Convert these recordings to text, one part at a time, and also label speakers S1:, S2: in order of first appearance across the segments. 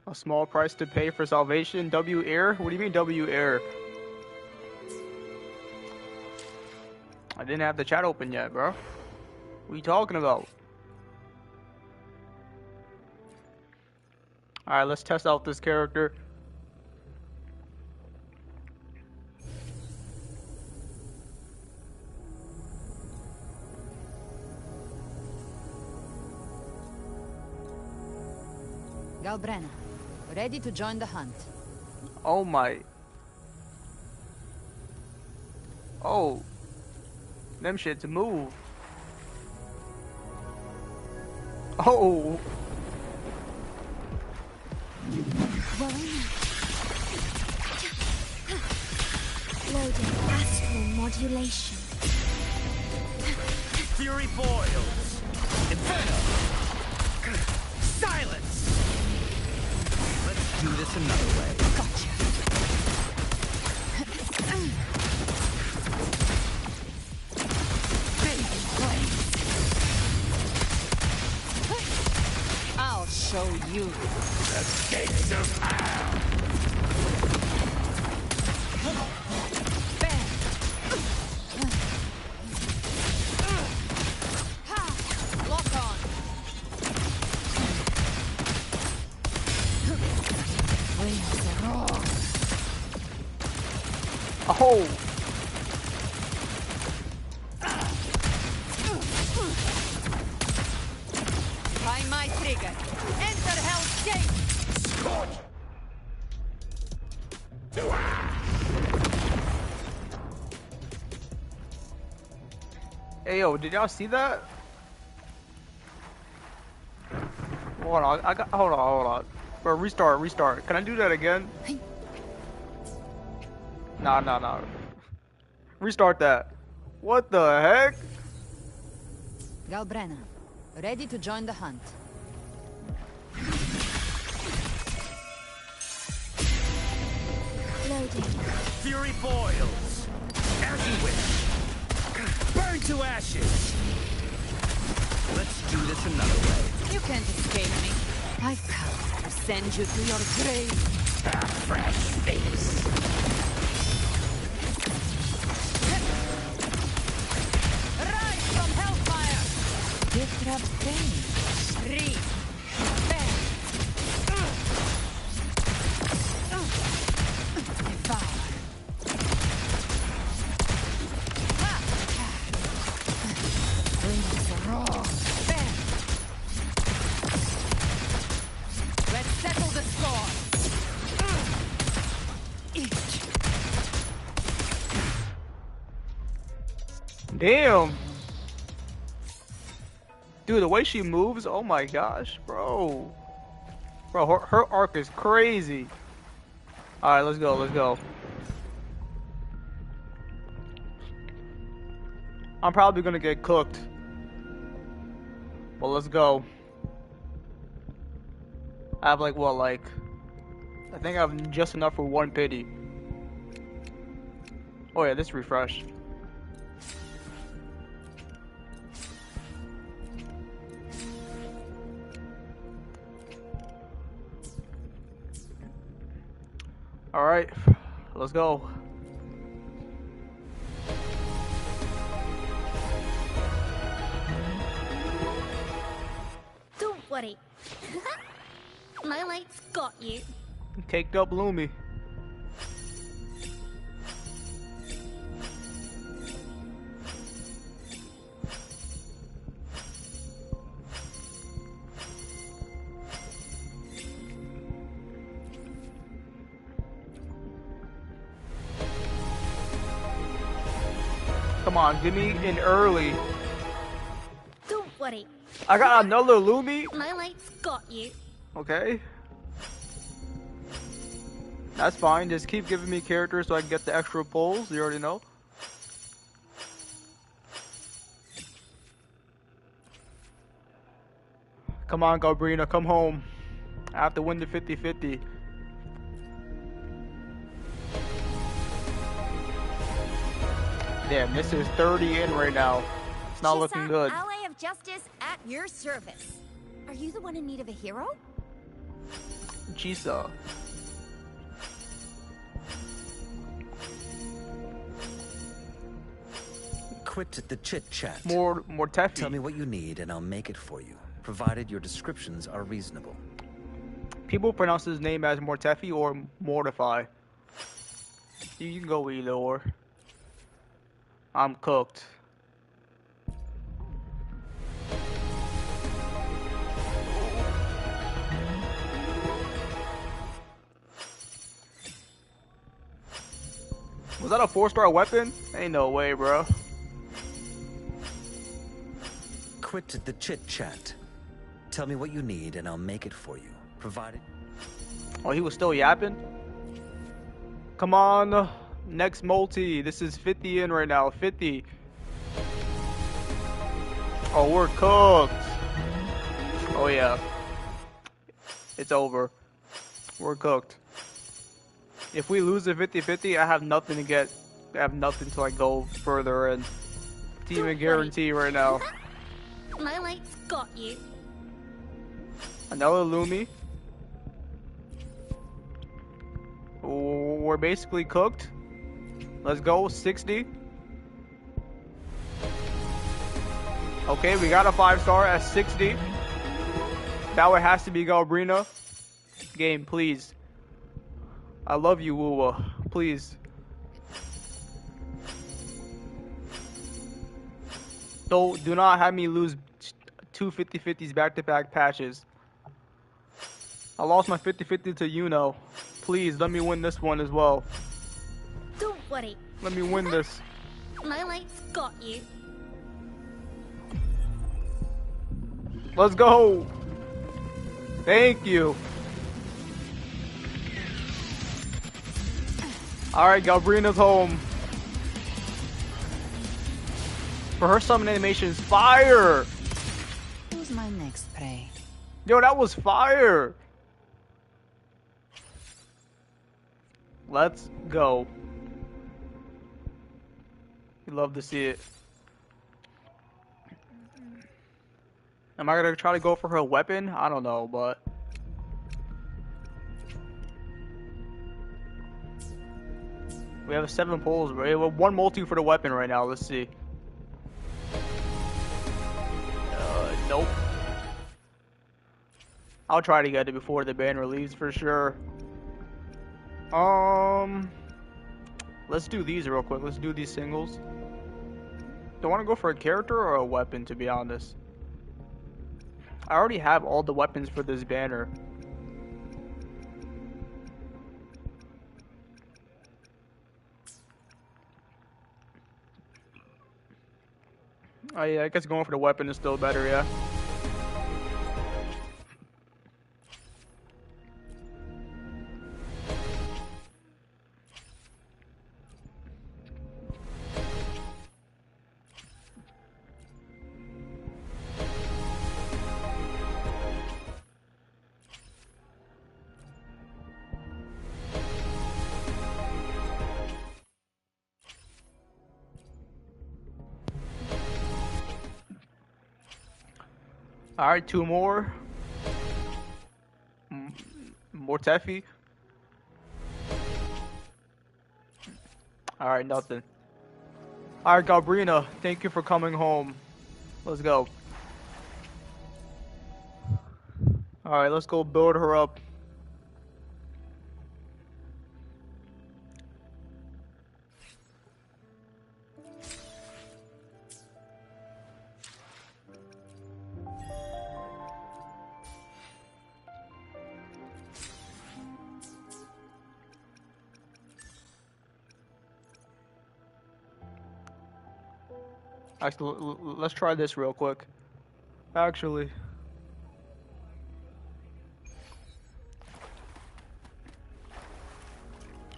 S1: A small price to pay for salvation. W air? What do you mean W air? I didn't have the chat open yet, bro. What are you talking about? Alright, let's test out this character.
S2: Galbrena, ready to join the hunt.
S1: Oh my. Oh. Them shits move. Oh.
S3: Loading astral modulation.
S4: Fury boils. Inferno. Silence. Let's do this another way.
S2: Gotcha. I'll show you.
S4: The gates of hell.
S2: Lock on.
S1: Oh.
S2: Find my trigger. Enter Hell's Gate.
S4: Scorch.
S1: Hey yo, did y'all see that? Hold on, hold on. Bro, restart. Can I do that again? Nah. Restart that. What the heck?
S2: Galbrena, ready to join the hunt.
S3: Loading.
S4: Fury boils. As you wish. Burn to ashes. Let's do this another way.
S2: You can't escape me. I've come to send you to your grave.
S4: A fresh face.
S2: Rise from hellfire! Disrupt pain. Shriek. Bang. Devour. Wings raw. Bang. Let's settle the score.
S1: Damn. Dude, the way she moves, oh my gosh, bro. Bro, her arc is crazy. Alright, let's go. I'm probably gonna get cooked. But let's go. I have I think I have just enough for one pity. Oh yeah, this refreshed. Alright, let's go.
S3: Don't worry. My light's got you.
S1: Caked up Lumi. Come on, give me an early.
S3: Don't worry.
S1: I got another Lumi.
S3: My light's got you.
S1: Okay. That's fine. Just keep giving me characters so I can get the extra pulls. You already know. Come on, Galbrina. Come home. I have to win the 50-50. Damn, this is 30 in right now. It's not looking good.
S3: Ally of Justice at your service. Are you the one in need of a hero?
S1: Chisa.
S4: Quit the chit-chat.
S1: More Tefi.
S4: Tell me what you need and I'll make it for you, provided your descriptions are reasonable.
S1: People pronounce his name as Mortefi or Mortify. You can go either or. I'm cooked. Was that a 4-star weapon? Ain't no way, bro.
S4: Quit the chit-chat. Tell me what you need and I'll make it for you, provided...
S1: Oh, he was still yapping? Come on, next multi. This is 50 in right now, 50. Oh, we're cooked. Oh yeah. It's over. We're cooked. If we lose the 50-50, I have nothing to get. I have nothing to like go further in. To even guarantee right now.
S3: My light's got you.
S1: Another Lumi. We're basically cooked. Let's go, 60. Okay, we got a 5-star at 60. That one has to be Galbrina. Game, please. I love you, Wuwa. Please. Do not have me lose two 50-50s back-to-back patches. I lost my 50-50 to Yuno. Please, let me win this one as well.
S3: Don't worry.
S1: Let me win this.
S3: My light's got you.
S1: Let's go. Thank you. Alright, Galbrina's home. For her summon animations, fire!
S2: Who's my next prey?
S1: Yo, that was fire! Let's go. We love to see it. Am I gonna try to go for her weapon? I don't know, but... We have 7 pulls, right? We have 1 multi for the weapon right now. Let's see. Nope. I'll try to get it before the banner leaves for sure. Let's do these real quick. Let's do these singles. Do I want to go for a character or a weapon, to be honest? I already have all the weapons for this banner. Oh yeah, I guess going for the weapon is still better, yeah. Alright, 2 more. More Tefi. Alright, nothing. Alright, Galbrina, thank you for coming home. Let's go. Alright, let's go build her up. Actually, let's try this real quick. Actually.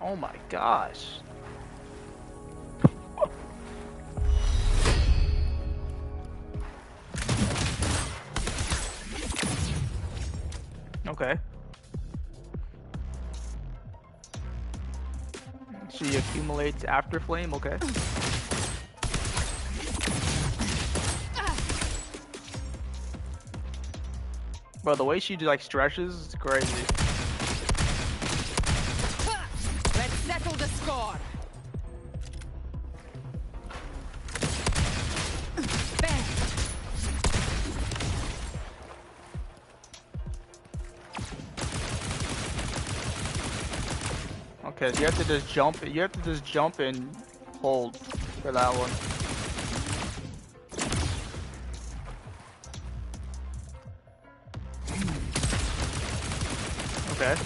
S1: Oh my gosh. Okay. She accumulates after flame, okay. Bro, the way she like stretches is crazy. because you have to just jump. You have to just jump and hold for that one. Okay.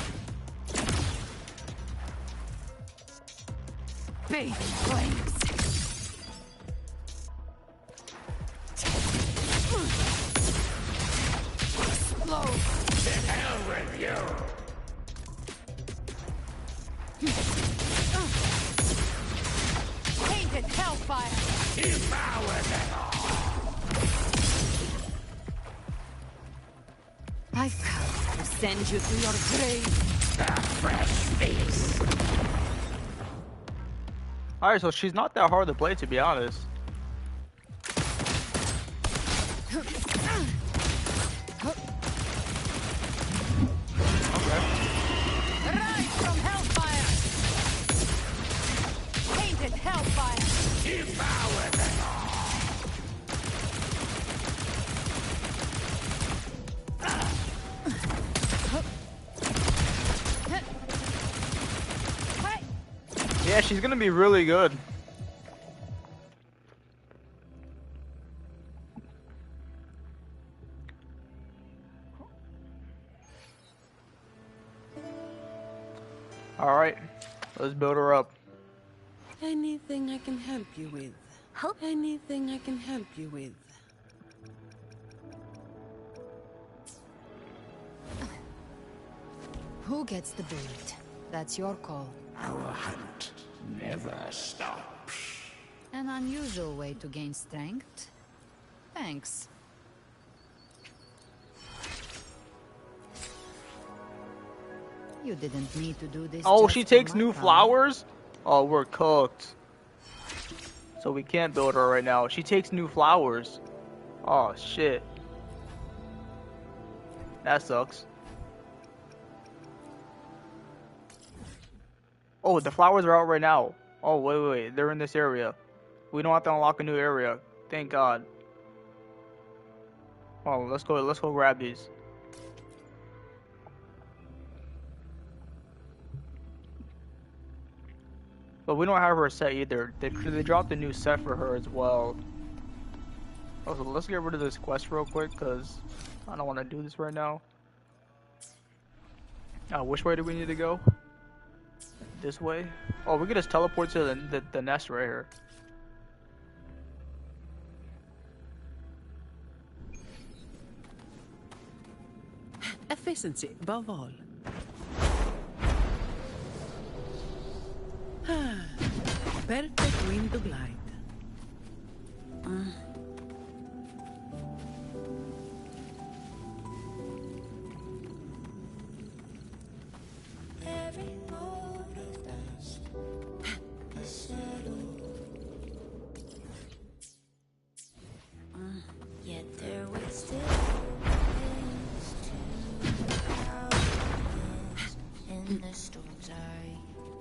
S2: Big flames. Explode.
S5: To hell with you!
S2: Painted hellfire.
S5: Devour them all!
S2: I've come to send you to your grave.
S5: A fresh feast!
S1: Alright, so she's not that hard to play, to be honest.
S2: Rise from hellfire. Painted hellfire.
S5: Devour them all!
S1: Yeah, she's gonna be really good. Alright, let's build her up.
S6: Anything I can help you with?
S3: Help?
S6: Anything I can help you with?
S2: Who gets the bullet? That's your call.
S5: Our hunt never stops.
S2: An unusual way to gain strength. Thanks. You didn't need to do this.
S1: Oh,
S2: just
S1: she
S2: for
S1: takes
S2: my
S1: new
S2: power.
S1: flowers? Oh, we're cooked. So we can't build her right now. She takes new flowers. Oh, shit. That sucks. Oh, the flowers are out right now. Oh, wait. They're in this area. We don't have to unlock a new area. Thank God. Oh, let's go grab these. But we don't have her set either. They dropped a new set for her as well. Oh, so let's get rid of this quest real quick, because I don't want to do this right now. Which way do we need to go? This way? Oh, we can just teleport to the nest right here.
S6: Efficiency above all. Perfect wind to glide.
S7: Every mode of dust is settled. Yet there will still ways to powerless, and the storms are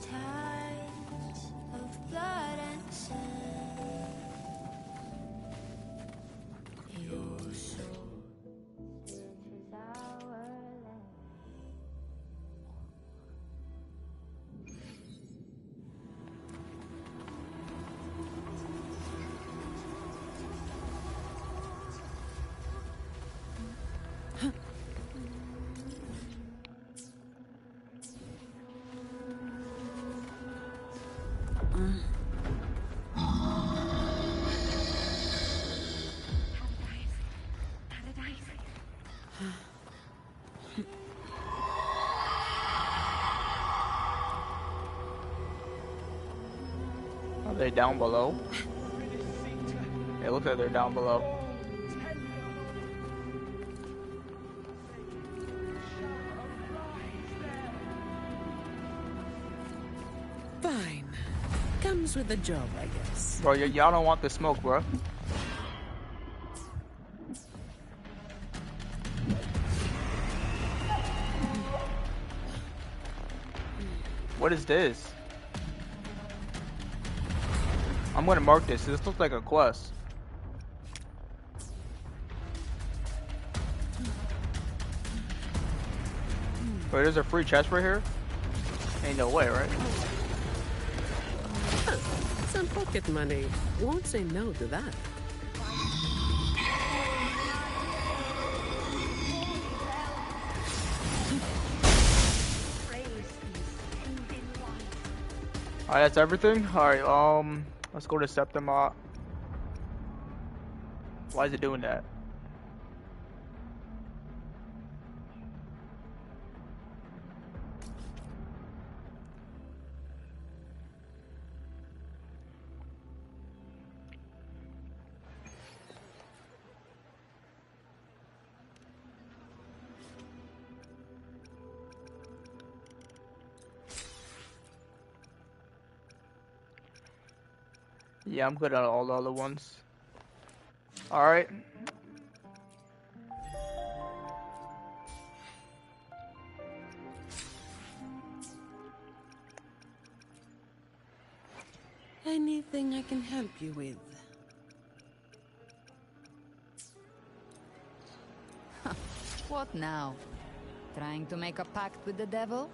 S7: tides of blood and sand. Your soul is our land.
S1: Are they down below? It looks like they're down below.
S6: Fine. Comes with the job, I guess.
S1: Bro, y'all don't want the smoke, bro. What is this? I'm gonna mark this. This looks like a quest. Wait, there's a free chest right here? Ain't no way, right?
S6: Some pocket money. Won't say no to that.
S1: Alright, that's everything? Alright, let's go to Septima. Why is it doing that? Yeah, I'm good on all the other ones. Alright.
S6: Anything I can help you with?
S2: What now? Trying to make a pact with the devil?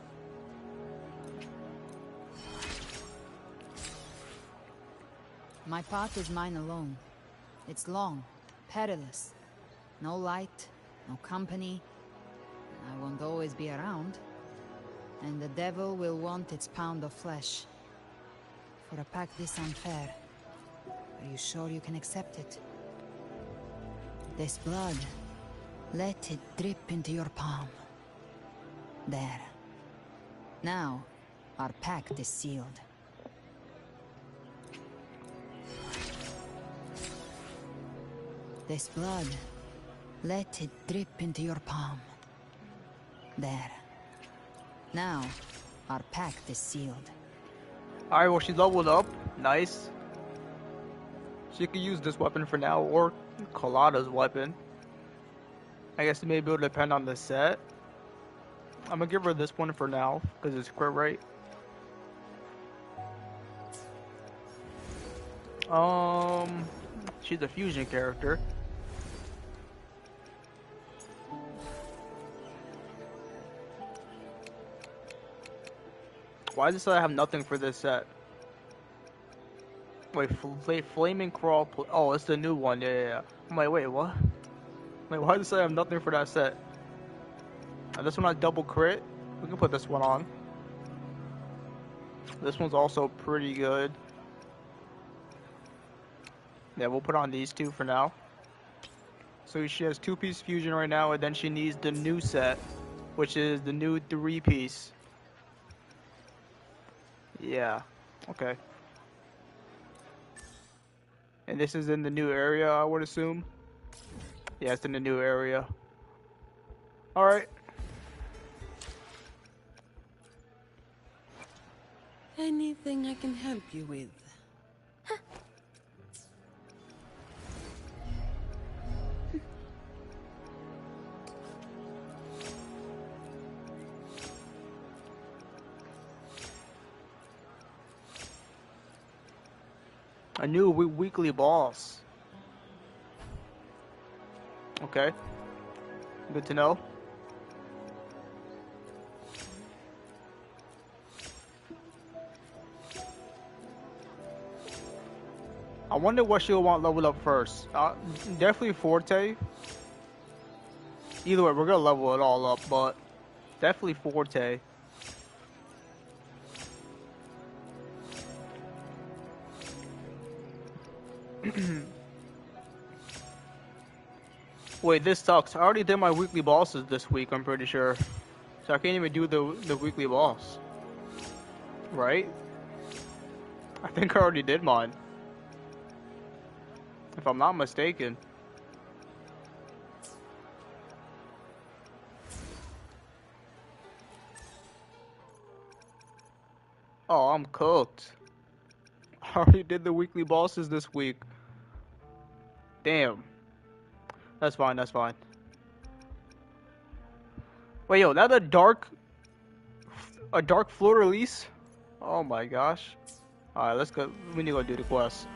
S2: My path is mine alone. It's long, perilous. No light, no company. I won't always be around. And the devil will want its pound of flesh. For a pact this unfair, are you sure you can accept it? This blood, let it drip into your palm. There. Now, our pact is sealed. This blood, let it drip into your palm. There. Now, our pact is sealed.
S1: Alright, well, she leveled up. Nice. She could use this weapon for now, or Colada's weapon. I guess maybe it'll depend on the set. I'm gonna give her this one for now, because it's crit rate. She's a fusion character. Why does it say I have nothing for this set? Wait, Flaming Crawl. Oh, it's the new one. Yeah. I'm like, wait, what? Wait, why does it say I have nothing for that set? This one has double crit. We can put this one on. This one's also pretty good. Yeah, we'll put on these two for now. So she has 2-piece fusion right now, and then she needs the new set, which is the new 3-piece. Yeah, okay. And this is in the new area, I would assume. Yeah, it's in the new area. Alright.
S6: Anything I can help you with?
S1: A new weekly boss. Okay. Good to know. I wonder what she'll want leveled up first. Definitely Forte. Either way, we're gonna level it all up, but definitely Forte. Wait, this sucks. I already did my weekly bosses this week, I'm pretty sure. So I can't even do the weekly boss. Right? I think I already did mine. If I'm not mistaken. Oh, I'm cooked. I already did the weekly bosses this week. Damn. That's fine, that's fine. Wait, yo, that a dark floor release? Oh my gosh. Alright, let's go. We need to go do the quest.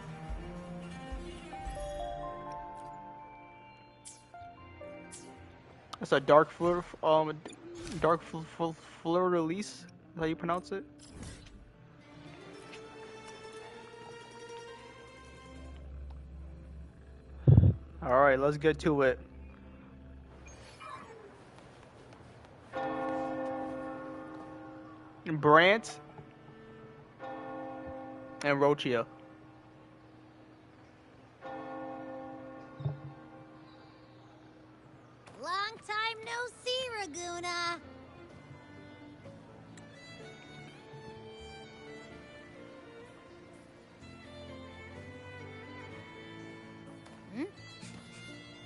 S1: That's a dark floor release. Is how you pronounce it? Alright, let's get to it. Brant and Rochia.
S3: Long time no see, Raguna.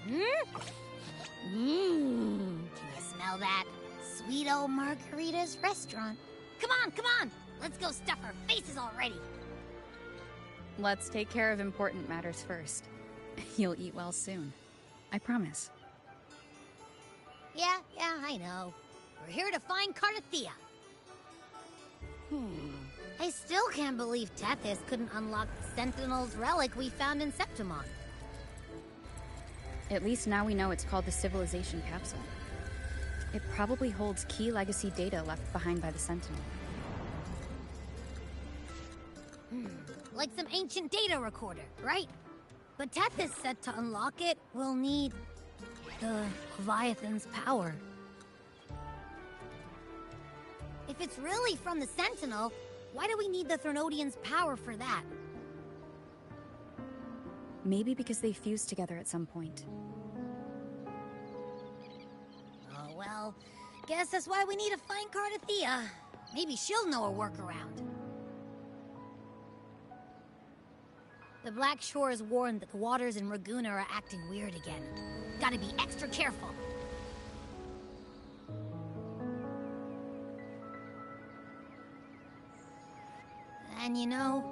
S3: Can you smell that? Sweet old Margarita's restaurant. Come on, come on! Let's go stuff our faces already.
S2: Let's take care of important matters first. You'll eat well soon. I promise.
S3: Yeah, I know. We're here to find Cardathea. I still can't believe Tethys couldn't unlock the Sentinel's relic we found in Septimon.
S2: At least now we know it's called the Civilization Capsule. It probably holds key legacy data left behind by the Sentinel.
S3: Like some ancient data recorder, right? But Tethys said to unlock it, we'll need the Leviathan's power. If it's really from the Sentinel, why do we need the Thrnodian's power for that?
S2: Maybe because they fused together at some point.
S3: Oh, well, guess that's why we need to find Cardathea. Maybe she'll know a workaround. The Black Shore has warned that the waters in Raguna are acting weird again. Gotta be extra careful. And you know,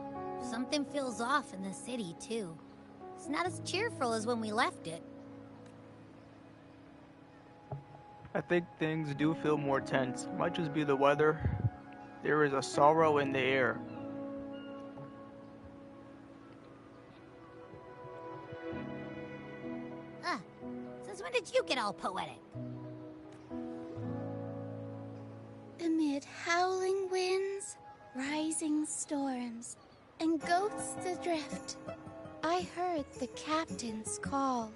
S3: something feels off in the city, too. It's not as cheerful as when we left it.
S1: I think things do feel more tense. Might just be the weather. There is a sorrow in the air.
S3: Since when did you get all poetic?
S7: Amid howling winds, rising storms, and ghosts adrift, I heard the captain's call.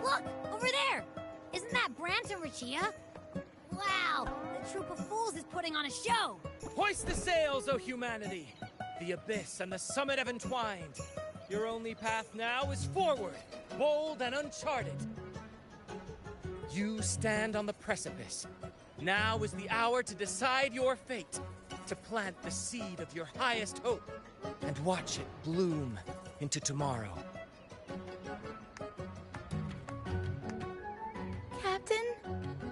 S3: Look! Over there! Isn't that Brant and Rachia? Wow! The troop of fools is putting on a show!
S8: Hoist the sails, O humanity! The abyss and the summit have entwined. Your only path now is forward, bold and uncharted. You stand on the precipice. Now is the hour to decide your fate, to plant the seed of your highest hope, and watch it bloom into tomorrow.
S7: Captain,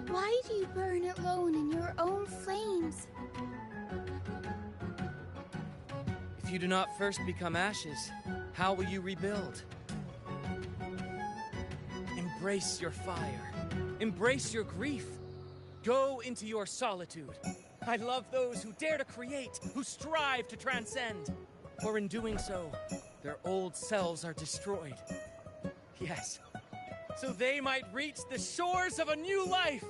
S7: why do you burn alone in your own flames?
S8: If you do not first become ashes, how will you rebuild? Embrace your fire. Embrace your grief. Go into your solitude. I love those who dare to create, who strive to transcend. For in doing so, their old selves are destroyed. Yes, so they might reach the shores of a new life.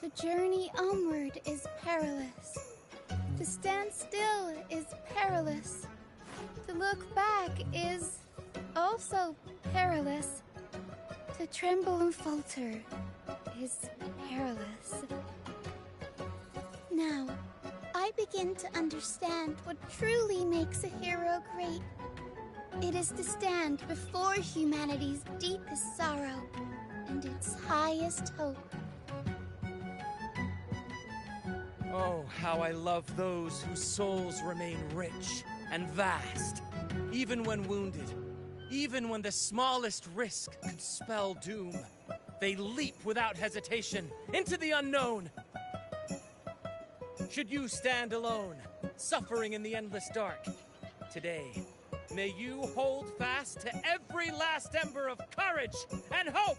S7: The journey onward is perilous. To stand still is perilous. To look back is also perilous. To tremble and falter is perilous. Now, I begin to understand what truly makes a hero great. It is to stand before humanity's deepest sorrow and its highest hope.
S8: Oh, how I love those whose souls remain rich and vast, even when wounded. Even when the smallest risk could spell doom, they leap without hesitation into the unknown. Should you stand alone, suffering in the endless dark, today, may you hold fast to every last ember of courage and hope!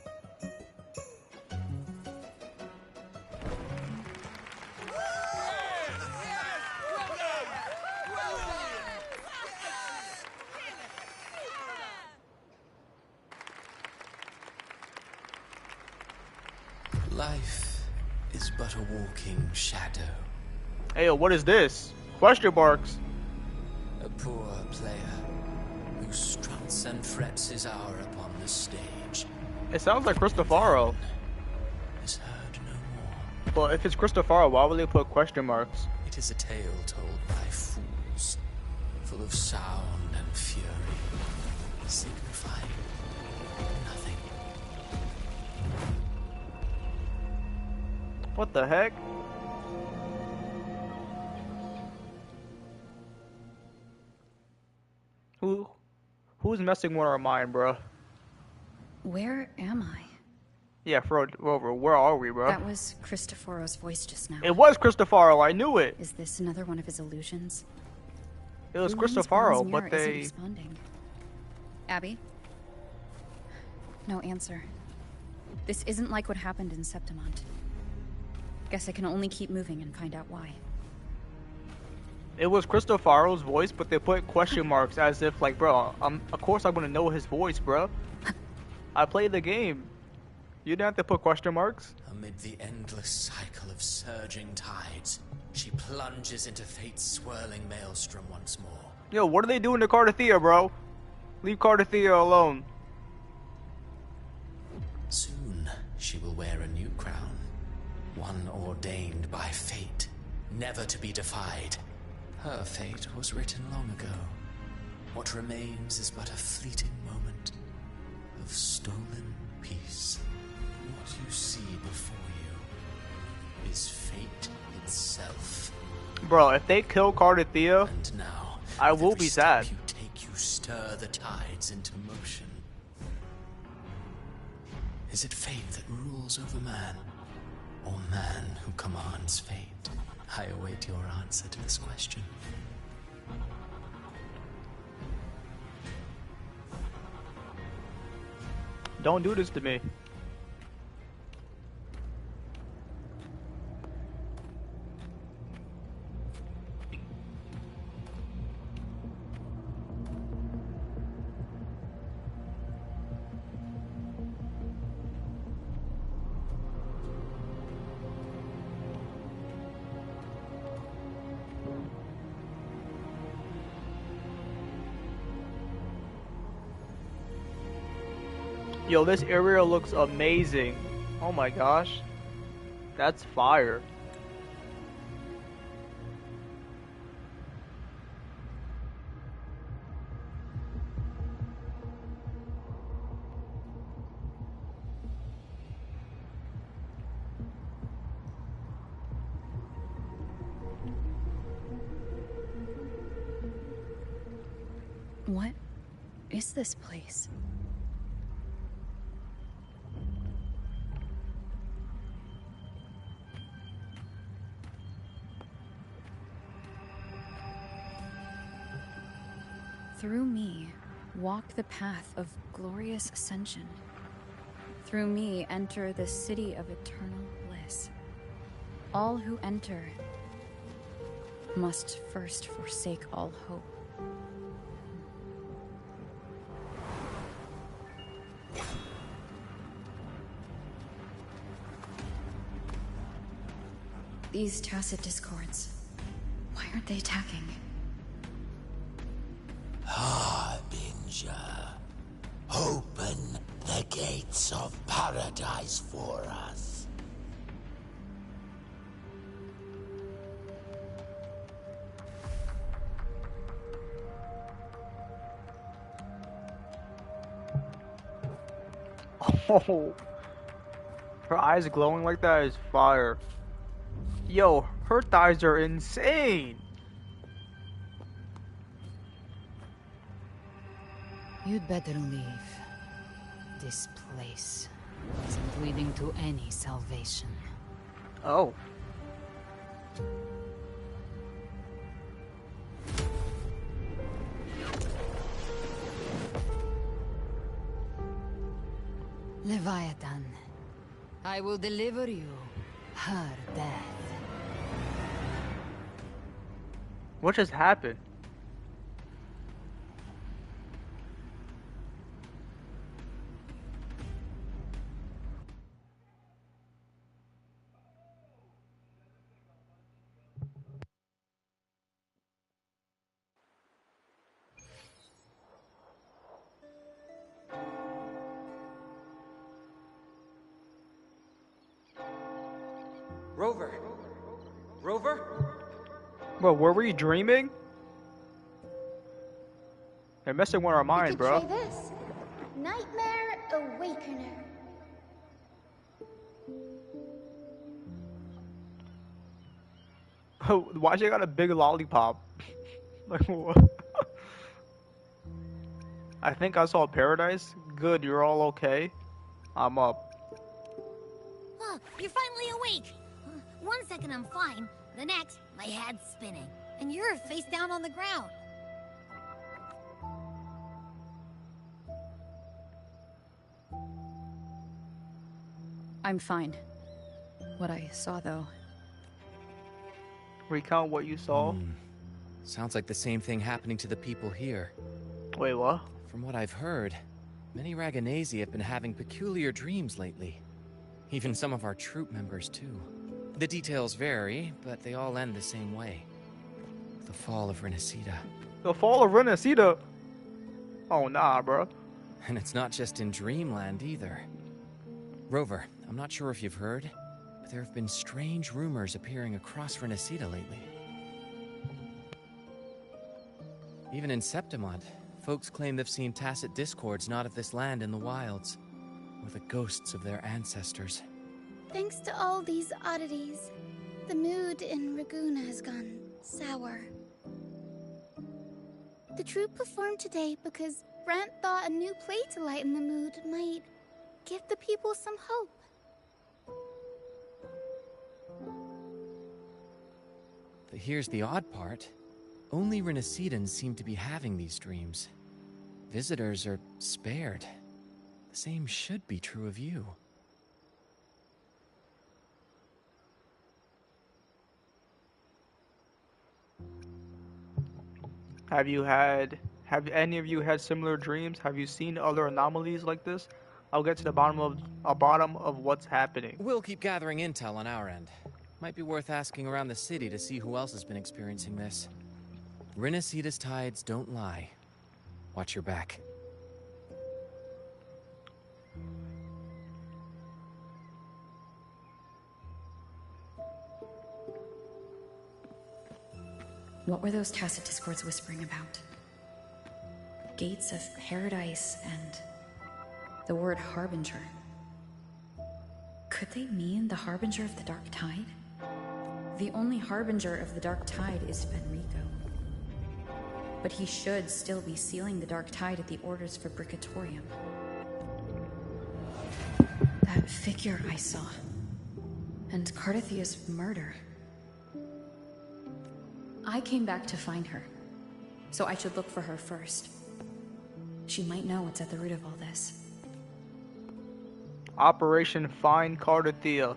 S5: Life is but a walking shadow.
S1: Hey, yo, what is this? Question marks.
S9: A poor player who struts and frets his hour upon the stage.
S1: It sounds like Cristofaro.
S9: Is heard no more.
S1: But if it's Cristofaro, why would they put question marks?
S9: It is a tale told by fools, full of sound and fury, signifying nothing.
S1: What the heck? Who's messing with our mind, bro?
S10: Where am I?
S1: Yeah, Phrolova, where are we, bro?
S10: That was Cristoforo's voice just now.
S1: It was Cristofaro, I knew it.
S10: Is this another one of his illusions?
S1: It was
S10: Ruin's
S1: Cristofaro,
S10: bronze
S1: but
S10: mirror isn't
S1: they...
S10: responding. Abby? No answer. This isn't like what happened in Septimont. Guess I can only keep moving and find out why.
S1: It was Cristofaro's voice, but they put question marks as if, like, bro, of course I'm gonna know his voice, bro. I played the game. You didn't have to put question marks.
S9: Amid the endless cycle of surging tides, she plunges into fate's swirling maelstrom once more.
S1: Yo, what are they doing to Cardathea, bro? Leave Cardathea alone.
S9: Soon, she will wear a new crown. One ordained by fate, never to be defied. Her fate was written long ago. What remains is but a fleeting moment of stolen peace. What you see before you is fate itself.
S1: Bro, if they kill Cardathea,
S9: And now,
S1: I
S9: with
S1: will
S9: every
S1: be
S9: step
S1: sad.
S9: you take, you stir the tides into motion. Is it fate that rules over man, or man who commands fate? I await your answer to this question.
S1: don't do this to me. Yo, this area looks amazing. Oh my gosh. That's fire.
S10: What is this place? Through me, walk the path of glorious ascension. Through me, enter the city of eternal bliss. All who enter must first forsake all hope. These tacit discords, why aren't they attacking?
S5: Harbinger, open the gates of paradise for us.
S1: Oh, her eyes glowing like that is fire. Yo, her thighs are insane.
S2: You'd better leave. This place isn't leading to any salvation.
S1: Oh.
S2: Leviathan, I will deliver you her death.
S1: What just happened?
S8: Rover? Rover?
S1: Bro, were we dreaming? They're messing with our
S7: We
S1: mind,
S7: could
S1: bro.
S7: try this. Nightmare Awakener.
S1: Why she got a big lollipop? Like what? I think I saw paradise. Good, you're all okay. I'm up.
S3: Huh, you're finally awake. 1 second I'm fine. The next, my head's spinning. And you're face down on the ground.
S10: I'm fine. What I saw, though.
S1: Recount what you saw.
S8: Sounds like the same thing happening to the people here.
S1: Wait, what?
S8: From what I've heard, many Raganesi have been having peculiar dreams lately. Even some of our troop members, too. The details vary, but they all end the same way. The fall of Rinascita.
S1: The fall of Rinascita? Oh, nah, bro.
S8: And it's not just in Dreamland, either. Rover, I'm not sure if you've heard, but there have been strange rumors appearing across Rinascita lately. Even in Septimont, folks claim they've seen tacit discords not of this land in the wilds, or the ghosts of their ancestors.
S7: Thanks to all these oddities, the mood in Raguna has gone sour. The troupe performed today because Brant thought a new play to lighten the mood might give the people some hope.
S8: But here's the odd part. Only Rinascitans seem to be having these dreams. Visitors are spared. The same should be true of you.
S1: Have any of you had similar dreams? Have you seen other anomalies like this? I'll get to the bottom of what's happening.
S8: We'll keep gathering intel on our end. Might be worth asking around the city to see who else has been experiencing this. Rinascita's tides don't lie. Watch your back.
S10: What were those tacit discords whispering about? Gates of paradise and the word harbinger. Could they mean the harbinger of the dark tide? The only harbinger of the dark tide is Fenrico. But he should still be sealing the dark tide at the orders for Bricatorium. That figure I saw. And Cardathia's murder. I came back to find her, so I should look for her first. She might know what's at the root of all this.
S1: Operation Find Cardathia.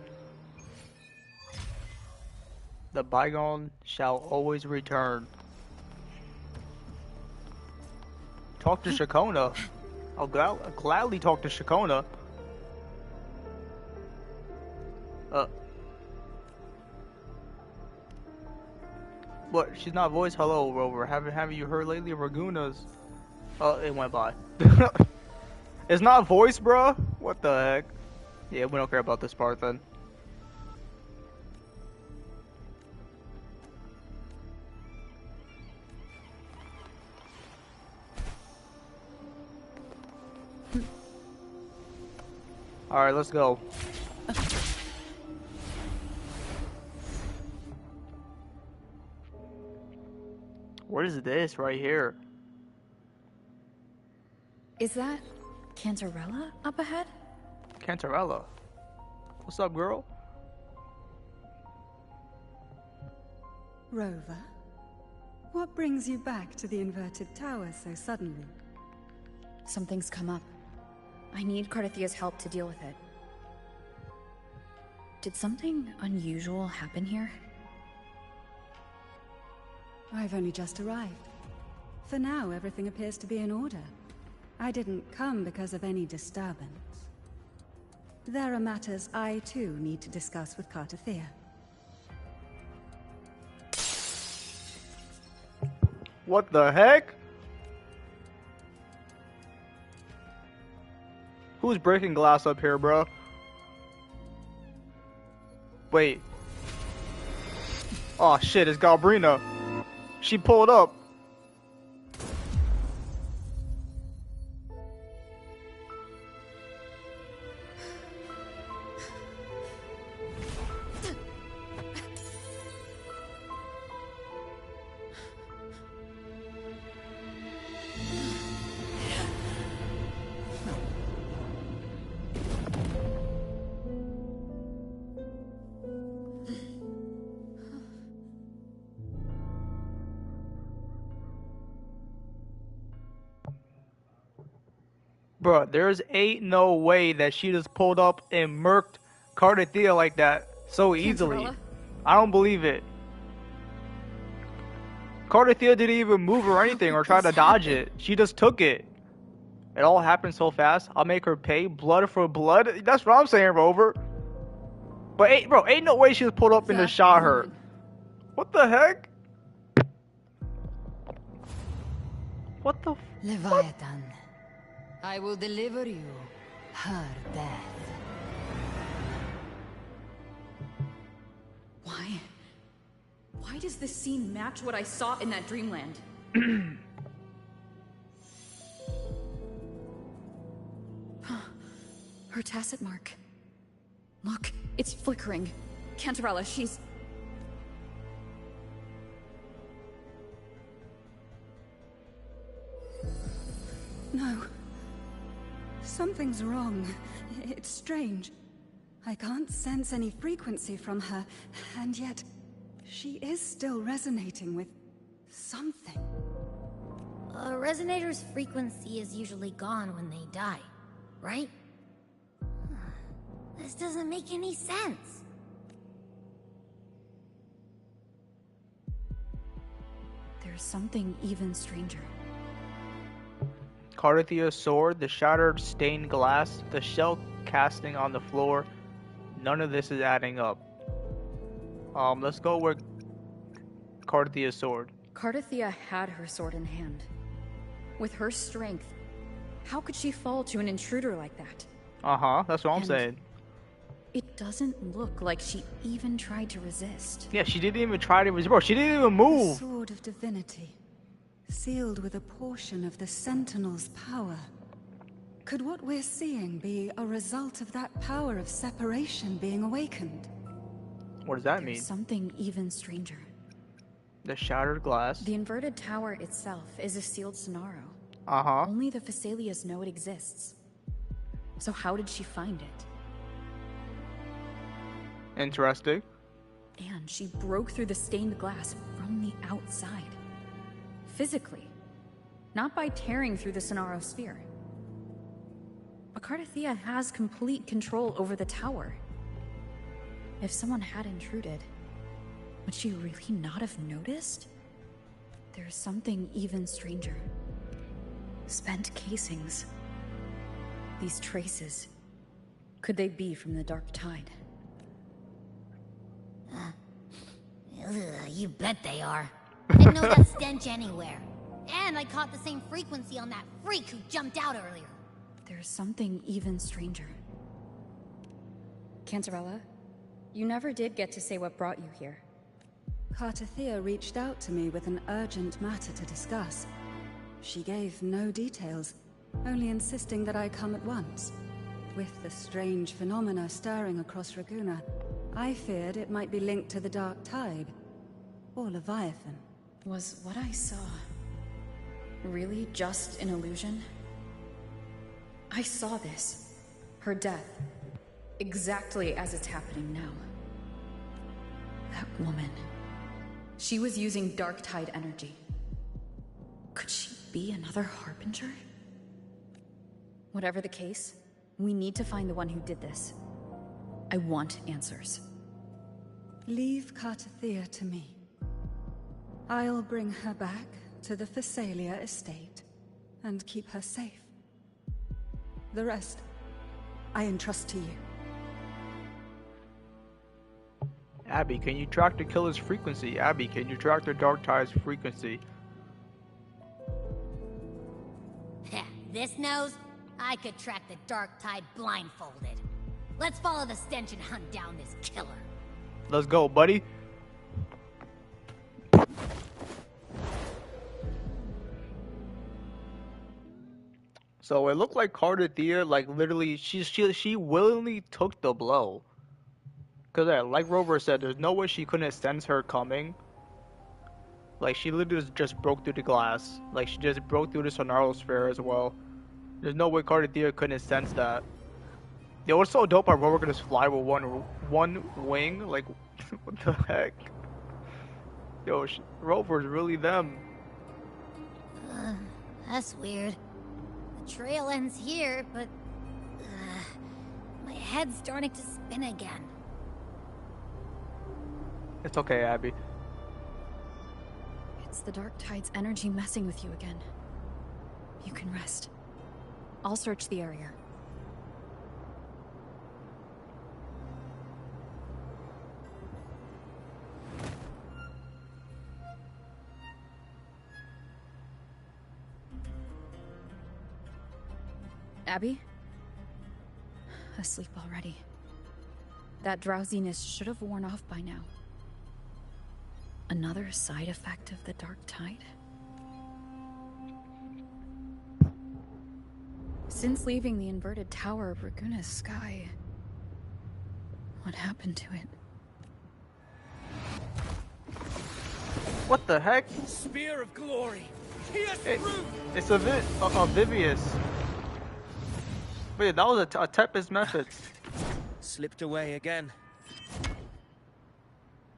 S1: The bygone shall always return. Talk to Shakona. I'll gladly talk to Shakona. What? She's not voice. Hello, Rover. Haven't you heard lately of Raguna's? Oh, it went by. It's not voice, bro. What the heck? Yeah, we don't care about this part then. All right, let's go. What is this right here?
S10: Is that Cantarella up ahead?
S1: Cantarella. What's up, girl?
S11: Rover, what brings you back to the inverted tower so suddenly?
S10: Something's come up. I need Cardathia's help to deal with it. Did something unusual happen here?
S11: I've only just arrived. For now, everything appears to be in order. I didn't come because of any disturbance. There are matters I, too, need to discuss with Cardathia.
S1: What the heck? Who's breaking glass up here, bro? Wait, Oh shit, it's Galbrina. She pulled up. Bruh, there's ain't no way that she just pulled up and murked Cardathea like that so easily.
S10: Cantarella?
S1: I don't believe it. Cardathea didn't even move or anything or try to dodge it. She just took it. It all happened so fast. I'll make her pay blood for blood. That's what I'm saying, Rover. But ain't no way she just pulled up and just shot her. What the heck? What the?
S2: Leviathan, I will deliver you her death.
S10: Why does this scene match what I saw in that dreamland? Her tacit mark. Look, it's flickering. Cantarella, she's...
S11: No. Something's wrong. It's strange. I can't sense any frequency from her, and yet she is still resonating with something.
S3: A resonator's frequency is usually gone when they die, right? This doesn't make any sense.
S10: There's something even stranger.
S1: Cardathea's sword, the shattered stained glass, the shell casting on the floor. None of this is adding up. Let's go with Cardathea's sword.
S10: Cardathea had her sword in hand. With her strength, how could she fall to an intruder like that?
S1: Uh-huh, that's what I'm
S10: And
S1: saying.
S10: it doesn't look like she even tried to resist.
S1: Yeah, she didn't even try to resist. Bro, she didn't even move.
S11: The sword of divinity, sealed with a portion of the Sentinel's power. Could what we're seeing be a result of that power of separation being awakened?
S1: What does that mean?
S10: There's something even stranger.
S1: The shattered glass.
S10: The inverted tower itself is a sealed Sonaro.
S1: Uh-huh.
S10: Only the Phasaelias know it exists. So how did she find it?
S1: Interesting.
S10: And she broke through the stained glass from the outside. Physically. Not by tearing through the Sonaro sphere. But Cardathea has complete control over the tower. If someone had intruded, would she really not have noticed? There's something even stranger. Spent casings. These traces. Could they be from the Dark Tide?
S3: You bet they are. I know that stench anywhere. And I caught the same frequency on that freak who jumped out earlier.
S10: There's something even stranger. Cantarella, you never did get to say what brought you here.
S11: Cardathea reached out to me with an urgent matter to discuss. She gave no details, only insisting that I come at once. With the strange phenomena stirring across Raguna, I feared it might be linked to the Dark Tide, or Leviathan.
S10: Was what I saw really just an illusion? I saw this, her death, exactly as it's happening now. That woman, she was using Dark Tide energy. Could she be another Harbinger? Whatever the case, we need to find the one who did this. I want answers.
S11: Leave Cardathea to me. I'll bring her back to the Phasaelia estate and keep her safe. The rest, I entrust to you.
S1: Abby, can you track the killer's frequency? Abby, can you track the Dark Tide's frequency?
S3: This nose? I could track the Dark Tide blindfolded. Let's follow the stench and hunt down this killer.
S1: Let's go, buddy. So it looked like Cardathea, like literally, she willingly took the blow. Cause like Rover said, there's no way she couldn't sense her coming. Like she literally just broke through the glass. Like she just broke through the Sonaro sphere as well. There's no way Cardathea couldn't sense that. It was so dope how Rover could just fly with one wing. Like, what the heck? Yo, Rover's really them.
S3: That's weird. The trail ends here, but my head's starting to spin again.
S1: It's okay, Abby.
S10: It's the Dark Tide's energy messing with you again. You can rest. I'll search the area. Abby? Asleep already. That drowsiness should have worn off by now. Another side effect of the Dark Tide? Since leaving the inverted tower of Raguna's sky, what happened to it?
S1: What the heck?
S8: Spear of glory! Pierce through!
S1: It's a Vivius. Wait, that was a Tempest method.
S12: Slipped away again.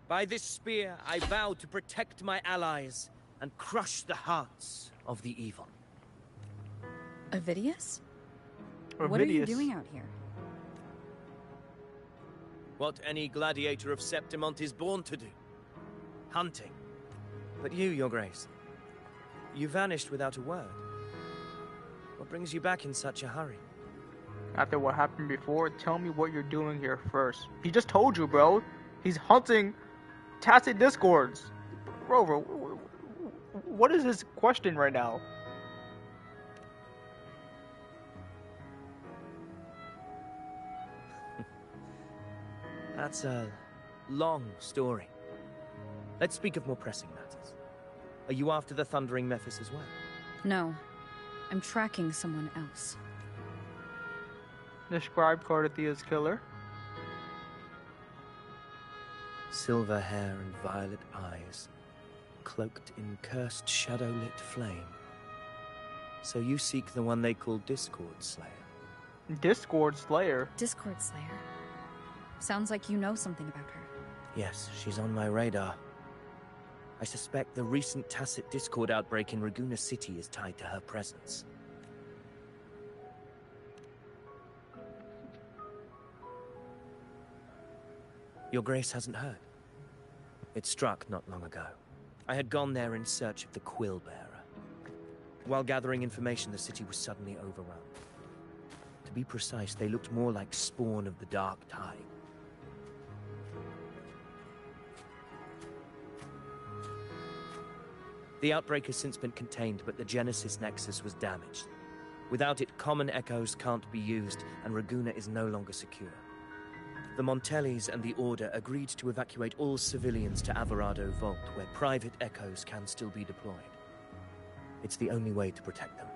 S12: By this spear, I vow to protect my allies and crush the hearts of the evil.
S10: Avidius? What are you doing out here?
S12: What any gladiator of Septimont is born to do. Hunting. But you, Your Grace, you vanished without a word. What brings you back in such a hurry?
S1: After what happened before, tell me what you're doing here first. He just told you, bro. He's hunting tacit discords. Rover, what is his question right now?
S12: That's a long story. Let's speak of more pressing matters. Are you after the Thundering Mephis as well?
S10: No. I'm tracking someone else.
S1: Describe Cardathea's killer.
S12: Silver hair and violet eyes, cloaked in cursed shadow-lit flame. So you seek the one they call Discord Slayer.
S1: Discord Slayer?
S10: Discord Slayer? Sounds like you know something about her.
S12: Yes, she's on my radar. I suspect the recent tacit Discord outbreak in Raguna City is tied to her presence. Your Grace hasn't heard. It struck not long ago. I had gone there in search of the Quill Bearer. While gathering information, the city was suddenly overrun. To be precise, they looked more like spawn of the Dark Tide. The outbreak has since been contained, but the Genesis Nexus was damaged. Without it, common echoes can't be used, and Raguna is no longer secure. The Montellis and the Order agreed to evacuate all civilians to Averado Vault, where private echoes can still be deployed. It's the only way to protect them.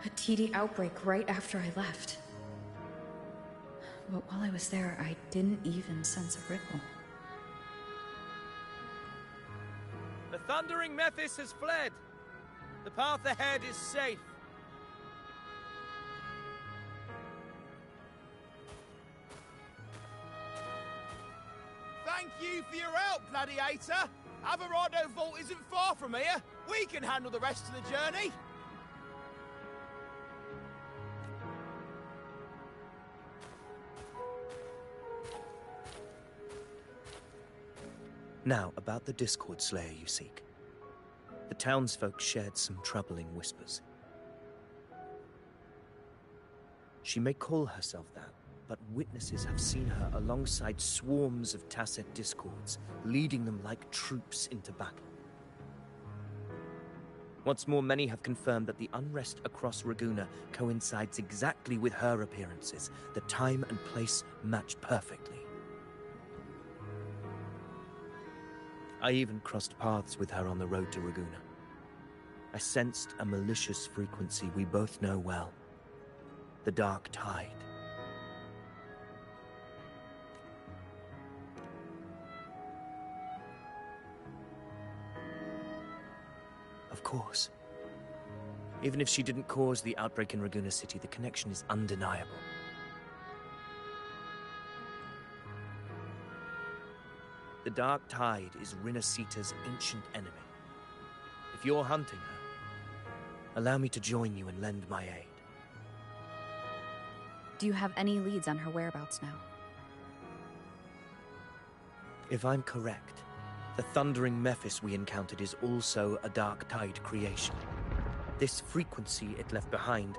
S10: A TD outbreak right after I left. But while I was there, I didn't even sense a ripple.
S12: The Thundering Mephis has fled. The path ahead is safe.
S13: Thank you for your help, Gladiator. Averado Vault isn't far from here. We can handle the rest of the journey.
S12: Now, about the Discord Slayer you seek. The townsfolk shared some troubling whispers. She may call herself that, but witnesses have seen her alongside swarms of tacit discords, leading them like troops into battle. What's more, many have confirmed that the unrest across Raguna coincides exactly with her appearances. The time and place match perfectly. I even crossed paths with her on the road to Raguna. I sensed a malicious frequency we both know well. The Dark Tide. Of course. Even if she didn't cause the outbreak in Raguna City, the connection is undeniable. The Dark Tide is Rinascita's ancient enemy. If you're hunting her, allow me to join you and lend my aid.
S10: Do you have any leads on her whereabouts now?
S12: If I'm correct, the thundering Mephis we encountered is also a Dark Tide creation. This frequency it left behind,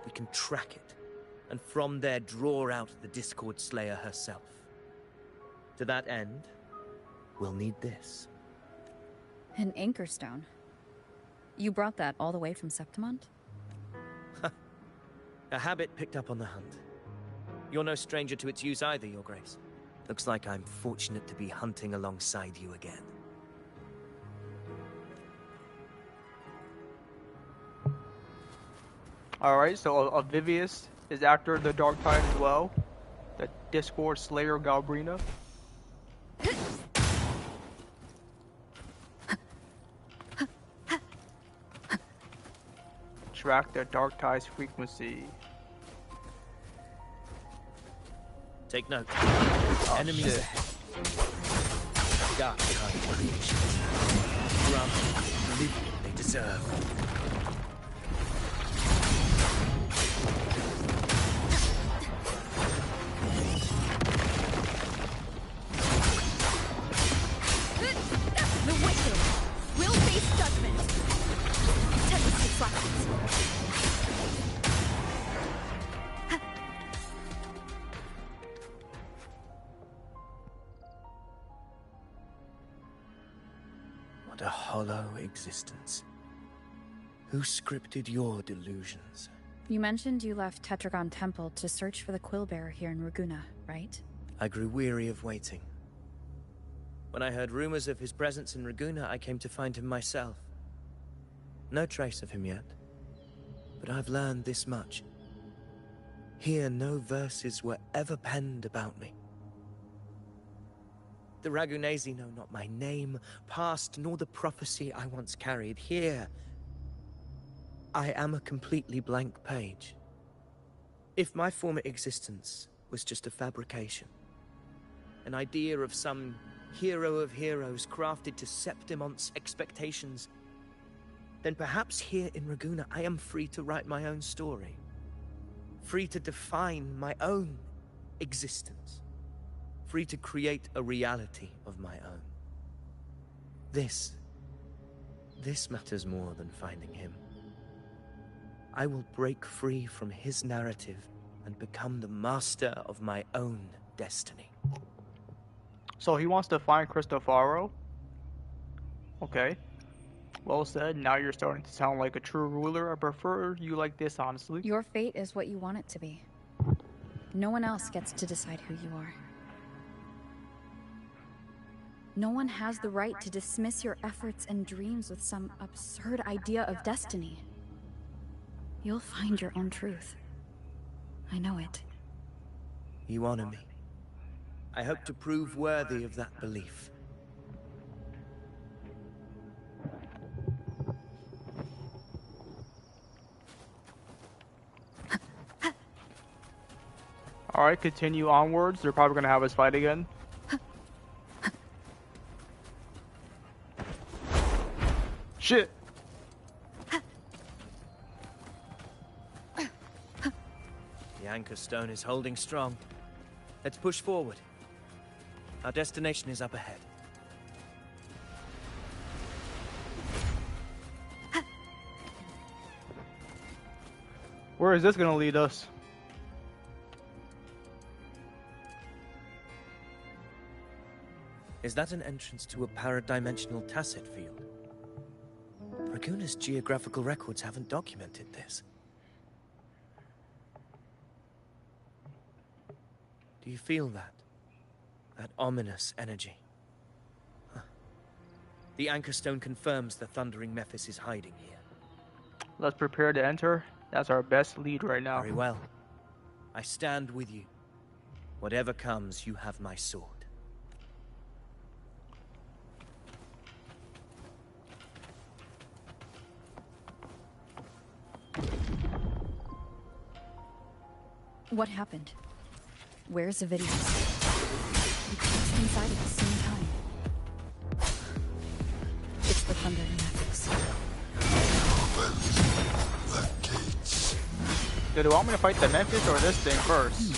S12: we can track it, and from there draw out the Discord Slayer herself. To that end, we'll need this.
S10: An anchor stone? You brought that all the way from Septimont?
S12: A habit picked up on the hunt. You're no stranger to its use either, Your Grace. Looks like I'm fortunate to be hunting alongside you again.
S1: Alright, so Avivius is after the Dark Tide as well. The Discord Slayer Galbrina. Track the Dark Tide's frequency.
S12: Take note.
S1: Oh,
S12: Enemies
S1: shit.
S12: ahead. Dark Tide creations. Grant them the oblivion they deserve.
S10: The wicked will face judgment. Tempest reflections.
S12: What a hollow existence. Who scripted your delusions?
S10: You mentioned you left Tetragon Temple to search for the Quillbearer here in Raguna, right?
S12: I grew weary of waiting. When I heard rumors of his presence in Raguna, I came to find him myself. No trace of him yet, but I've learned this much. Here, no verses were ever penned about me. The Ragunesi know not my name, past, nor the prophecy I once carried. Here, I am a completely blank page. If my former existence was just a fabrication, an idea of some hero of heroes crafted to Septimont's expectations, then perhaps here in Raguna I am free to write my own story. Free to define my own existence. Free to create a reality of my own. This matters more than finding him. I will break free from his narrative and become the master of my own destiny.
S1: So he wants to find Cristofaro? Okay. Well said. Now you're starting to sound like a true ruler. I prefer you like this, honestly.
S10: Your fate is what you want it to be. No one else gets to decide who you are. No one has the right to dismiss your efforts and dreams with some absurd idea of destiny. You'll find your own truth. I know it.
S12: You honor me. I hope to prove worthy of that belief.
S1: Alright, continue onwards. They're probably gonna have us fight again. Shit!
S12: The anchor stone is holding strong. Let's push forward. Our destination is up ahead.
S1: Where is this gonna lead us?
S12: Is that an entrance to a paradimensional tacit field? Raguna's geographical records haven't documented this. Do you feel that? That ominous energy? Huh. The Anchor Stone confirms the Thundering Mephis is hiding here.
S1: Let's prepare to enter. That's our best lead right now.
S12: Very well. I stand with you. Whatever comes, you have my sword.
S10: What happened? Where's the video? We passed inside at the same time. It's the Thundering Mephis.
S1: Do they want me to fight the Memphis or this thing first?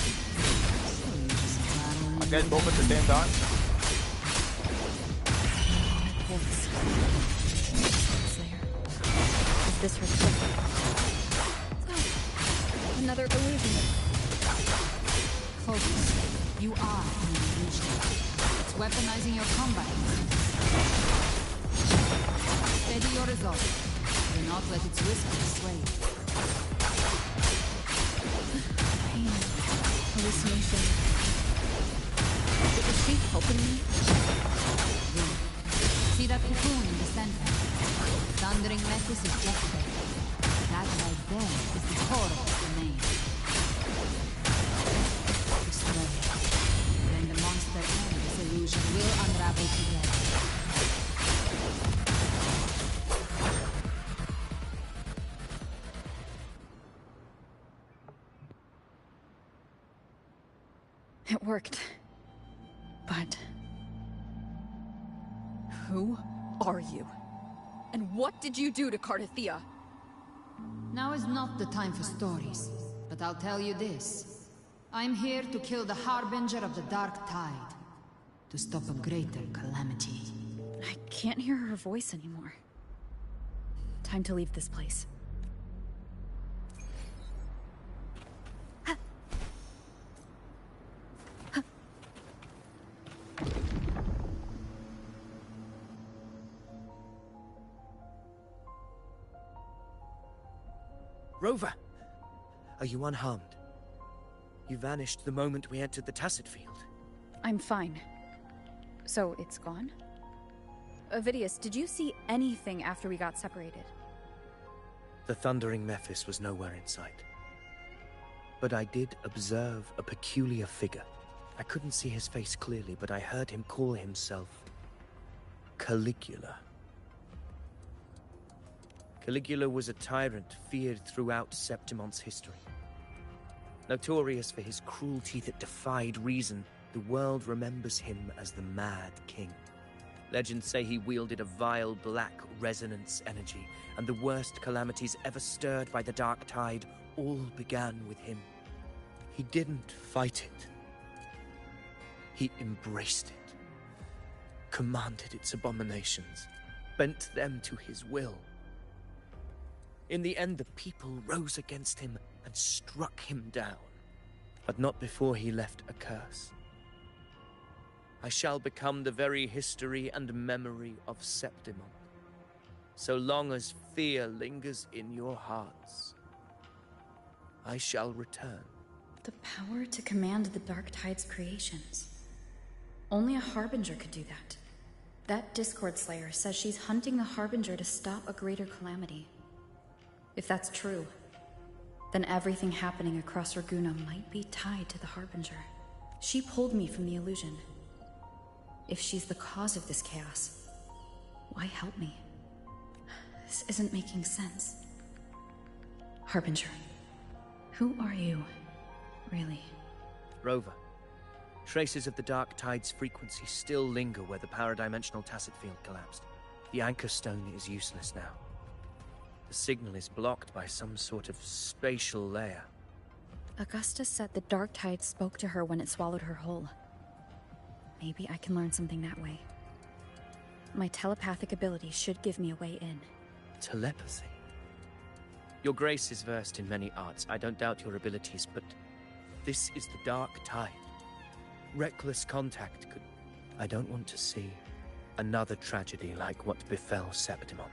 S1: I guess both at the same time.
S10: Is this her trick? Another illusion.
S2: Focus. You are an illusion. It's weaponizing your combat. Steady your resolve. Do not let its whisper sway.
S10: Pain. Hallucination. Is she helping me?
S2: See that cocoon in the center? Thundering Mephis is just there. That right there is the core of the domain. Destroy it. Then the monster and this illusion will unravel together.
S10: It worked. But... who are you? And what did you do to Cardathea?
S2: Now is not the time for stories, but I'll tell you this. I'm here to kill the Harbinger of the Dark Tide. To stop a greater calamity.
S10: I can't hear her voice anymore. Time to leave this place.
S12: Rover! Are you unharmed? You vanished the moment we entered the Tacit Field.
S10: I'm fine. So, it's gone? Ovidius, did you see anything after we got separated?
S12: The Thundering Mephis was nowhere in sight. But I did observe a peculiar figure. I couldn't see his face clearly, but I heard him call himself Caligula. Caligula was a tyrant feared throughout Septimon's history. Notorious for his cruelty that defied reason, the world remembers him as the Mad King. Legends say he wielded a vile black resonance energy, and the worst calamities ever stirred by the Dark Tide all began with him. He didn't fight it. He embraced it, commanded its abominations, bent them to his will. In the end, the people rose against him and struck him down, but not before he left a curse. I shall become the very history and memory of Septimon, so long as fear lingers in your hearts. I shall return.
S10: The power to command the Dark Tide's creations. Only a Harbinger could do that. That Discord Slayer says she's hunting the Harbinger to stop a greater calamity. If that's true, then everything happening across Raguna might be tied to the Harbinger. She pulled me from the illusion. If she's the cause of this chaos, why help me? This isn't making sense. Harbinger, who are you, really?
S12: Rover, traces of the Dark Tide's frequency still linger where the paradimensional Tacit Field collapsed. The Anchor Stone is useless now. The signal is blocked by some sort of spatial layer.
S10: Augusta said the Dark Tide spoke to her when it swallowed her whole. Maybe I can learn something that way. My telepathic ability should give me a way in.
S12: Telepathy? Your Grace is versed in many arts. I don't doubt your abilities, but this is the Dark Tide. Reckless contact could... I don't want to see another tragedy like what befell Septimon.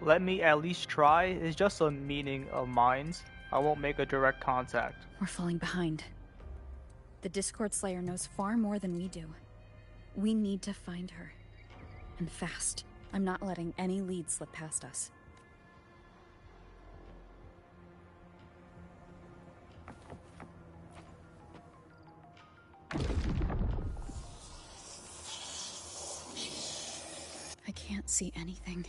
S1: Let me at least try. It's just a meaning of minds. I won't make a direct contact.
S10: We're falling behind. The Discord Slayer knows far more than we do. We need to find her. and fast. I'm not letting any lead slip past us. I can't see anything.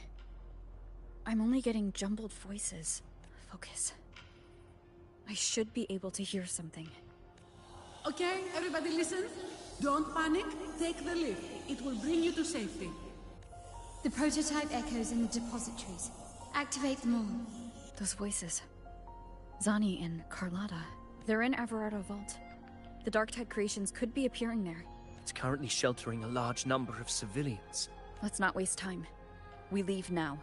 S10: I'm only getting jumbled voices. Focus. I should be able to hear something.
S6: Okay, everybody listen. Don't panic. Take the lift. It will bring you to safety.
S7: The prototype echoes in the depositories. Activate them all.
S10: Those voices. Zani and Carlotta. They're in Everardo Vault. The Darktide creations could be appearing there.
S12: It's currently sheltering a large number of civilians.
S10: Let's not waste time. We leave now.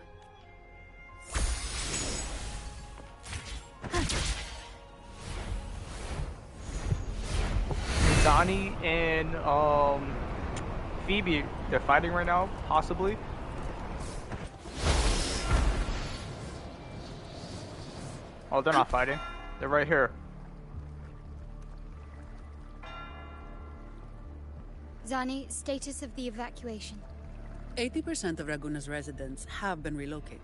S1: Zani and Phoebe, they're fighting right now, possibly. Oh, they're not fighting. They're right here.
S7: Zani, status of the evacuation.
S6: 80% of Raguna's residents have been relocated.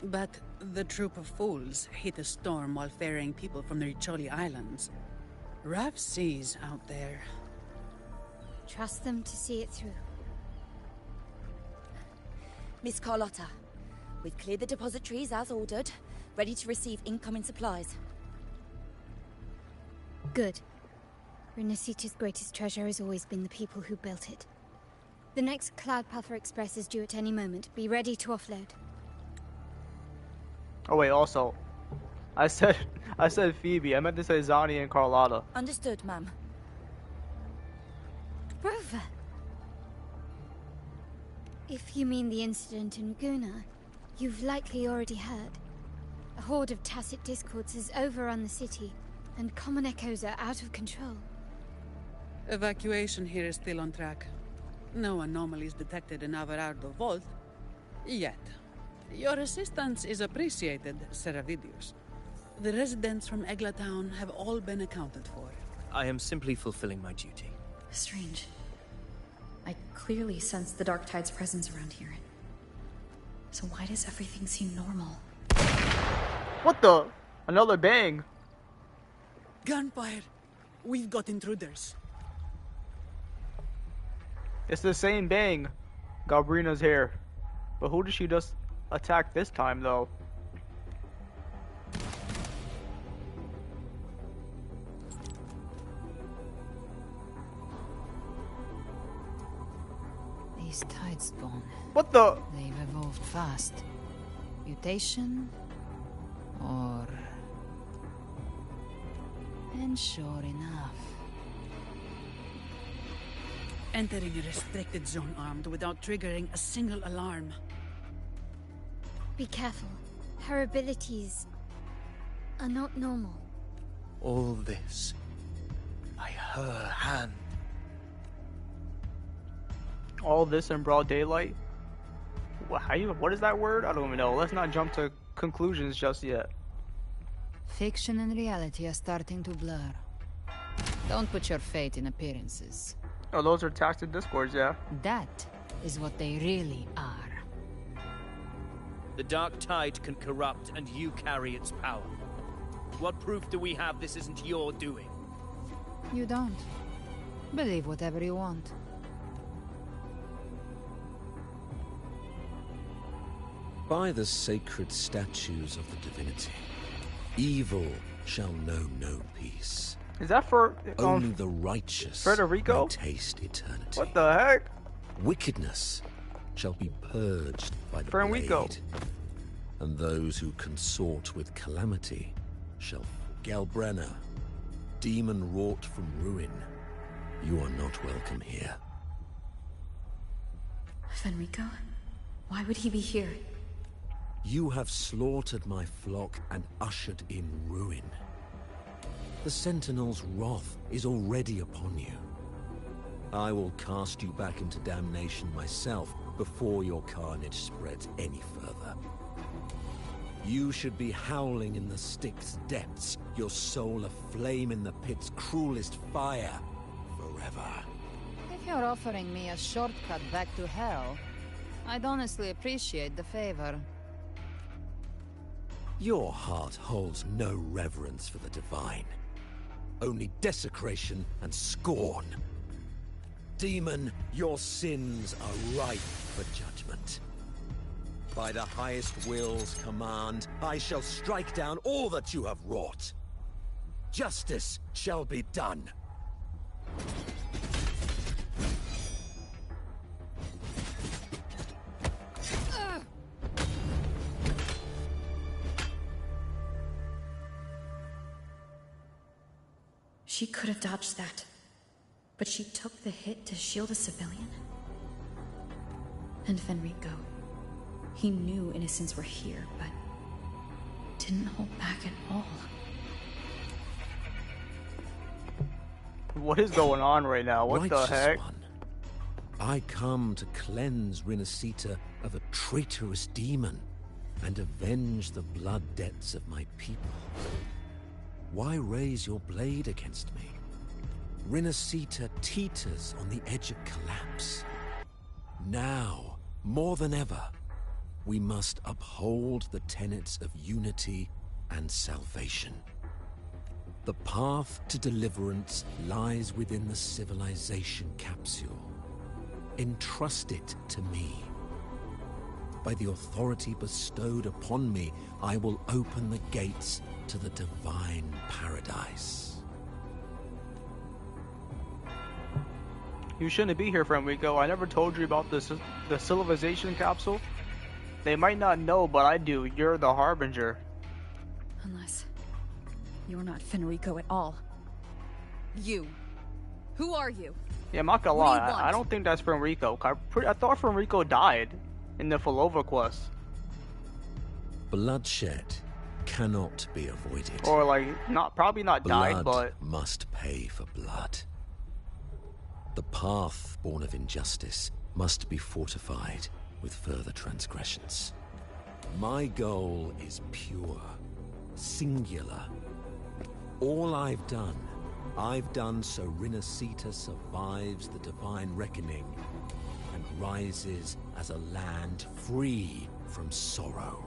S6: But the troop of fools hit a storm while ferrying people from the Riccioli Islands. Rough seas out there.
S7: Trust them to see it through.
S14: Miss Carlotta, we've cleared the depositories as ordered, ready to receive incoming supplies.
S7: Good. Rinascita's greatest treasure has always been the people who built it. The next Cloud Puffer Express is due at any moment. Be ready to offload.
S1: Oh wait, also, I said Phoebe. I meant to say Zani and Carlotta.
S14: Understood, ma'am.
S7: Rover! If you mean the incident in Raguna, you've likely already heard. A horde of tacit discords has overrun the city, and common echoes are out of control.
S6: Evacuation here is still on track. No anomalies detected in Everardo Vault. Yet. Your assistance is appreciated, Seravidius. The residents from Eglatown have all been accounted for.
S12: I am simply fulfilling my duty.
S10: Strange. I clearly sense the Darktide's presence around here. So why does everything seem normal?
S1: What the? Another bang.
S6: Gunfire! We've got intruders.
S1: It's the same bang. Galbrina's here. But who did she just attack this time, though?
S2: These tide spawn.
S1: What the?
S2: They've evolved fast. Mutation? Or... And sure enough.
S6: Entering a restricted zone armed without triggering a single alarm.
S7: Be careful. Her abilities are not normal.
S12: All this by her hand.
S1: All this in broad daylight? What is that word? I don't even know. Let's not jump to conclusions just yet.
S2: Fiction and reality are starting to blur. Don't put your faith in appearances.
S1: Oh, those are tacit discords, yeah.
S2: That is what they really are.
S12: The Dark Tide can corrupt, and you carry its power. What proof do we have this isn't your doing?
S2: You don't. Believe whatever you want.
S5: By the sacred statues of the divinity, evil shall know no peace.
S1: Is that for
S5: only the righteous
S1: Federico?
S5: may taste eternity?
S1: What the heck?
S5: Wickedness shall be purged by the
S1: Federico.
S5: blade, and those who consort with calamity shall. Galbrenna, demon wrought from ruin, you are not welcome here.
S10: Fenrico? Why would he be here?
S5: You have slaughtered my flock and ushered in ruin. The Sentinel's wrath is already upon you. I will cast you back into damnation myself before your carnage spreads any further. You should be howling in the Styx's depths, your soul aflame in the pit's cruelest fire, forever.
S2: If you're offering me a shortcut back to hell, I'd honestly appreciate the favor.
S5: Your heart holds no reverence for the divine. Only desecration and scorn. Demon, your sins are ripe for judgment. By the highest will's command, I shall strike down all that you have wrought. Justice shall be done.
S10: She could have dodged that, but she took the hit to shield a civilian. And Fenrico, he knew innocents were here, but didn't hold back at all.
S1: What is going on right now? What the
S5: Righteous
S1: heck?
S5: One, I come to cleanse Rinascita of a traitorous demon and avenge the blood debts of my people. Why raise your blade against me? Rinascita teeters on the edge of collapse. Now, more than ever, we must uphold the tenets of unity and salvation. The path to deliverance lies within the civilization capsule. Entrust it to me. By the authority bestowed upon me, I will open the gates to the divine paradise.
S1: You shouldn't be here, Fenrico. I never told you about this, the civilization capsule. They might not know, but I do. You're the Harbinger.
S10: Unless you're not Fenrico at all. You. Who are you?
S1: Yeah, I'm not gonna lie. I don't think that's Fenrico. I thought Fenrico died in the Phrolova quest.
S5: Bloodshed cannot be avoided.
S1: Or like, probably not died,
S5: Blood
S1: but
S5: must pay for blood. The path born of injustice must be fortified with further transgressions. My goal is pure, singular. All I've done so Rinascita survives the divine reckoning and rises as a land free from sorrow.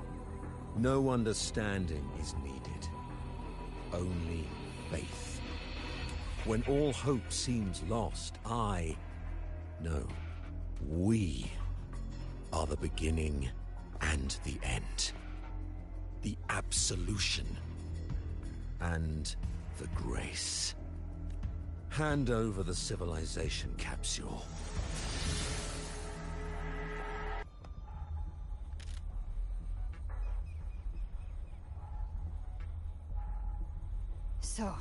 S5: No understanding is needed, only faith. When all hope seems lost, we are the beginning and the end. The absolution and the grace. Hand over the civilization capsule.
S2: So,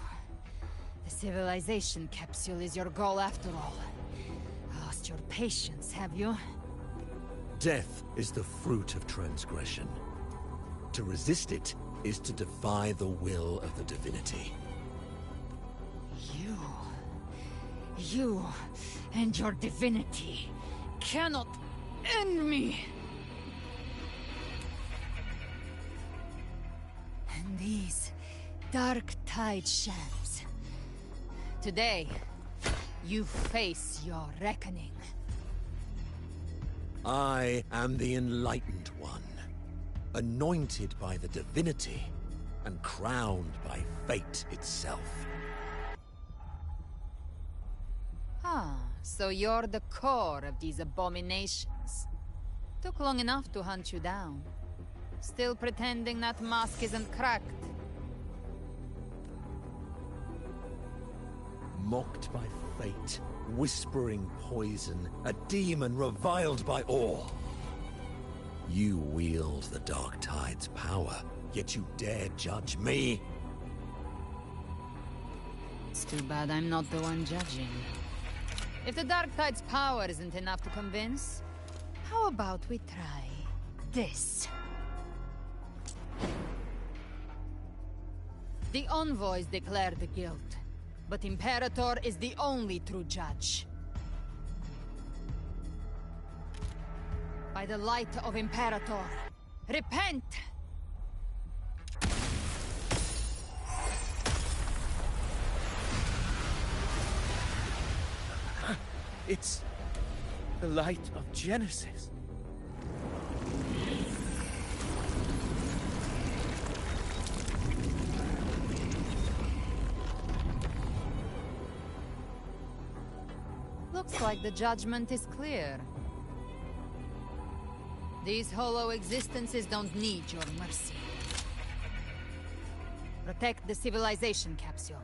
S2: the civilization capsule is your goal after all. Lost your patience, have you?
S5: Death is the fruit of transgression. To resist it is to defy the will of the divinity.
S2: You and your divinity cannot end me! And these Dark Tide shams. Today, you face your reckoning.
S5: I am the Enlightened One, anointed by the divinity and crowned by fate itself.
S2: Ah, so you're the core of these abominations. Took long enough to hunt you down. Still pretending that mask isn't cracked.
S5: Mocked by fate, whispering poison, a demon reviled by all. You wield the Dark Tide's power, yet you dare judge me?
S2: It's too bad I'm not the one judging. If the Dark Tide's power isn't enough to convince, how about we try this? The envoys declare the guilt, but Imperator is the only true judge. By the light of Imperator, repent!
S8: It's the light of Genesis.
S2: Looks like the judgment is clear. These hollow existences don't need your mercy. Protect the civilization capsule.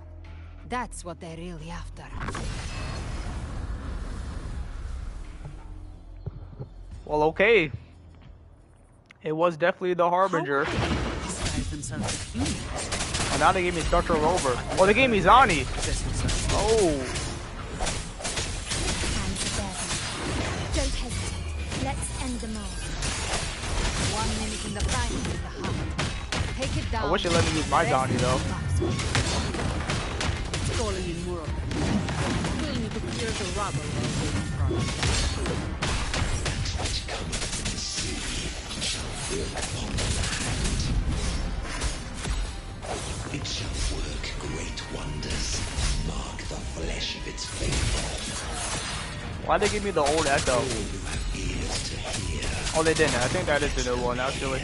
S2: That's what they're really after.
S1: Well, okay. It was definitely the Harbinger. Oh, now they gave me Dr. Rover. Oh, they gave me Zani. Oh.
S3: Don't hesitate. Let's end them all.
S2: One minute in the prime of the heart. Take it down.
S1: I wish it let me use my Zani though.
S6: It's calling in more of them. We'll need to clear the rubble while waiting for us.
S15: It shall work great wonders. Mark the flesh of its faithful.
S1: Why'd they give me the old Echo? Oh, they didn't. I think that is the new one, actually.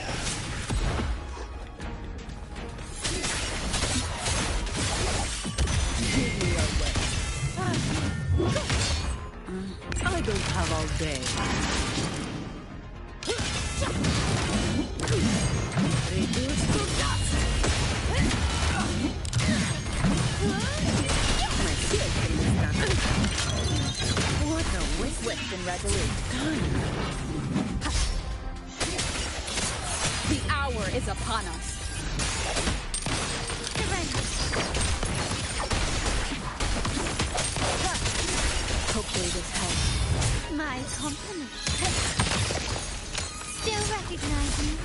S6: I don't have all day. Reduce to dust. My shield is done. What a waste.
S14: Swift and resolute. The hour is upon us. Hopefully this helps.
S3: My compliment. Still recognizing.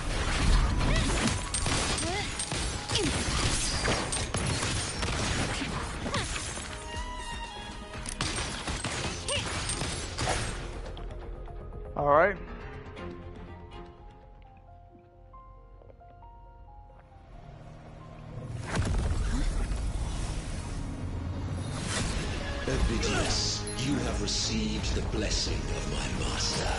S1: All right.
S15: Ovidius, you have received the blessing of my master.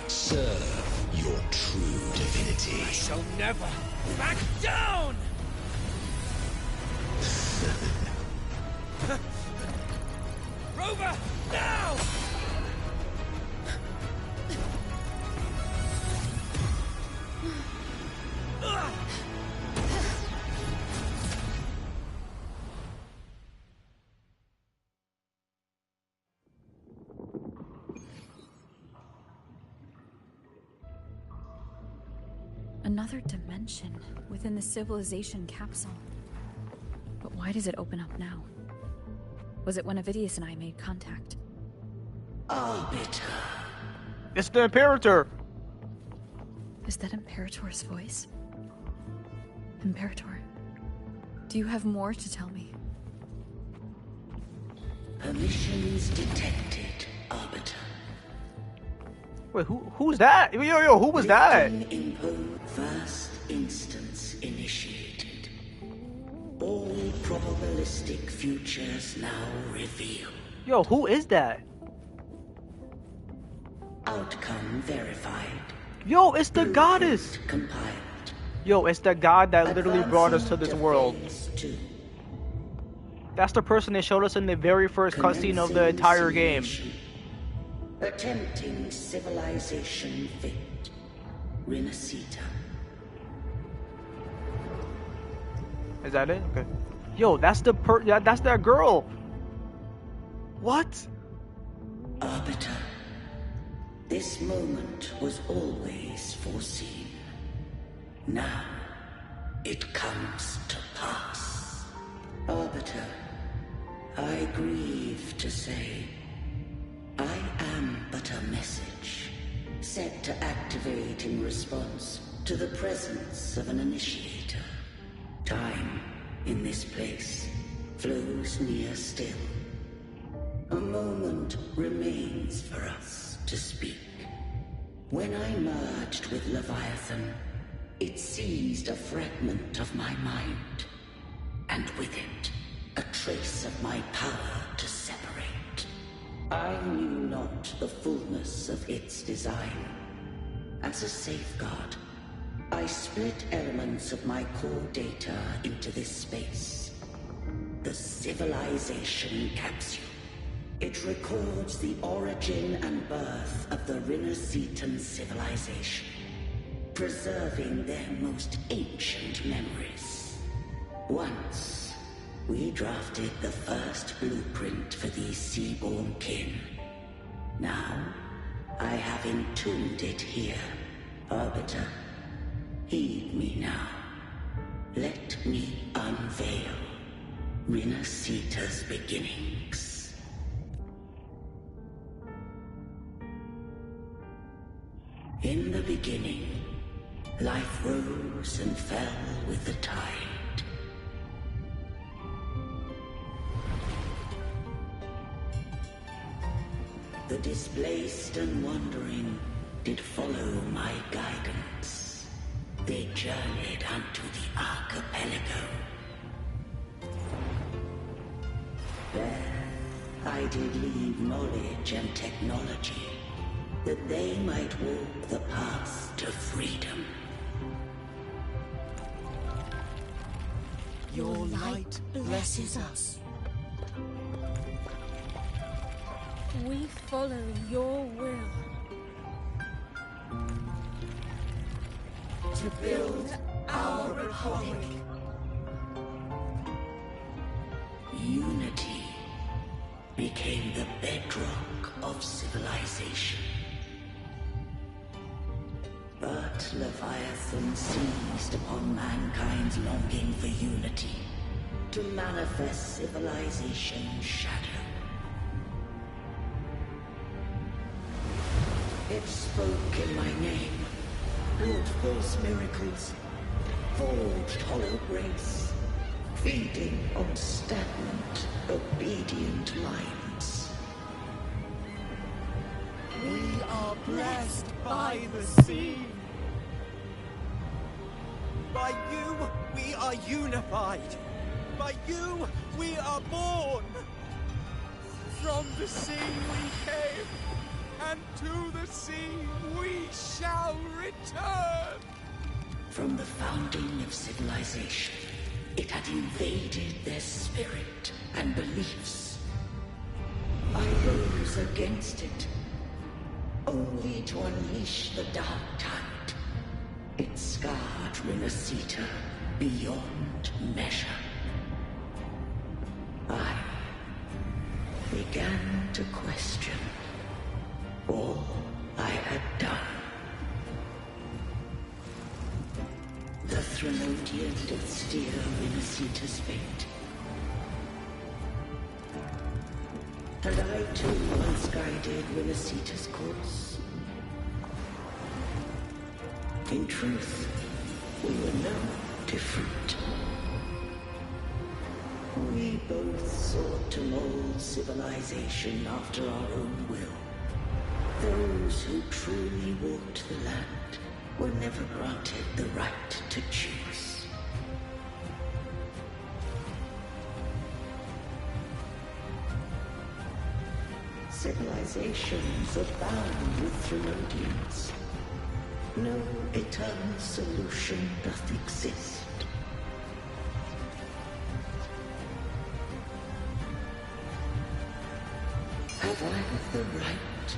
S15: Serve your true divinity.
S8: I shall never back down! Rover, now!
S10: Another dimension within the civilization capsule. But why does it open up now? Was it when Ovidius and I made contact?
S15: Arbiter.
S1: It's the Imperator.
S10: Is that Imperator's voice? Imperator, do you have more to tell me?
S15: Permissions detected, Arbiter.
S1: Wait, who's that? Yo, who was that?
S15: First instance initiated. All probabilistic futures now revealed.
S1: Yo, who is that?
S15: Outcome verified.
S1: Yo, it's the goddess.
S15: Compiled.
S1: Yo, it's the god that literally brought us to this world. That's the person they showed us in the very first cutscene of the entire game.
S15: Attempting civilization fate. Rinascita.
S1: Is that it? Okay. Yo, that's the that's that girl. What?
S15: Arbiter. This moment was always foreseen. Now, it comes to pass. Arbiter, I grieve to say, I am but a message, set to activate in response to the presence of an initiator. Time, in this place, flows near still. A moment remains for us to speak. When I merged with Leviathan, it seized a fragment of my mind, and with it, a trace of my power to separate. I knew not the fullness of its design. As a safeguard, I split elements of my core data into this space. The civilization capsule. It records the origin and birth of the Rinascitan civilization, preserving their most ancient memories. Once, we drafted the first blueprint for these seaborn kin. Now, I have entombed it here. Arbiter, heed me now. Let me unveil Rinascita's beginnings. In the beginning, life rose and fell with the tide. The displaced and wandering did follow my guidance. They journeyed unto the archipelago. There, I did leave knowledge and technology, that they might walk the path to freedom.
S13: Your light blesses us.
S3: We follow your will.
S15: To build our republic. Unity became the bedrock of civilization. But Leviathan seized upon mankind's longing for unity to manifest civilization's shadow. It spoke in my name, wrought false miracles, forged hollow grace, feeding on stagnant, obedient minds.
S13: We are blessed by the sea. By you, we are unified. By you, we are born. From the sea we came, and to the sea we shall return.
S15: From the founding of civilization, it had invaded their spirit and beliefs. I rose against it, only to unleash the dark tide. It scarred Rinascita beyond measure. I began to question all I had done. The Threnodian did steer Rinascita's fate. And I too once guided Rinascita's course. In truth, we were no different. We both sought to mold civilization after our own will. Those who truly walked the land were never granted the right to choose. Civilizations abound with Threnodians. No eternal solution doth exist. Have I the right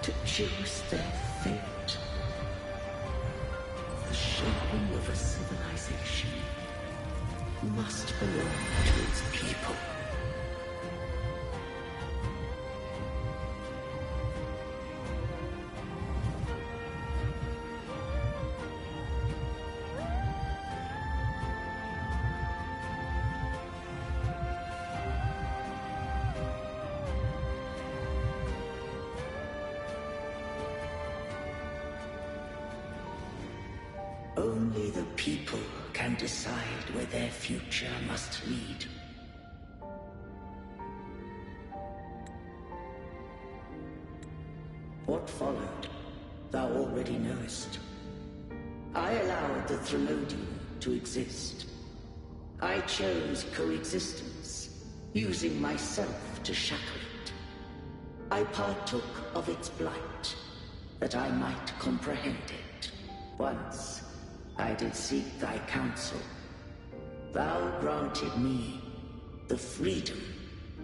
S15: to choose their fate? The shaping of a civilization must belong to its people. Only the people can decide where their future must lead. What followed, thou already knowest. I allowed the Threnodian to exist. I chose coexistence, using myself to shackle it. I partook of its blight, that I might comprehend it. Once, I did seek thy counsel. Thou granted me the freedom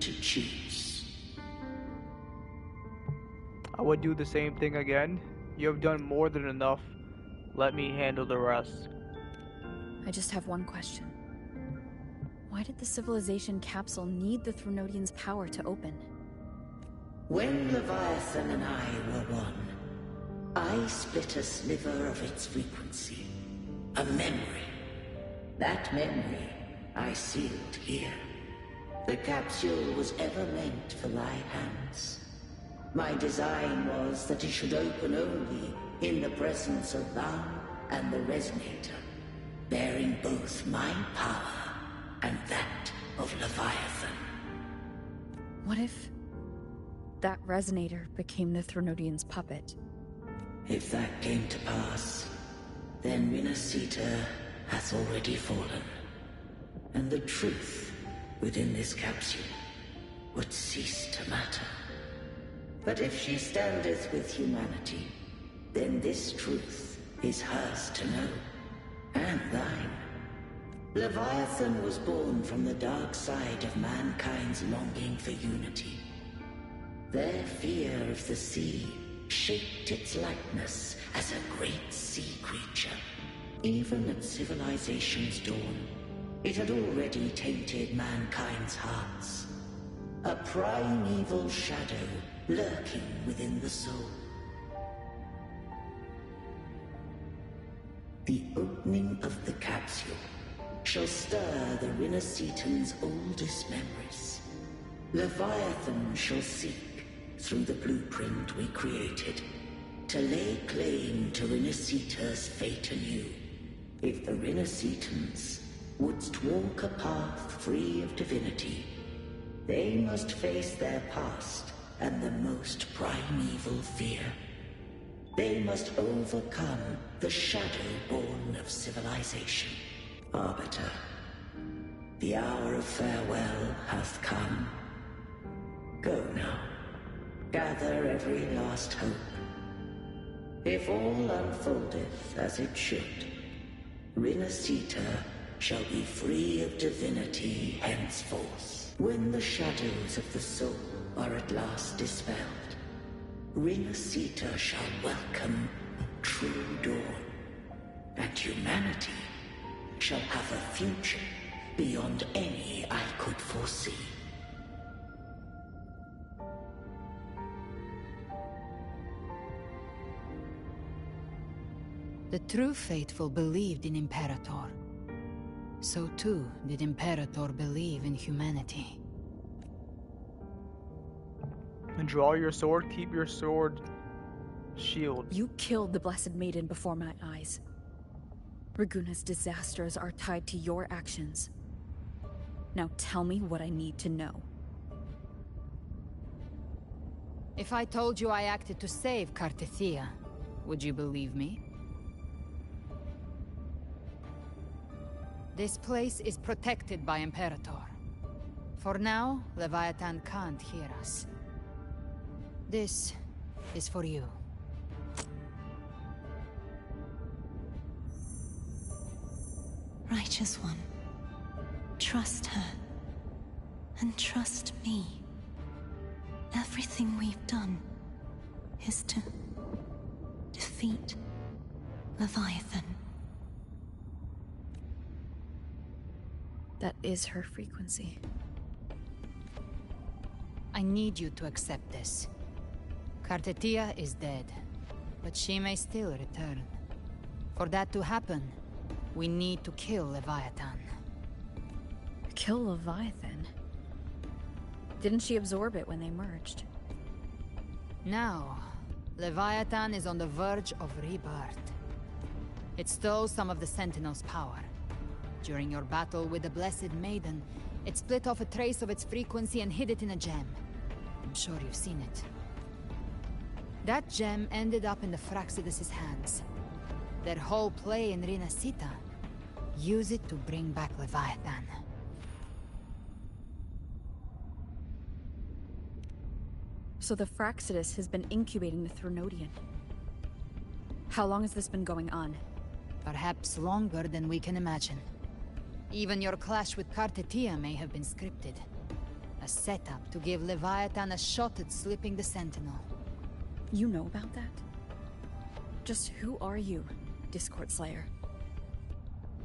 S15: to choose.
S1: I would do the same thing again. You have done more than enough. Let me handle the rest.
S10: I just have one question. Why did the civilization capsule need the Threnodian's power to open?
S15: When Leviathan and I were one, I split a sliver of its frequency. A memory. That memory I sealed here. The capsule was ever meant for thy hands. My design was that it should open only in the presence of thou and the Resonator, bearing both my power and that of Leviathan.
S10: What if that Resonator became the Threnodian's puppet?
S15: If that came to pass, then Rinascita has already fallen, and the truth within this capsule would cease to matter. But if she standeth with humanity, then this truth is hers to know, and thine. Leviathan was born from the dark side of mankind's longing for unity. Their fear of the sea shaped its likeness as a great sea creature. Even at civilization's dawn, it had already tainted mankind's hearts. A primeval shadow lurking within the soul. The opening of the capsule shall stir the Rinascitan's oldest memories. Leviathan shall seek, through the blueprint we created, to lay claim to Rinascita's fate anew. If the Rinascitans wouldst walk a path free of divinity, they must face their past and the most primeval fear. They must overcome the shadow born of civilization. Arbiter, the hour of farewell hath come. Go now, gather every last hope. If all unfoldeth as it should, Rinascita shall be free of divinity henceforth. When the shadows of the soul are at last dispelled, Rinascita shall welcome true dawn, and humanity shall have a future beyond any I could foresee.
S2: The true faithful believed in Imperator. So too did Imperator believe in humanity.
S1: And draw your sword, keep your sword shield.
S10: You killed the Blessed Maiden before my eyes. Raguna's disasters are tied to your actions. Now tell me what I need to know.
S2: If I told you I acted to save Cartethia, would you believe me? This place is protected by Imperator. For now, Leviathan can't hear us. This is for you.
S16: Righteous One, trust her, and trust me. Everything we've done is to defeat Leviathan.
S10: That is her frequency.
S2: I need you to accept this. Cartethia is dead, but she may still return. For that to happen, we need to kill Leviathan.
S10: Kill Leviathan? Didn't she absorb it when they merged?
S2: Now, Leviathan is on the verge of rebirth. It stole some of the Sentinel's power. During your battle with the Blessed Maiden, it split off a trace of its frequency and hid it in a gem. I'm sure you've seen it. That gem ended up in the Phraxidus' hands. Their whole play in Rinascita. Use it to bring back Leviathan.
S10: So the Phraxidus has been incubating the Threnodian. How long has this been going on?
S2: Perhaps longer than we can imagine. Even your clash with Cartethia may have been scripted. A setup to give Leviathan a shot at slipping the Sentinel.
S10: You know about that? Just who are you, Discord Slayer?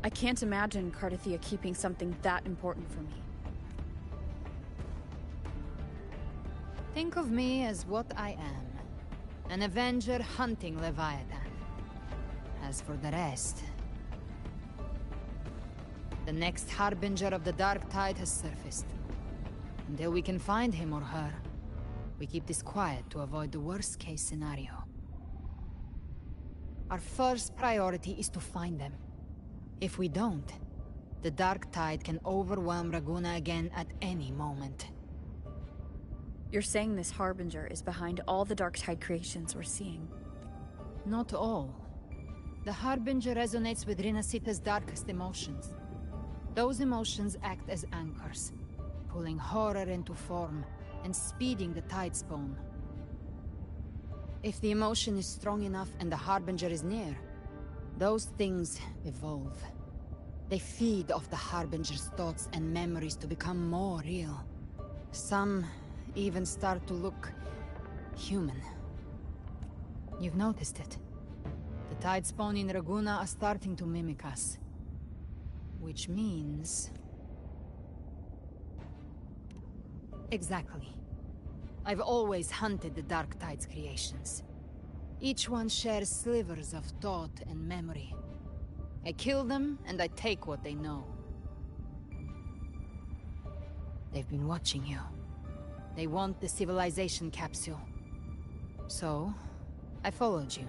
S10: I can't imagine Cardathia keeping something that important from me.
S2: Think of me as what I am. An Avenger hunting Leviathan. As for the rest... The next Harbinger of the Dark Tide has surfaced. Until we can find him or her, we keep this quiet to avoid the worst-case scenario. Our first priority is to find them. If we don't, the Dark Tide can overwhelm Raguna again at any moment.
S10: You're saying this Harbinger is behind all the Dark Tide creations we're seeing?
S2: Not all. The Harbinger resonates with Rinascita's darkest emotions. Those emotions act as anchors, pulling horror into form and speeding the tide spawn. If the emotion is strong enough and the Harbinger is near, those things evolve. They feed off the Harbinger's thoughts and memories to become more real. Some even start to look human. You've noticed it. The tide spawn in Raguna are starting to mimic us. Which means... Exactly. I've always hunted the Dark Tide's creations. Each one shares slivers of thought and memory. I kill them, and I take what they know. They've been watching you. They want the civilization capsule. So, I followed you.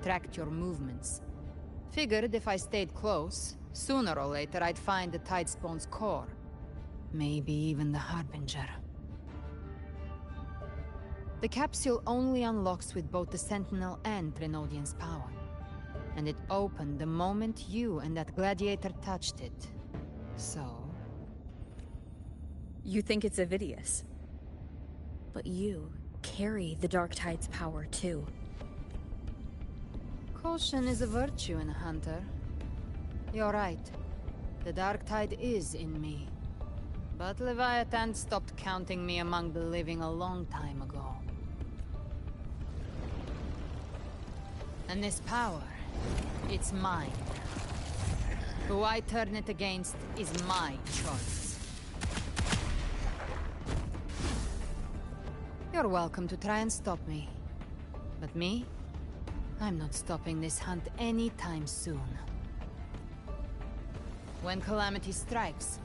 S2: Tracked your movements. Figured if I stayed close, sooner or later I'd find the Tidespawn's core. Maybe even the Harbinger. The capsule only unlocks with both the Sentinel and Trinodian's power. And it opened the moment you and that gladiator touched it. So...
S10: You think it's Avidius. But you carry the Dark Tide's power too.
S2: Caution is a virtue in a hunter. You're right. The Dark Tide is in me. But Leviathan stopped counting me among the living a long time ago. And this power, it's mine. Who I turn it against is my choice. You're welcome to try and stop me. But me? I'm not stopping this hunt anytime soon. When calamity strikes,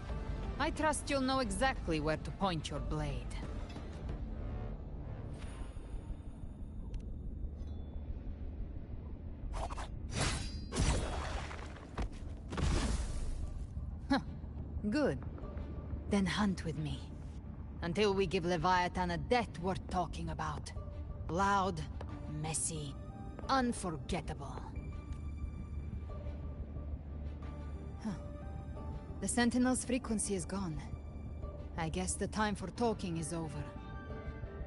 S2: I trust you'll know exactly where to point your blade. Huh. Good. Then hunt with me. Until we give Leviathan a death worth talking about. Loud, messy, unforgettable. Huh. The Sentinel's frequency is gone. I guess the time for talking is over.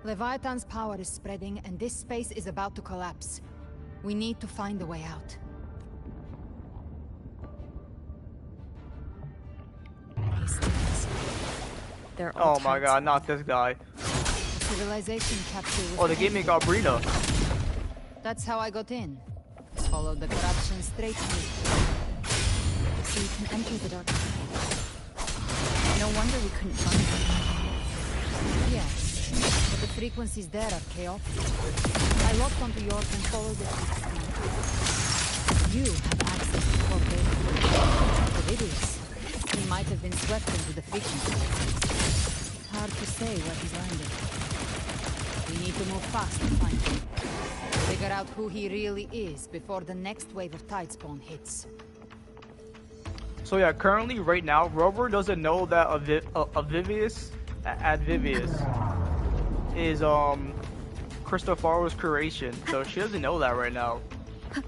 S2: Leviathan's power is spreading, and this space is about to collapse. We need to find a way out.
S1: Oh my god, not this guy.
S2: Civilization capsule.
S1: Oh, they gave me Gabrina.
S2: That's how I got in. Followed the corruption straight through.
S10: So you can enter the Dark Tide. No wonder we couldn't find it.
S2: Yes, but the frequencies there are chaotic. I locked onto yours and followed it with speed. You have access to core data. Avidius. He might have been swept into the frequency. Hard to say where he's landed. We need to move fast to find him. Figure out who he really is before the next wave of Tidespawn hits.
S1: So yeah, currently, right now, Rover doesn't know that Advivius is Cristofaro's creation, so she doesn't know that right now.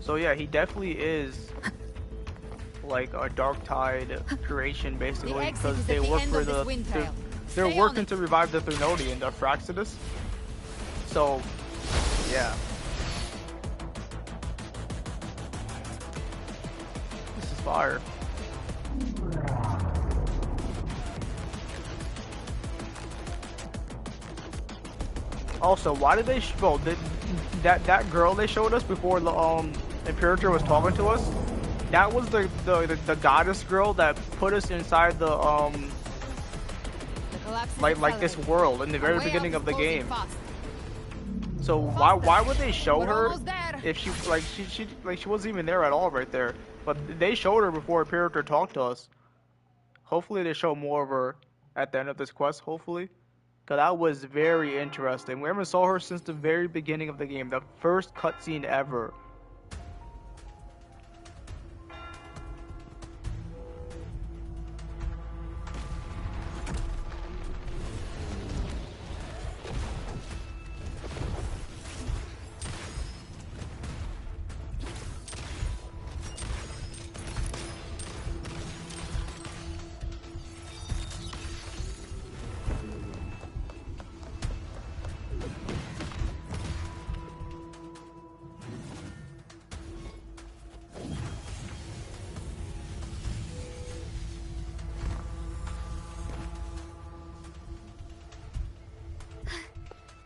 S1: So yeah, he definitely is like a Dark Tide creation, basically, because they work for they're working to revive the Trinodian, the Fraxidus. So yeah. This is fire. Also, why did they that girl they showed us before the Imperator was talking to us, that was the goddess girl that put us inside the like this world in the very beginning of the game. So why would they show her if she wasn't even there at all right there? But they showed her before Imperator talked to us. Hopefully they show more of her at the end of this quest, hopefully. Because that was very interesting. We haven't saw her since the very beginning of the game. The first cutscene ever.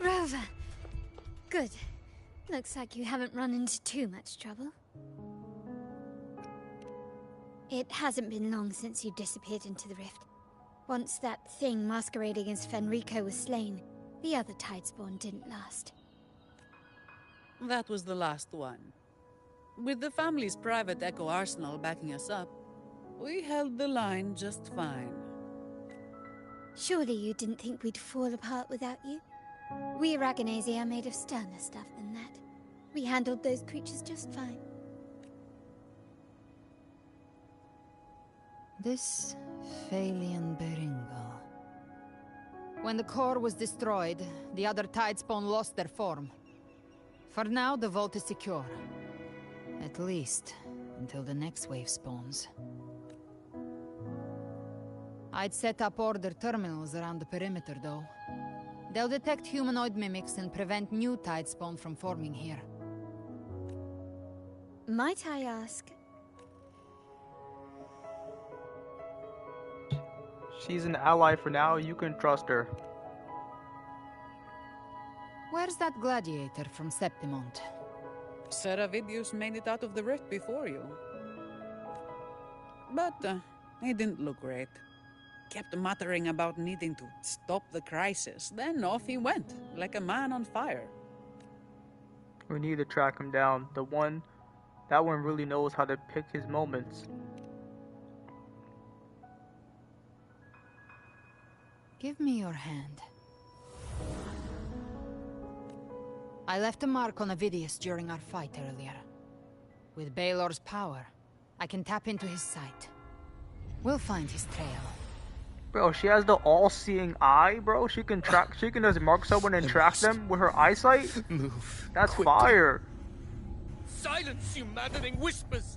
S3: Rover. Good. Looks like you haven't run into too much trouble. It hasn't been long since you disappeared into the rift. Once that thing masquerading as Fenrico was slain, the other Tidespawn didn't last.
S6: That was the last one. With the family's private Echo arsenal backing us up, we held the line just fine.
S3: Surely you didn't think we'd fall apart without you? We Aragonese are made of sterner stuff than that. We handled those creatures just fine.
S2: This Phalian Beringal. When the core was destroyed, the other Tidespawn lost their form. For now, the vault is secure. At least, until the next wave spawns. I'd set up order terminals around the perimeter, though. They'll detect humanoid mimics and prevent new Tidespawn from forming here.
S3: Might I ask?
S1: She's an ally for now. You can trust her.
S2: Where's that gladiator from Septimont?
S6: Seravidius made it out of the rift before you. But he didn't look great. Kept muttering about needing to stop the crisis. Then off he went, like a man on fire.
S1: We need to track him down. That one really knows how to pick his moments.
S2: Give me your hand. I left a mark on Avidius during our fight earlier. With Baelor's power, I can tap into his sight. We'll find his trail.
S1: Bro, she has the all-seeing eye, bro. She can just mark someone and track them with her eyesight.
S8: Move.
S1: That's
S8: quickly.
S1: fire.
S8: Silence, you maddening whispers!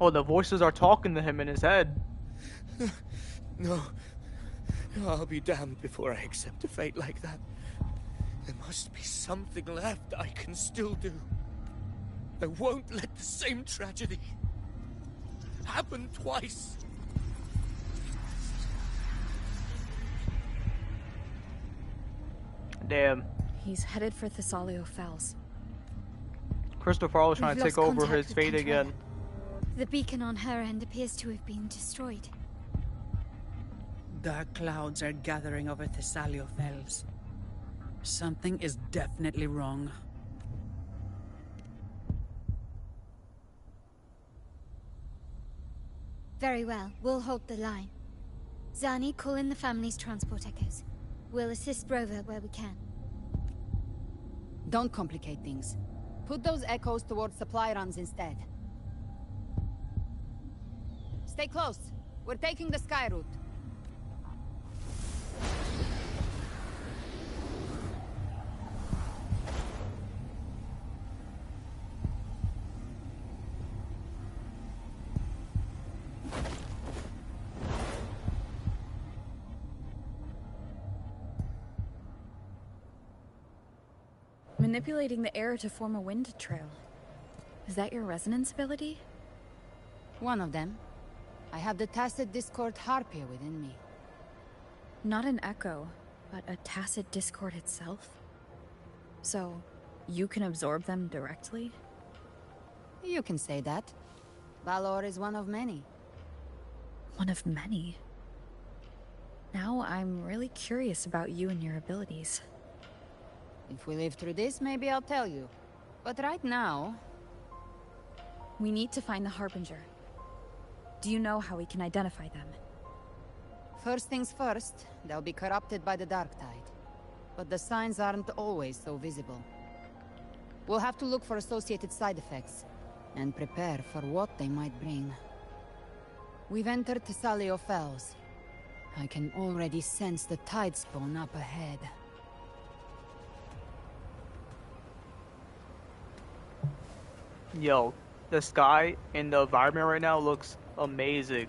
S1: Oh, the voices are talking to him in his head.
S8: No. I'll be damned before I accept a fate like that. There must be something left I can still do. I won't let the same tragedy happen twice.
S1: Damn.
S10: He's headed for Thessalio Fells.
S1: Christopher was trying to
S3: We've
S1: take
S3: lost
S1: over
S3: contact
S1: his
S3: with
S1: fate
S3: Controller.
S1: again.
S3: The beacon on her end appears to have been destroyed.
S6: Dark clouds are gathering over Thessalio Fells. Something is definitely wrong.
S3: Very well, we'll hold the line. Zani, call in the family's transport echoes. We'll assist Rover where we can.
S2: Don't complicate things. Put those echoes towards supply runs instead. Stay close. We're taking the sky route.
S10: Manipulating the air to form a wind trail. Is that your resonance ability?
S2: One of them. I have the tacit discord harpia within me.
S10: Not an echo, but a tacit discord itself? So, You can absorb them directly?
S2: You can say that. Valor is one of many.
S10: One of many? Now I'm really curious about you and your abilities.
S2: If we live through this, maybe I'll tell you. But right now...
S10: We need to find the Harbinger. Do you know how we can identify them?
S2: First things first, they'll be corrupted by the Dark Tide. But the signs aren't always so visible. We'll have to look for associated side effects, and prepare for what they might bring. We've entered Thessalio Fells. I can already sense the tide spawn up ahead.
S1: Yo, the sky and the environment right now looks amazing.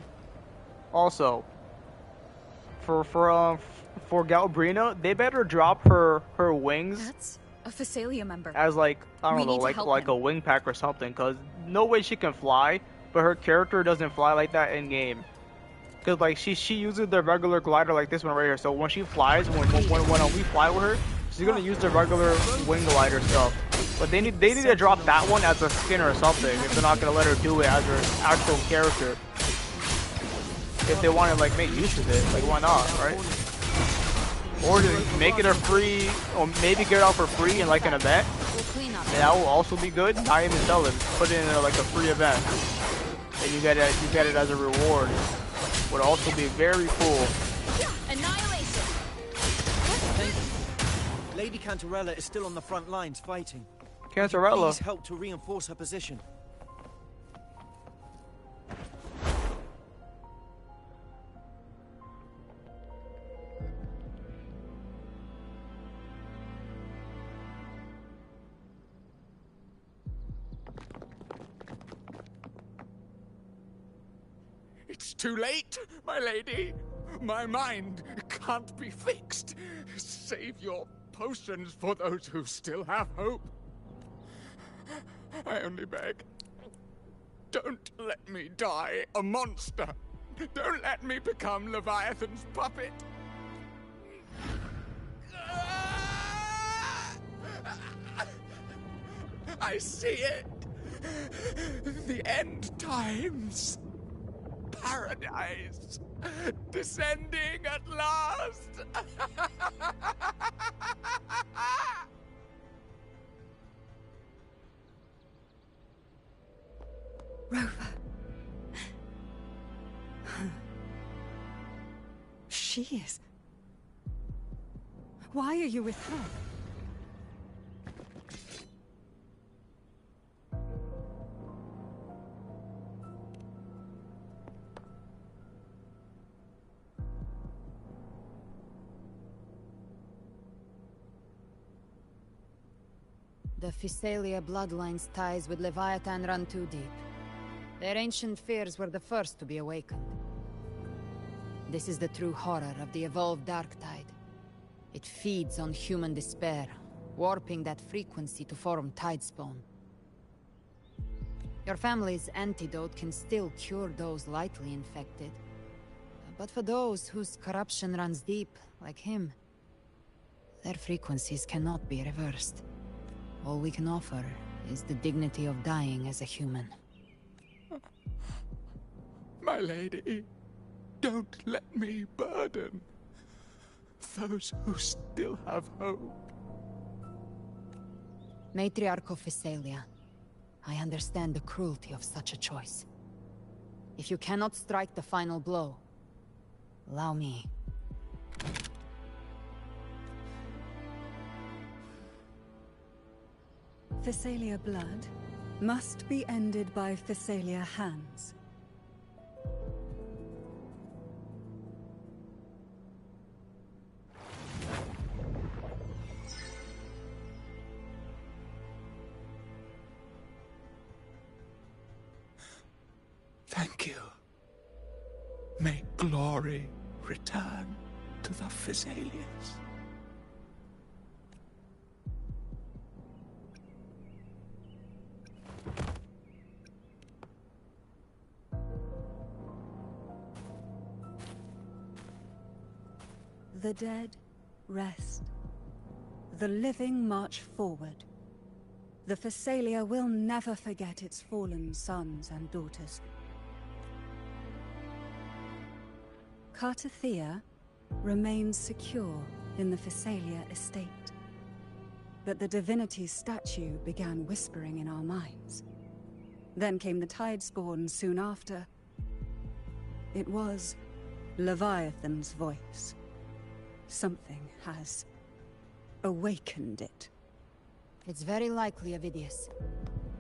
S1: Also, for Galbrina, they better drop her wings.
S10: That's a Phasalia member.
S1: As like, I don't know, like a wing pack or something, cause no way she can fly, but her character doesn't fly like that in game. Cause like she uses the regular glider like this one right here. So when she flies, when we fly with her, she's gonna use the regular wing glider stuff. But they need to drop that one as a skin or something if they're not gonna let her do it as her actual character. If they want to like make use of it, like why not, right? Or just make it a free, or maybe get it out for free in like an event. And that will also be good. Not even sell it, put it in like a free event, and you get it as a reward. Would also be very cool.
S16: Annihilation.
S13: Lady Cantarella is still on the front lines fighting.
S1: Cantarella.
S13: Please help to reinforce her position.
S17: It's too late, my lady. My mind can't be fixed. Save your potions for those who still have hope. I only beg. Don't let me die a monster. Don't let me become Leviathan's puppet. I see it. The end times. Paradise. Descending at last.
S11: Rover. She is. Why are you with her?
S2: The Phasalia bloodline's ties with Leviathan run too deep. Their ancient fears were the first to be awakened. This is the true horror of the evolved Dark Tide. It feeds on human despair, warping that frequency to form Tidespawn. Your family's antidote can still cure those lightly infected. But for those whose corruption runs deep, like him, their frequencies cannot be reversed. All we can offer is the dignity of dying as a human.
S17: My lady, don't let me burden those who still have hope.
S2: Matriarch of Phasalia, I understand the cruelty of such a choice. If you cannot strike the final blow, allow me.
S11: Phasalia blood must be ended by Phasalia hands.
S17: Thank you. May glory return to the Phasalians.
S11: The dead rest. The living march forward. The Phasalia will never forget its fallen sons and daughters. Cartathea remains secure in the Phasalia estate. But the divinity's statue began whispering in our minds. Then came the Tidespawn soon after. It was Leviathan's voice. Something has awakened it.
S2: It's very likely, Avidius.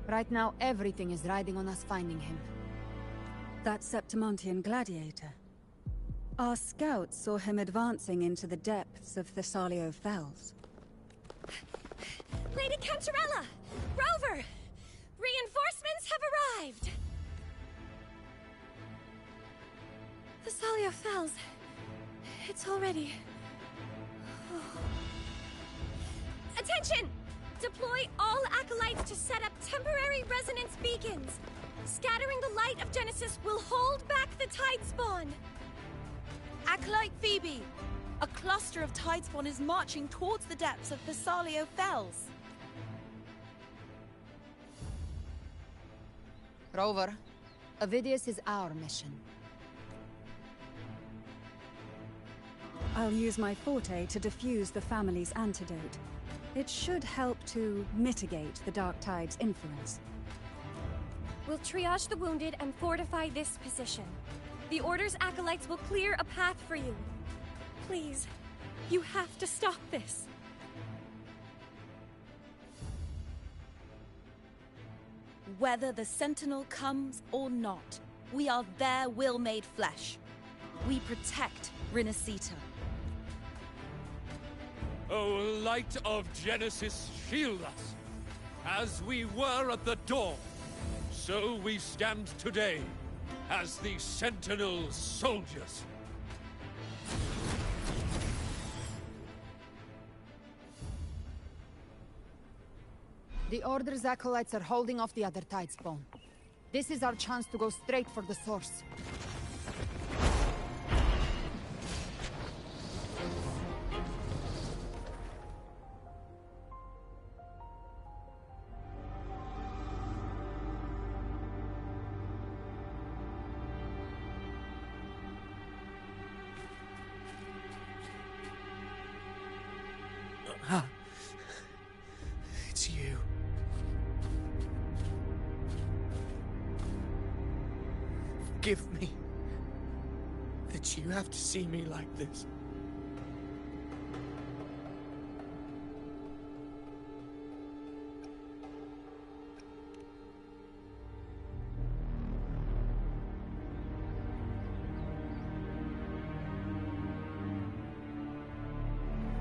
S2: Right now, everything is riding on us finding him.
S11: That Septimontian gladiator. Our scouts saw him advancing into the depths of Thessalio Fells.
S18: Lady Cantarella! Rover! Reinforcements have arrived! Thessalio Fells. It's already... Attention! Deploy all acolytes to set up temporary resonance beacons. Scattering the light of Genesis will hold back the Tidespawn.
S14: Acolyte Phoebe! A cluster of Tidespawn is marching towards the depths of Thessalio Fells.
S2: Rover, Avidius is our mission.
S11: I'll use my forte to defuse the family's antidote. It should help to mitigate the Dark Tide's influence.
S18: We'll triage the wounded and fortify this position. The Order's acolytes will clear a path for you. Please, you have to stop this.
S14: Whether the Sentinel comes or not, we are their will made flesh. We protect Rinascita.
S17: O light of Genesis, shield us! As we were at the dawn, so we stand today, as the Sentinel soldiers.
S2: The Order's acolytes are holding off the other Tidespawn. This is our chance to go straight for the source.
S8: It's you. Forgive me that you have to see me like this.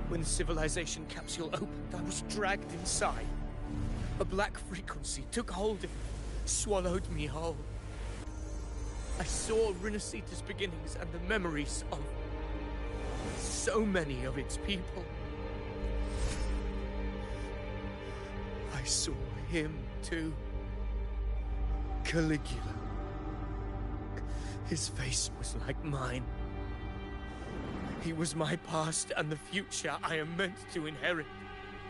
S8: When the civilization capsule opened, I was dragged inside. A black frequency took hold of me, swallowed me whole. I saw Rinascita's beginnings and the memories of so many of its people. I saw him too. Caligula. His face was like mine. He was my past and the future I am meant to inherit.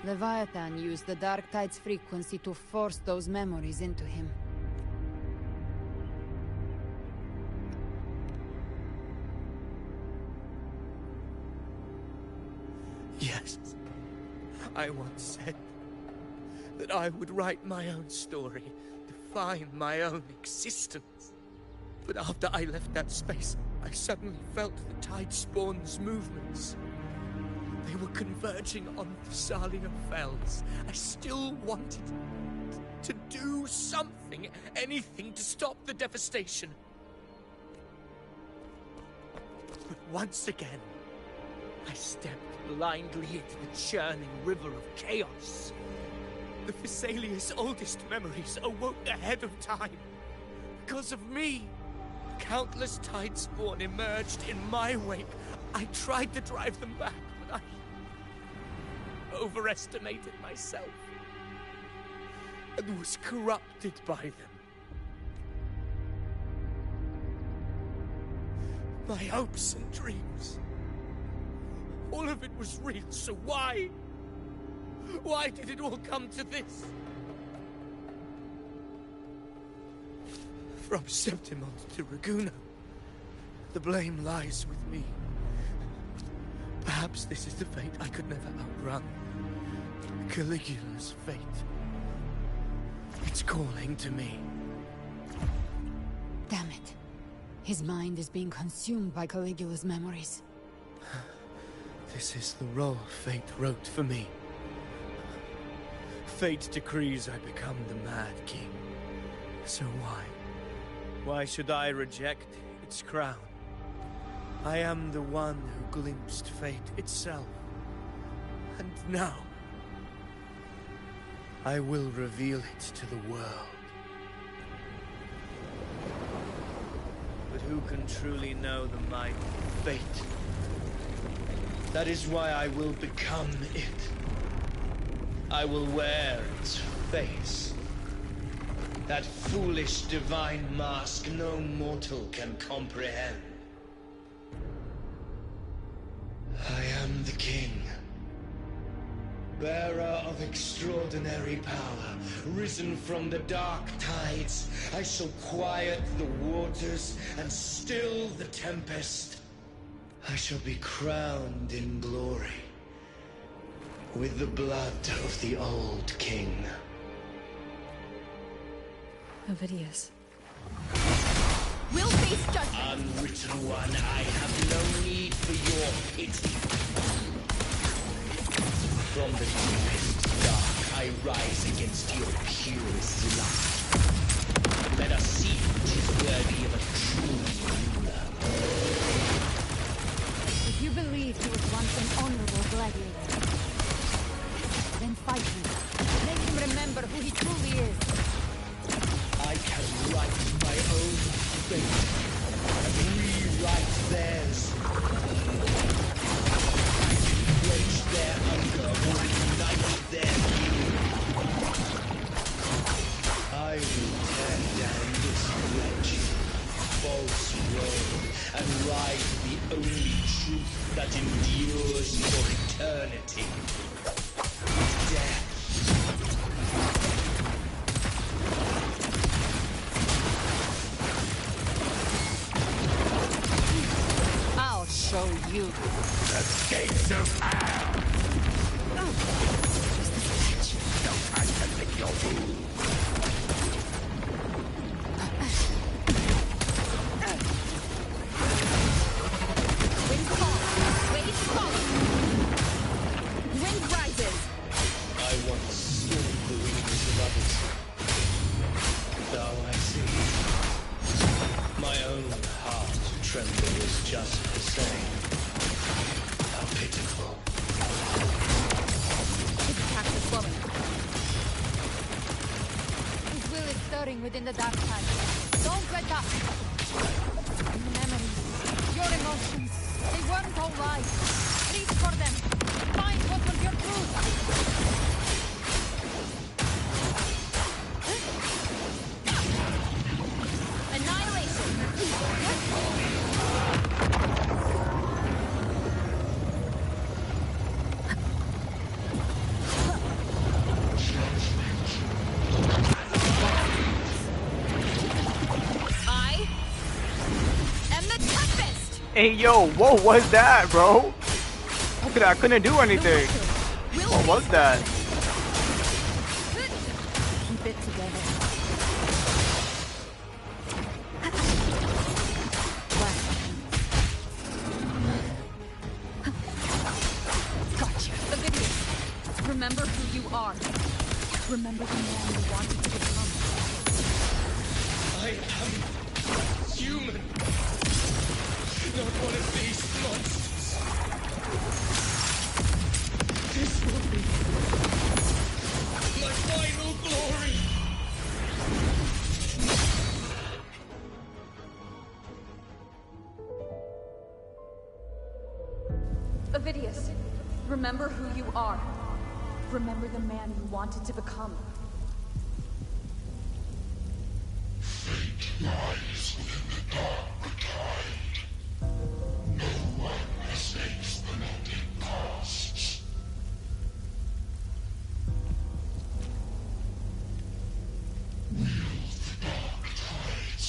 S2: Leviathan used the Dark Tide's frequency to force those memories into him.
S8: Yes, I once said that I would write my own story, define my own existence. But after I left that space, I suddenly felt the Tidespawn's movements. They were converging on Thessalio Fells. I still wanted to do something, anything to stop the devastation. But once again, I stepped blindly into the churning river of chaos. The Thessalia's oldest memories awoke ahead of time. Because of me, countless Tidespawn emerged in my wake. I tried to drive them back, but I overestimated myself and was corrupted by them. My hopes and dreams, all of it was real, so why? Why did it all come to this?
S1: From Septimont to Raguna, the blame lies with me. Perhaps this is the fate I could never outrun. Caligula's fate. It's calling to me.
S2: Damn it. His mind is being consumed by Caligula's memories.
S1: This is the role fate wrote for me. Fate decrees I become the Mad King. So why? Why should I reject its crown? I am the one who glimpsed fate itself. And now, I will reveal it to the world. But who can truly know the might of fate? That is why I will become it. I will wear its face. That foolish divine mask no mortal can comprehend. I am the king, bearer of extraordinary power, risen from the dark tides. I shall quiet the waters and still the tempest. I shall be crowned in glory with the blood of the old king.
S10: Ovidius.
S16: We'll face judgment!
S1: Unwritten one, I have no need for your pity. From the deepest dark, I rise against your purest lust. Let us see which is worthy of a true ruler.
S2: If you believe he was once an honorable gladiator, then fight him. Make him remember who he truly is.
S1: I can write my own fate and rewrite theirs. Quench their hunger or ignite their fury. I will tear down this wretched, false road and ride the only truth that endures for eternity. Death.
S2: I'll show you.
S19: The gates of hell! Don't try to lick your food!
S16: Wind falls, waves follow. Wind rises.
S1: I once soared the wings of others. Now I see. My own heart trembling just the same. How pitiful.
S16: His path is flowing.
S2: His will is stirring within the dark tide. Don't let up. Your memories, your emotions, they weren't all right. Reach for them. Find what was your truth.
S1: Hey yo, what was that, bro? I couldn't do anything. What was that?
S2: Keep it together.
S16: Gotcha. Ovidius, remember who you are. Remember the man you wanted to become.
S1: I am human. Not one of these monsters. This will be my final glory.
S16: Ovidius, remember who you are. Remember the man you wanted to become.
S19: Fate lies within the dark tide. No one mistakes the melting costs. Wield the dark tide's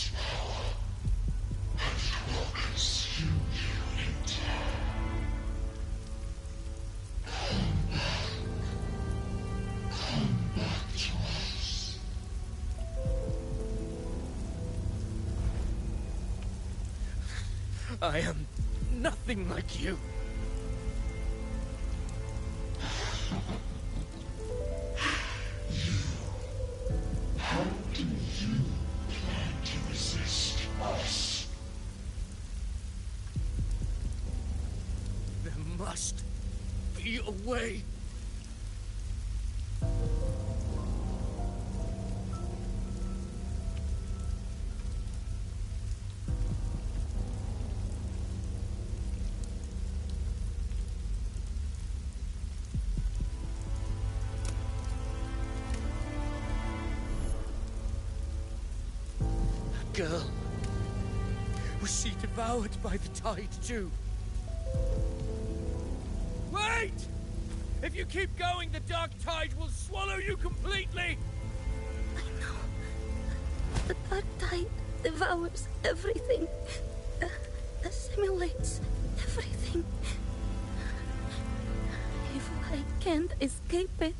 S8: I am nothing like you.
S19: How do you plan to resist us?
S8: There must be a way. Girl. Was she devoured by the tide too? Wait! If you keep going, the dark tide will swallow you completely!
S20: The dark tide devours everything. Assimilates everything. If I can't escape it,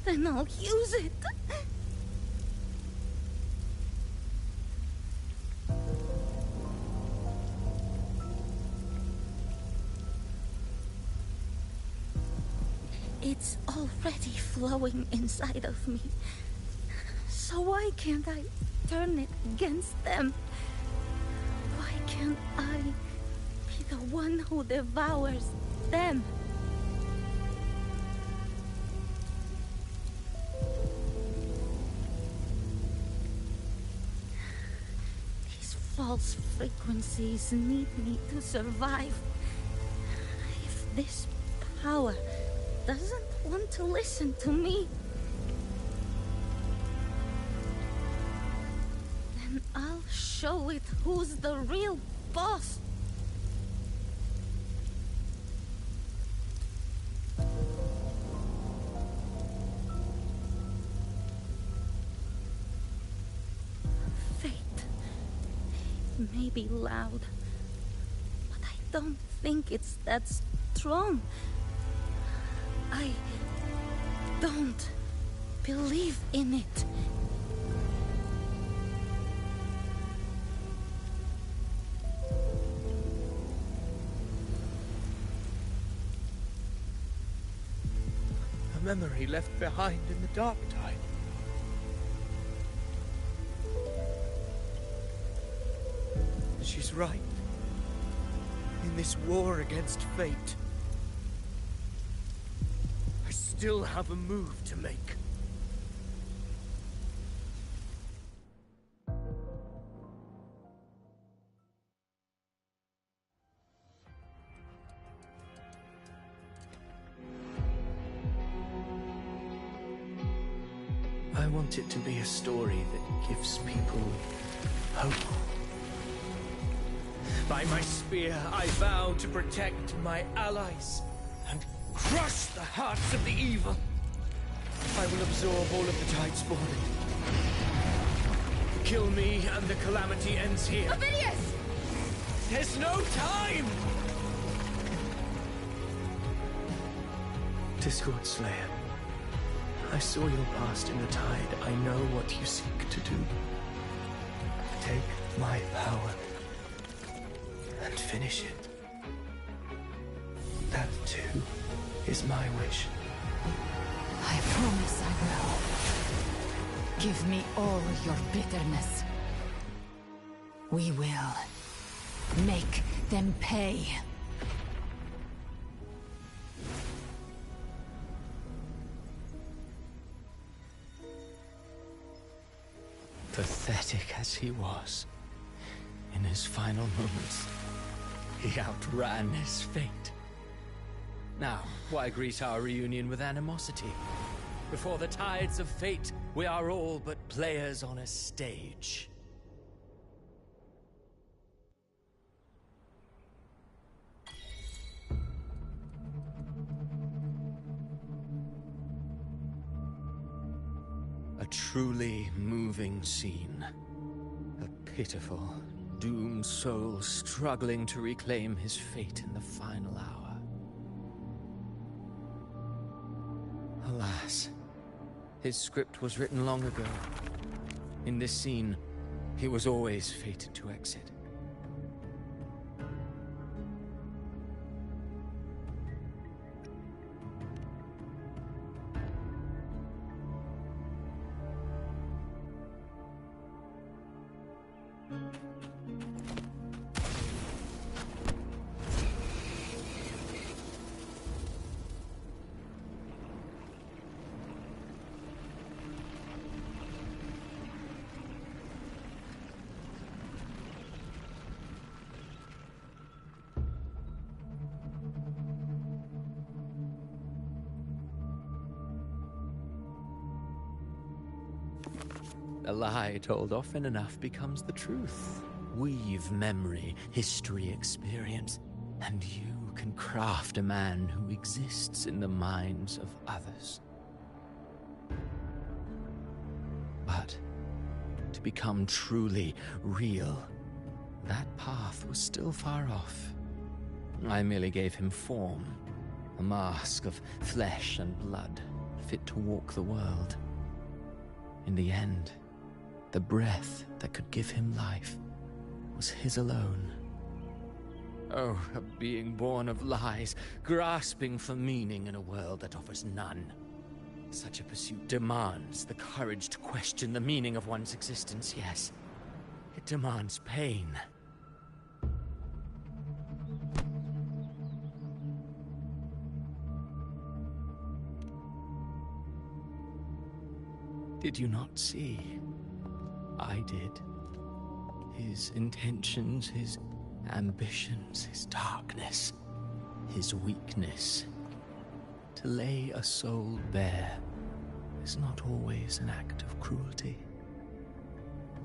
S20: then I'll use it. It's already flowing inside of me. So why can't I turn it against them? Why can't I be the one who devours them? These false frequencies need me to survive. If this power doesn't want to listen to me, then I'll show it who's the real boss. Fate may be loud, but I don't think it's that strong. I don't believe in it.
S8: A memory left behind in the dark tide. She's right. In this war against fate, I still have a move to make. I want it to be a story that gives people hope. By my spear, I vow to protect my allies and crush the hearts of the evil. I will absorb all of the tide's falling. Kill me and the calamity ends here.
S16: Ovidius!
S8: There's no time! Discord Slayer, I saw your past in the tide. I know what you seek to do. Take my power and finish it. That too is my wish.
S2: I promise I will. Give me all your bitterness. We will make them pay.
S9: Pathetic as he was, in his final moments, he outran his fate. Now, why greet our reunion with animosity? Before the tides of fate, we are all but players on a stage. A truly moving scene. A pitiful, doomed soul struggling to reclaim his fate in the final hour. Alas, his script was written long ago. In this scene, he was always fated to exit. A lie told often enough becomes the truth. Weave memory, history, experience, and you can craft a man who exists in the minds of others. But to become truly real, that path was still far off. I merely gave him form, a mask of flesh and blood, fit to walk the world. In the end, the breath that could give him life was his alone. Oh, a being born of lies, grasping for meaning in a world that offers none. Such a pursuit demands the courage to question the meaning of one's existence, yes. It demands pain. Did you not see? I did. His intentions, his ambitions, his darkness, his weakness. To lay a soul bare is not always an act of cruelty.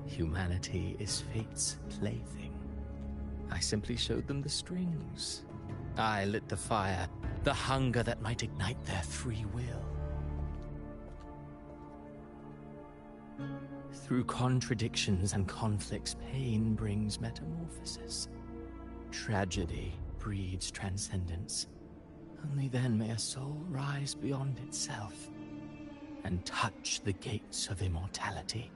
S9: Humanity is fate's plaything. I simply showed them the strings. I lit the fire, the hunger that might ignite their free will. Through contradictions and conflicts, pain brings metamorphosis. Tragedy breeds transcendence. Only then may a soul rise beyond itself and touch the gates of immortality.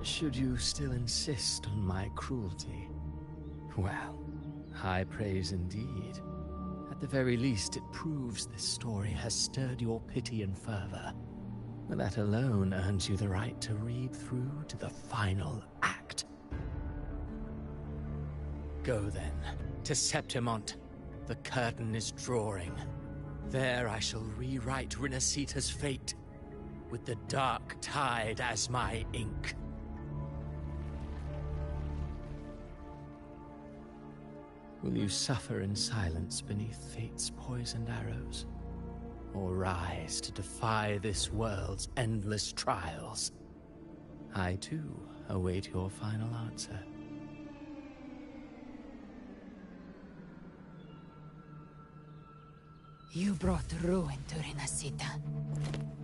S9: Should you still insist on my cruelty? Well, high praise indeed. At the very least, it proves this story has stirred your pity and fervor. That alone earns you the right to read through to the final act. Go then, to Septimont. The curtain is drawing. There I shall rewrite Rinascita's fate, with the dark tide as my ink. Will you suffer in silence beneath fate's poisoned arrows? Or rise to defy this world's endless trials? I too await your final answer.
S2: You brought ruin to Rinascita.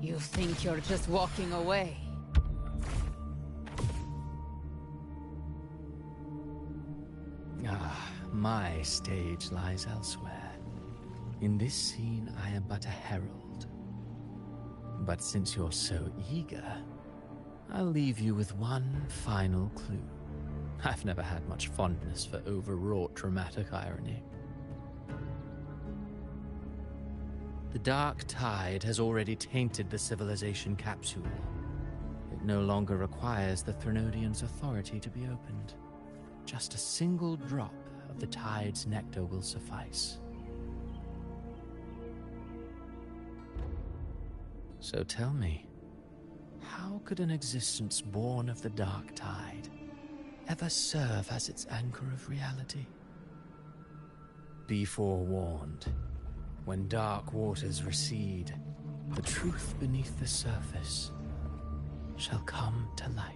S2: You think you're just walking away?
S9: Ah, my stage lies elsewhere. In this scene, I am but a herald. But since you're so eager, I'll leave you with one final clue. I've never had much fondness for overwrought dramatic irony. The dark tide has already tainted the civilization capsule. It no longer requires the Threnodians' authority to be opened. Just a single drop of the tide's nectar will suffice. So tell me, how could an existence born of the dark tide ever serve as its anchor of reality? Be forewarned. When dark waters recede, the truth beneath the surface shall come to light.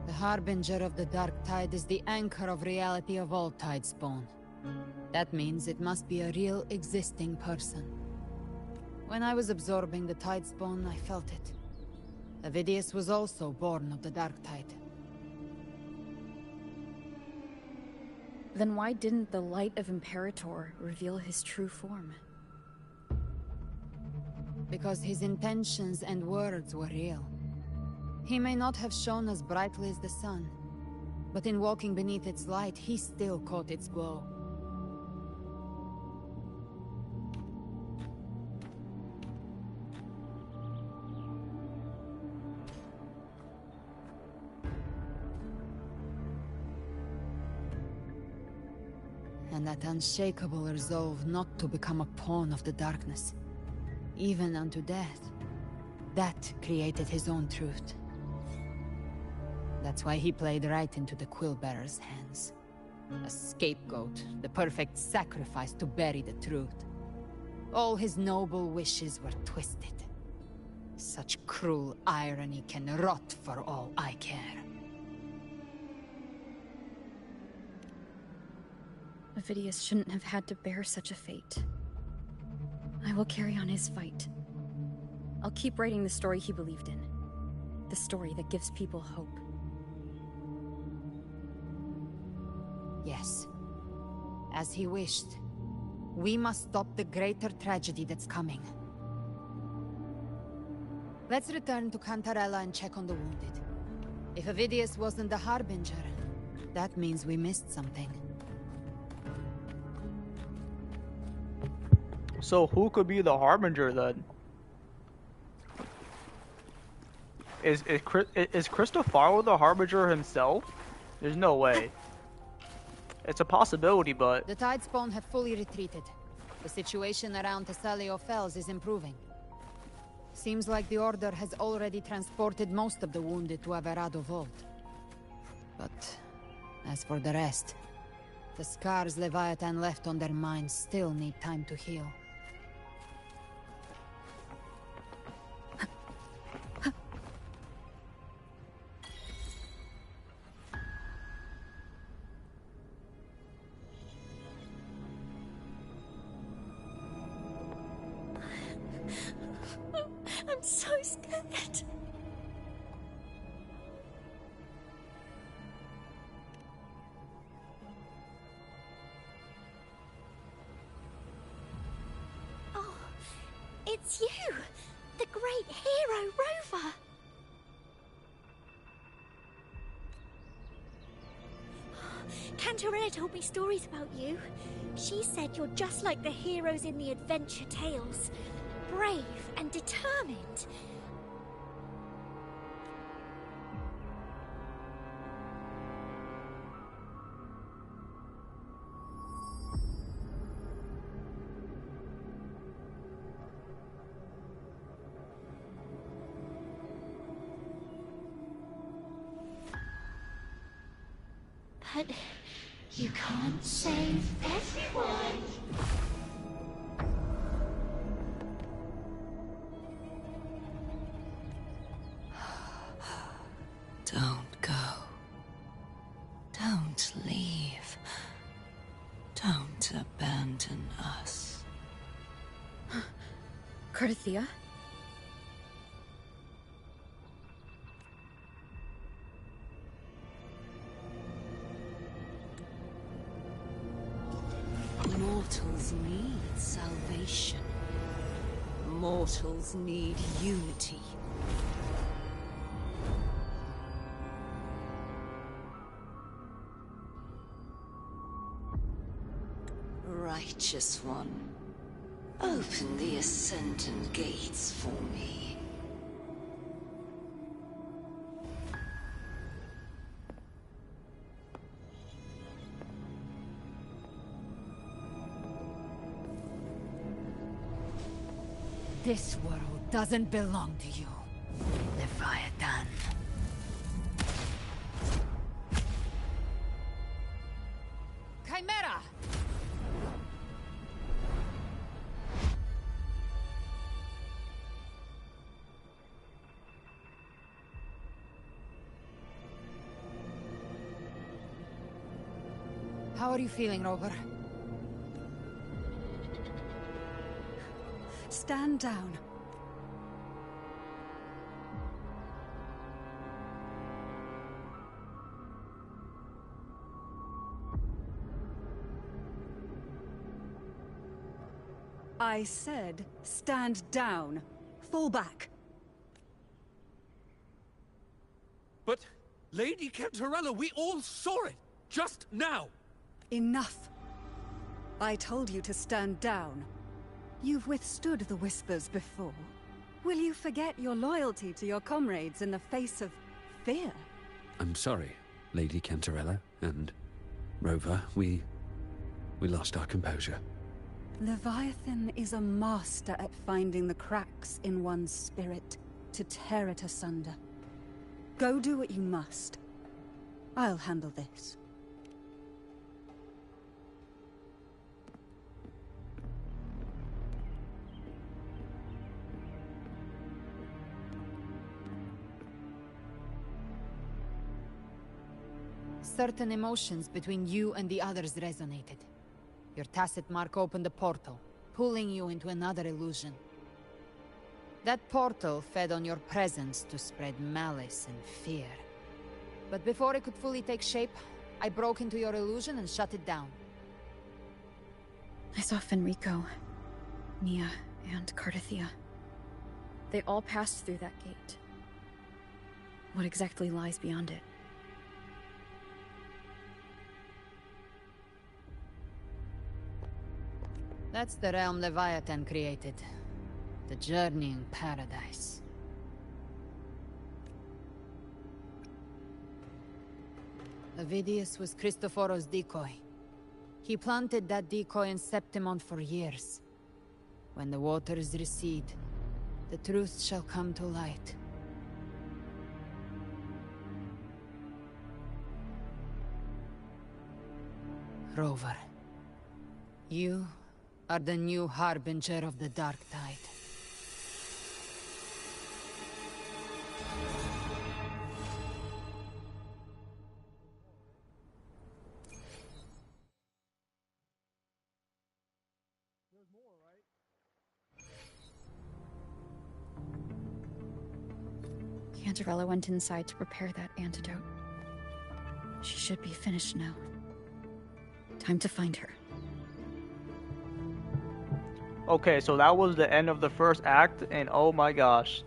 S2: The Harbinger of the Dark Tide is the anchor of reality of all Tidespawn. That means it must be a real, existing person. When I was absorbing the Tidespawn, I felt it. Avidius was also born of the Dark Tide.
S10: Then why didn't the light of Imperator reveal his true form?
S2: Because his intentions and words were real. He may not have shone as brightly as the sun, but in walking beneath its light, he still caught its glow. And that unshakable resolve not to become a pawn of the darkness, even unto death. That created his own truth. That's why he played right into the Quillbearer's hands. A scapegoat, the perfect sacrifice to bury the truth. All his noble wishes were twisted. Such cruel irony can rot for all I care.
S10: Avidius shouldn't have had to bear such a fate. I will carry on his fight. I'll keep writing the story he believed in. The story that gives people hope.
S2: Yes. As he wished. We must stop the greater tragedy that's coming. Let's return to Cantarella and check on the wounded. If Avidius wasn't the Harbinger, that means we missed something.
S1: So who could be the Harbinger then? Is Cristofaro the Harbinger himself? There's no way. It's a possibility, but...
S2: The Tidespawn have fully retreated. The situation around Thessalio Fells is improving. Seems like the Order has already transported most of the wounded to Averado Vault. But as for the rest, the scars Leviathan left on their minds still need time to heal.
S20: I'm so scared. Oh, it's you, the great hero Rover. Cantarella told me stories about you. She said you're just like the heroes in the adventure tales. Brave and determined. But you can't save everyone.
S15: Don't go. Don't leave. Don't abandon us.
S10: Cardathia?
S15: Mortals need salvation. Mortals need unity. Righteous One, open the Ascendant gates for me.
S2: This world doesn't belong to you, Leviathan. Chimera! How are you feeling, Rover?
S11: Stand down. I said, stand down. Fall back.
S17: But, Lady Cantarella, we all saw it! Just now!
S11: Enough. I told you to stand down. You've withstood the Whispers before. Will you forget your loyalty to your comrades in the face of fear?
S21: I'm sorry, Lady Cantarella and Rover. We
S5: we lost our composure.
S11: Leviathan is a master at finding the cracks in one's spirit to tear it asunder. Go do what you must. I'll handle this.
S2: Certain emotions between you and the others resonated. Your tacit mark opened a portal, pulling you into another illusion. That portal fed on your presence to spread malice and fear. But before it could fully take shape, I broke into your illusion and shut it down.
S10: I saw Fenrico, Nia, and Cardathia. They all passed through that gate. What exactly lies beyond it?
S2: That's the realm Leviathan created. The journeying paradise. Avidius was Cristoforo's decoy. He planted that decoy in Septimont for years. When the waters recede, the truth shall come to light. Rover, you are the new harbinger of the Dark Tide.
S10: Cantarella went inside to prepare that antidote. She should be finished now. Time to find her.
S1: Okay, so that was the end of the first act, and oh my gosh.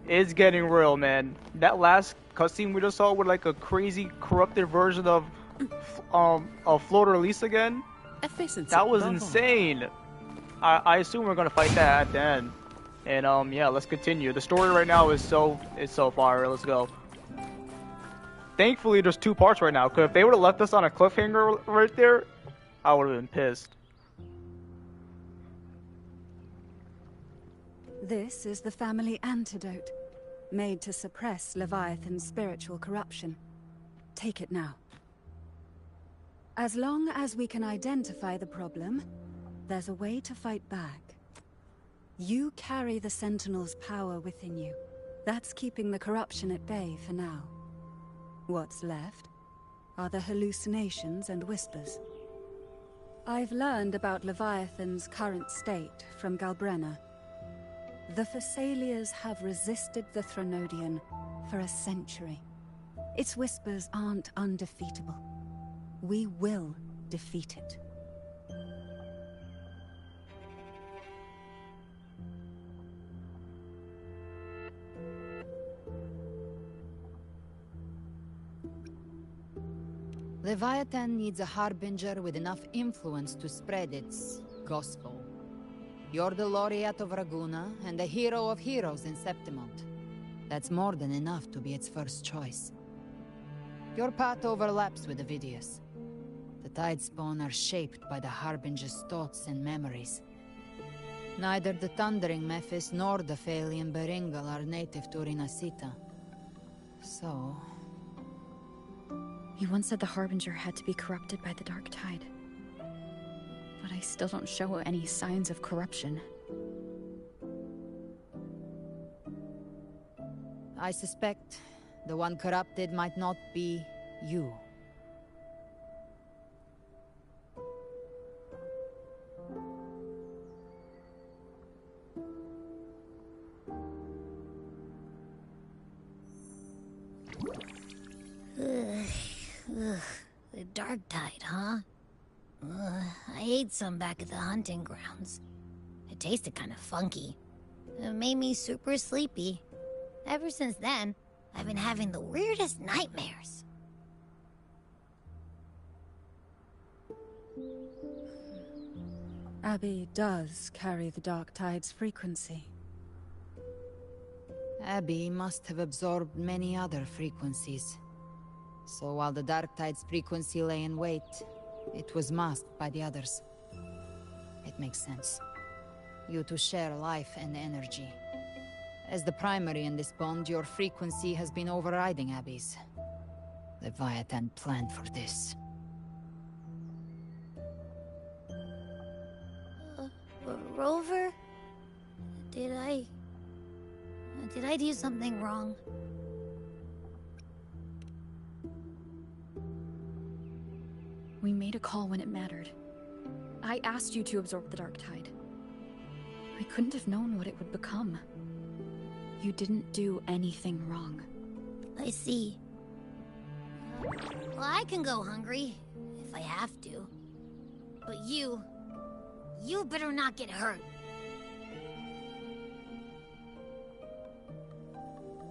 S1: It's getting real, man. That last cutscene we just saw with like a crazy corrupted version of Floater Elise again. That was insane. I assume we're gonna fight that at the end. And yeah, let's continue. The story right now is so fire. Let's go. Thankfully, there's 2 parts right now. Cause if they would have left us on a cliffhanger right there, I would have been pissed.
S11: This is the family antidote, made to suppress Leviathan's spiritual corruption. Take it now. As long as we can identify the problem, there's a way to fight back. You carry the Sentinel's power within you. That's keeping the corruption at bay for now. What's left are the hallucinations and whispers. I've learned about Leviathan's current state from Galbrenna. The Thessalias have resisted the Threnodian for a century. Its whispers aren't undefeatable. We will defeat it.
S2: Leviathan needs a harbinger with enough influence to spread its gospel. You're the laureate of Raguna and the hero of heroes in Septimont. That's more than enough to be its first choice. Your path overlaps with Avidius. The Tidespawn are shaped by the harbinger's thoughts and memories. Neither the Thundering Mephis nor the Phalian Beringal are native to Rinascita. So...
S10: You once said the Harbinger had to be corrupted by the Dark Tide. But I still don't show any signs of corruption.
S2: I suspect the one corrupted might not be you.
S3: The Dark Tide, huh? I ate some back at the hunting grounds. It tasted kind of funky. It made me super sleepy. Ever since then, I've been having the weirdest nightmares.
S11: Abby does carry the Dark Tide's frequency.
S2: Abby must have absorbed many other frequencies. So while the Dark Tide's frequency lay in wait, It was masked by the others. It makes sense. You two share life and energy. As the primary in this bond, your frequency has been overriding Abby's. Leviathan planned for this.
S3: Rover? Did I do something wrong?
S10: We made a call when it mattered. I asked you to absorb the Dark Tide. I couldn't have known what it would become. You didn't do anything wrong.
S3: I see. Well, I can go hungry, if I have to. But you better not get hurt.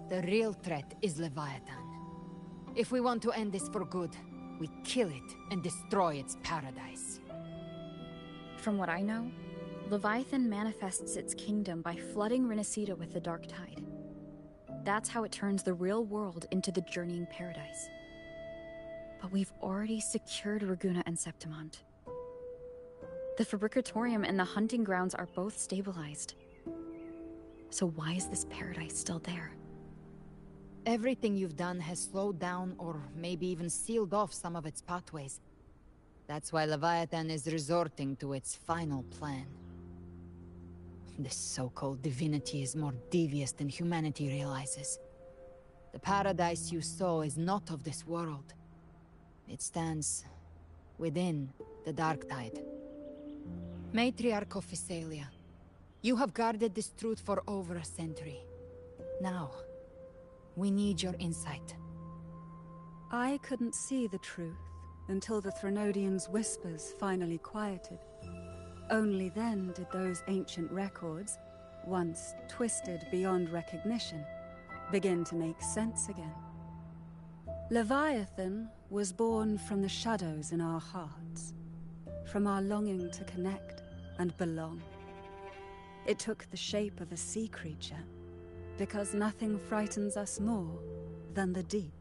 S2: The real threat is Leviathan. If we want to end this for good, we kill it and destroy its paradise.
S10: From what I know, Leviathan manifests its kingdom by flooding Rinascita with the Dark Tide. That's how it turns the real world into the journeying paradise. But we've already secured Ragunna and Septimont. The Fabricatorium and the hunting grounds are both stabilized. So why is this paradise still there?
S2: Everything you've done has slowed down or maybe even sealed off some of its pathways. That's why Leviathan is resorting to its final plan. This so-called divinity is more devious than humanity realizes. The paradise you saw is not of this world. It stands within the Dark Tide. Matriarch of Physalia, you have guarded this truth for over a century. Now, we need your insight.
S11: I couldn't see the truth until the Threnodians' whispers finally quieted. Only then did those ancient records, once twisted beyond recognition, begin to make sense again. Leviathan was born from the shadows in our hearts, from our longing to connect and belong. It took the shape of a sea creature, because nothing frightens us more than the deep.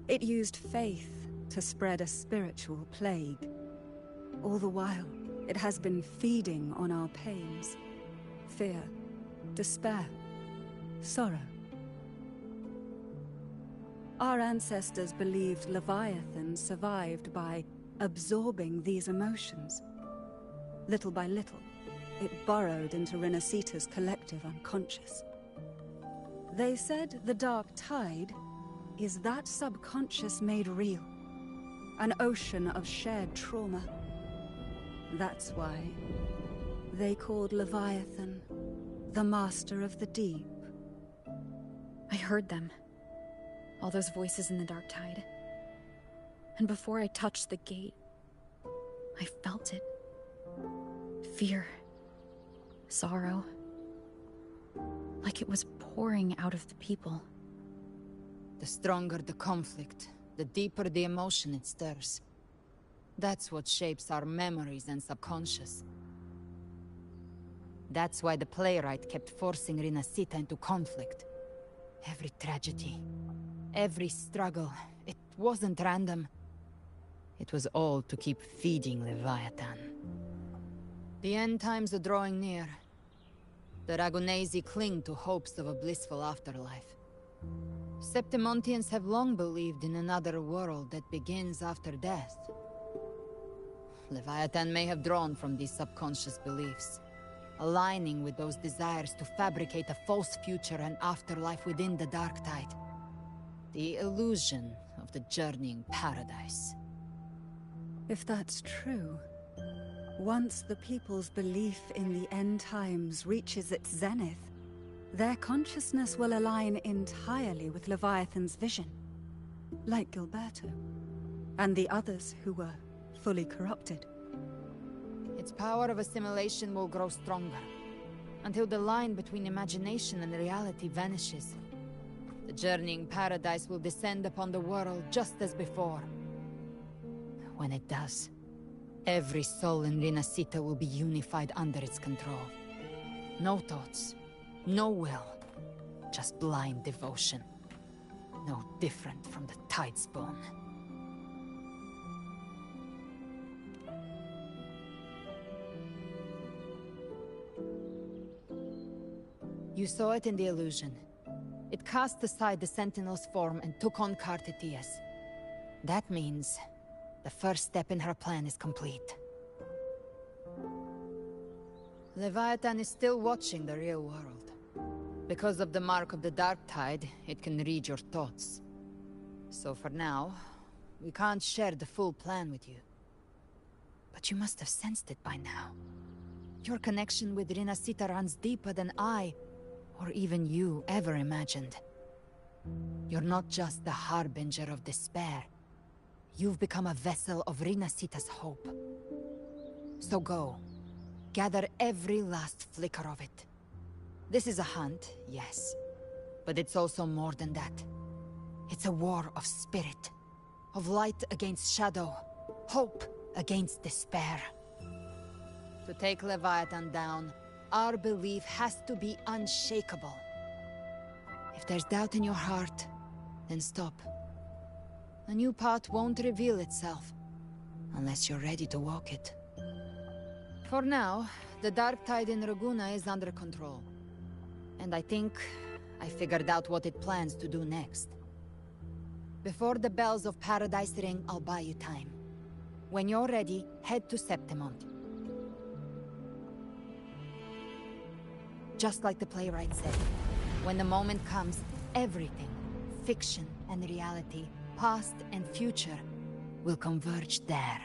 S11: It used faith to spread a spiritual plague. All the while, it has been feeding on our pains, fear, despair, sorrow. Our ancestors believed Leviathan survived by absorbing these emotions. Little by little, it burrowed into Rinascita's collective unconscious. They said the Dark Tide is that subconscious made real, an ocean of shared trauma. That's why they called Leviathan the Master of the Deep.
S10: I heard them. All those voices in the Dark Tide. And before I touched the gate, I felt it. Fear. Sorrow. Like it was pouring out of the people.
S2: The stronger the conflict, the deeper the emotion it stirs. That's what shapes our memories and subconscious. That's why the playwright kept forcing Rinascita into conflict. Every tragedy, every struggle, it wasn't random. It was all to keep feeding Leviathan. The end times are drawing near. The Ragunesi cling to hopes of a blissful afterlife. Septimontians have long believed in another world that begins after death. Leviathan may have drawn from these subconscious beliefs, aligning with those desires to fabricate a false future and afterlife within the Dark Tide. The illusion of the journeying paradise.
S11: If that's true, once the people's belief in the end times reaches its zenith, their consciousness will align entirely with Leviathan's vision, like Gilberto, and the others who were fully corrupted.
S2: Its power of assimilation will grow stronger, until the line between imagination and reality vanishes. The journeying paradise will descend upon the world just as before. When it does, every soul in Rinascita will be unified under its control. No thoughts, no will, just blind devotion. No different from the Tidespawn. You saw it in the illusion. It cast aside the Sentinel's form and took on Cartitius. That means the first step in her plan is complete. Leviathan is still watching the real world. Because of the mark of the Dark Tide, it can read your thoughts. So for now, we can't share the full plan with you. But you must have sensed it by now. Your connection with Rinascita runs deeper than I, or even you, ever imagined. You're not just the harbinger of despair. You've become a vessel of Rinascita's hope. So go. Gather every last flicker of it. This is a hunt, yes. But it's also more than that. It's a war of spirit. Of light against shadow. Hope against despair. To take Leviathan down, our belief has to be unshakable. If there's doubt in your heart, then stop. A new path won't reveal itself, unless you're ready to walk it. For now, the Dark Tide in Raguna is under control. And I think I figured out what it plans to do next. Before the bells of Paradise ring, I'll buy you time. When you're ready, head to Septimont. Just like the playwright said, when the moment comes, everything, fiction and reality, past and future, will converge there.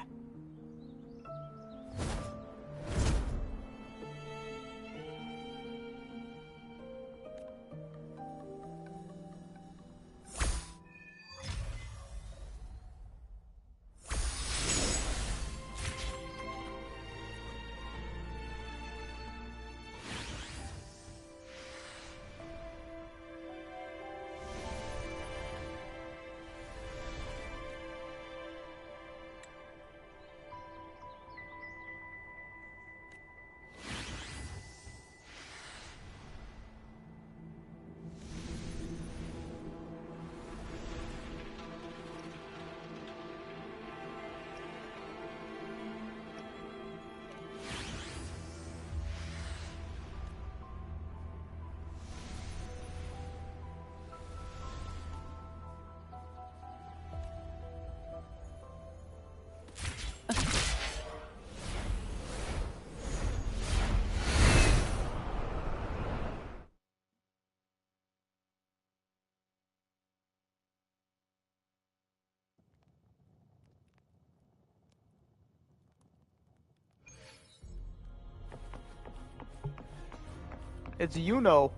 S1: It's Yuno.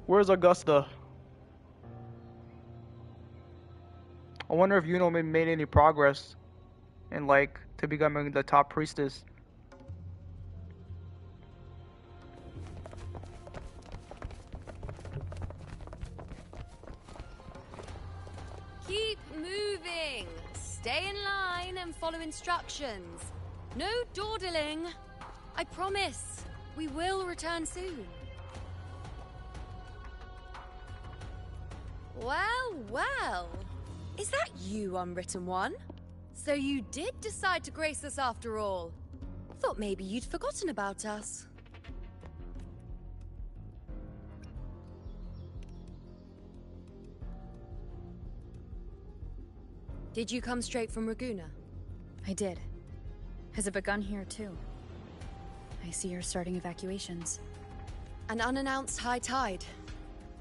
S1: Where's Augusta? I wonder if Yuno made any progress in, like, to becoming the top priestess.
S16: Keep moving. Stay in line and follow instructions. No dawdling. I promise. We will return soon. Well, well. Is that you, Unwritten One? So you did decide to grace us after all. Thought maybe you'd forgotten about us. Did you come straight from Raguna?
S10: I did. Has it begun here too? I see you're starting evacuations.
S16: An unannounced high tide.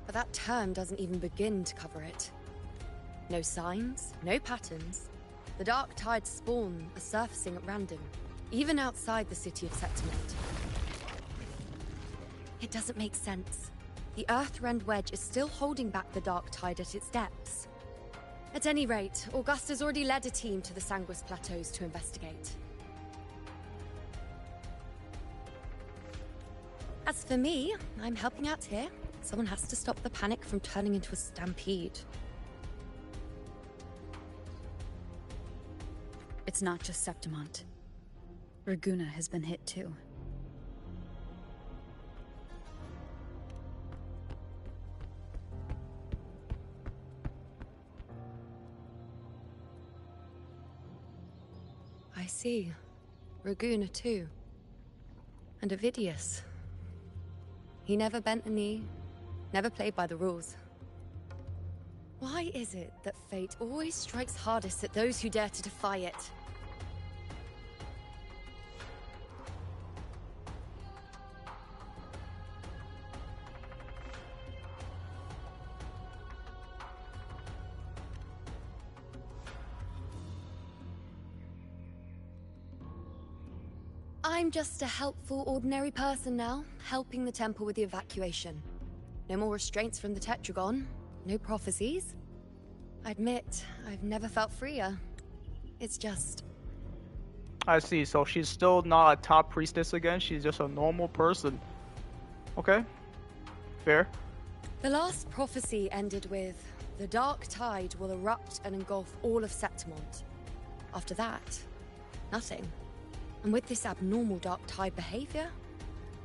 S16: But that term doesn't even begin to cover it. No signs, no patterns. The Dark Tide's spawn are surfacing at random, even outside the city of Septimont. It doesn't make sense. The Earthrend Wedge is still holding back the Dark Tide at its depths. At any rate, Augusta's already led a team to the Sanguis Plateaus to investigate. As for me, I'm helping out here. Someone has to stop the panic from turning into a stampede.
S10: It's not just Septimont. Raguna has been hit too.
S16: I see. Raguna too. And Ovidius. He never bent a knee, never played by the rules. Why is it that fate always strikes hardest at those who dare to defy it? I'm just a helpful, ordinary person now, helping the temple with the evacuation. No more restraints from the Tetragon, no prophecies. I admit, I've never felt freer. It's just...
S1: I see, so she's still not a top priestess again, she's just a normal person. Okay, fair.
S16: The last prophecy ended with, the dark tide will erupt and engulf all of Septimont. After that, nothing. And with this abnormal dark tide behavior,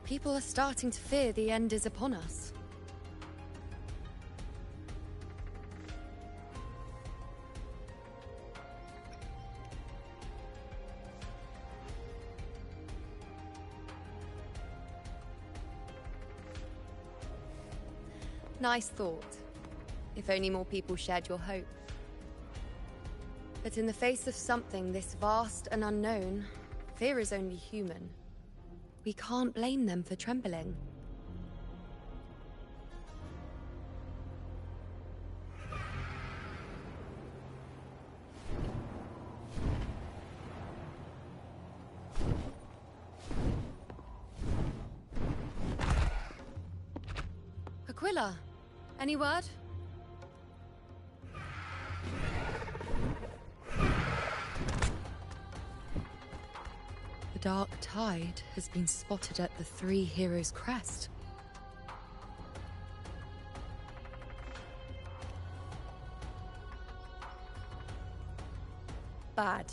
S16: people are starting to fear the end is upon us. Nice thought. If only more people shared your hope. But in the face of something this vast and unknown, fear is only human. We can't blame them for trembling. Aquila, any word? The dark tide has been spotted at the Three Heroes' crest. Bad.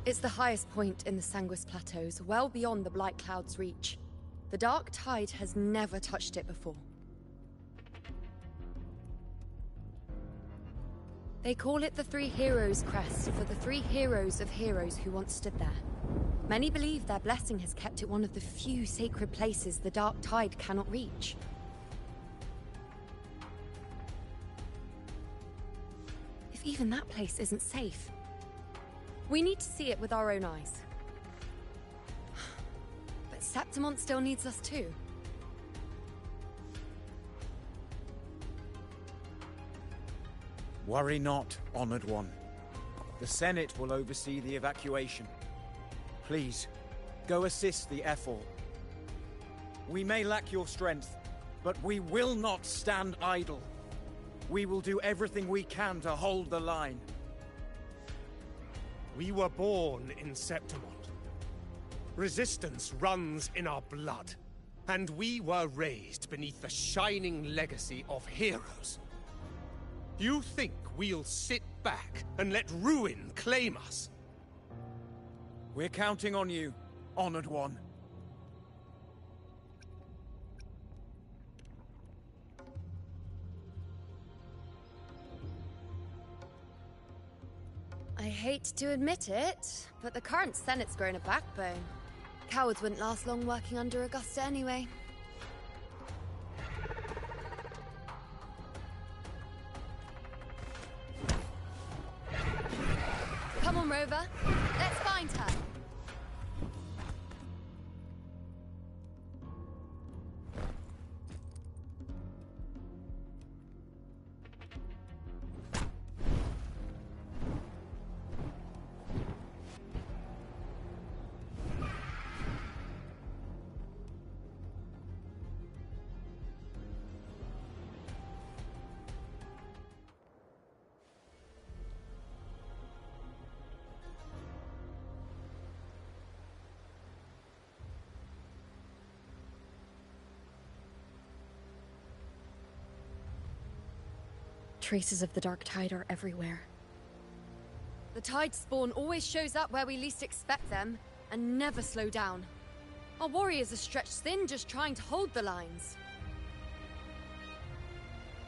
S16: It's the highest point in the Sanguis Plateaus, well beyond the Blight Cloud's reach. The dark tide has never touched it before. They call it the Three Heroes' Crest for the three heroes of heroes who once stood there. Many believe their blessing has kept it one of the few sacred places the dark tide cannot reach. If even that place isn't safe, we need to see it with our own eyes. But Septimont still needs us too.
S13: Worry not, Honored One. The Senate will oversee the evacuation. Please, go assist the Ethel. We may lack your strength, but we will not stand idle. We will do everything we can to hold the line.
S21: We were born in Septimont. Resistance runs in our blood. And we were raised beneath the shining legacy of heroes. You think we'll sit back and let ruin claim us?
S13: We're counting on you, Honored One.
S16: I hate to admit it, but the current Senate's grown a backbone. Cowards wouldn't last long working under Augusta anyway. Come on, Rover. Let's find her. Traces of the dark tide are everywhere. The tide spawn always shows up where we least expect them, and never slow down. Our warriors are stretched thin just trying to hold the lines.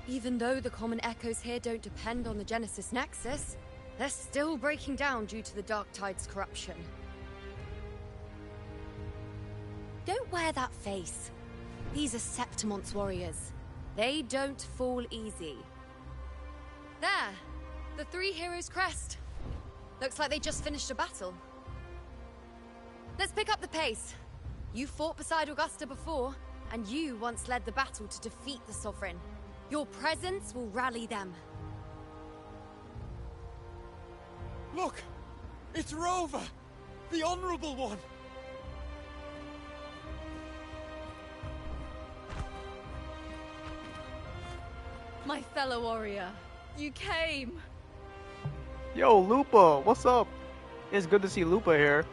S16: Even though the common echoes here don't depend on the Genesis Nexus, they're still breaking down due to the dark tide's corruption. Don't wear that face. These are Septimon's warriors. They don't fall easy. There! The three heroes' crest. Looks like they just finished a battle. Let's pick up the pace. You fought beside Augusta before, and you once led the battle to defeat the Sovereign. Your presence will rally them.
S13: Look! It's Rover! The Honorable One!
S14: My fellow warrior, you came!
S1: Yo, Lupa, what's up? It's good to see Lupa here.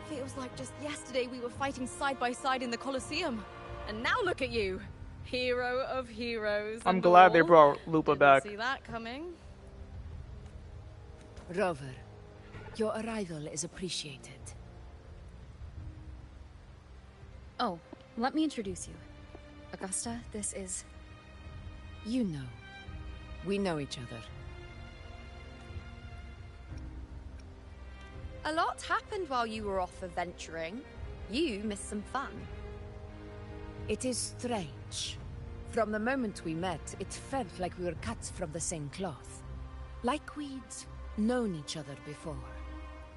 S14: Feels like just yesterday we were fighting side by side in the Colosseum. And now look at you! Hero of heroes.
S1: I'm glad they brought Lupa back.
S14: See that coming?
S4: Rover, your arrival is appreciated.
S10: Oh, let me introduce you. Augusta, this is...
S4: You know. We know each other.
S16: A lot happened while you were off adventuring. You missed some fun.
S4: It is strange. From the moment we met, it felt like we were cut from the same cloth. Like we'd known each other before.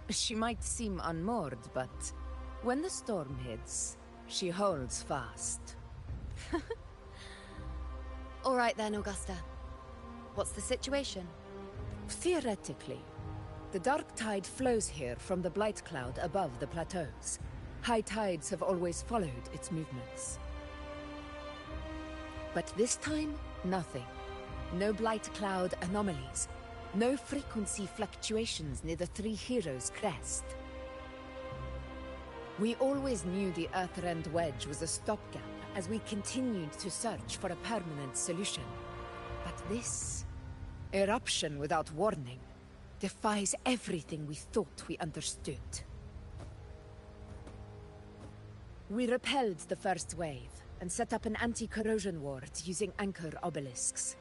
S4: She might seem unmoored, but when the storm hits, she holds fast.
S16: All right then, Augusta. What's the situation?
S4: Theoretically, the dark tide flows here from the blight cloud above the plateaus. High tides have always followed its movements. But this time, nothing. No blight cloud anomalies. No frequency fluctuations near the Three Heroes' crest. We always knew the Earthrend Wedge was a stopgap as we continued to search for a permanent solution. But this eruption without warning defies everything we thought we understood. We repelled the first wave and set up an anti-corrosion ward using anchor obelisks.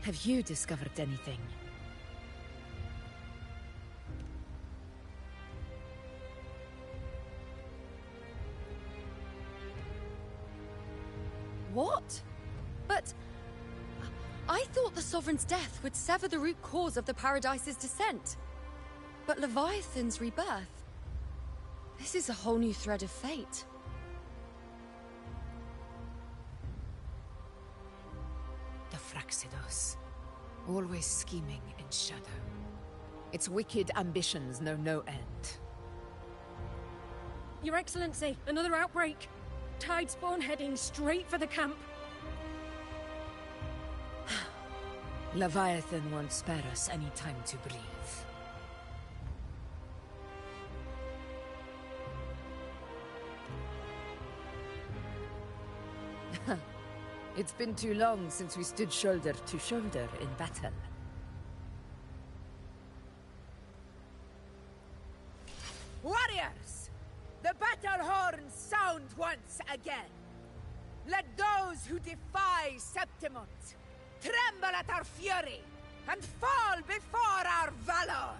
S4: Have you discovered anything?
S16: What? But... I thought the Sovereign's death would sever the root cause of the Paradise's descent. But Leviathan's rebirth... This is a whole new thread of fate.
S4: The Fraxidos. Always scheming in shadow. Its wicked ambitions know no end.
S18: Your Excellency, another outbreak. Tide spawn heading straight for the camp.
S4: Leviathan won't spare us any time to breathe. It's been too long since we stood shoulder to shoulder in battle.
S22: Warriors! The battle horns sound once again. Let those who defy Septimont tremble at our fury and fall before our valor!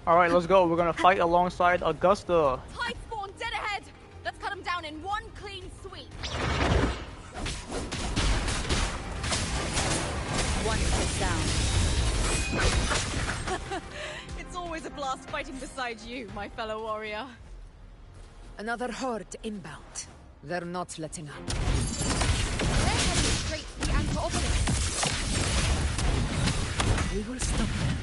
S1: Alright, let's go. We're gonna fight alongside Augusta.
S14: Tide spawn dead ahead! Let's cut them down in one clean sweep!
S2: One hit down.
S14: It's always a blast fighting beside you, my fellow warrior.
S4: Another horde inbound. They're not letting up.
S16: They're heading straight for the anchor obelisk.
S4: We will stop them.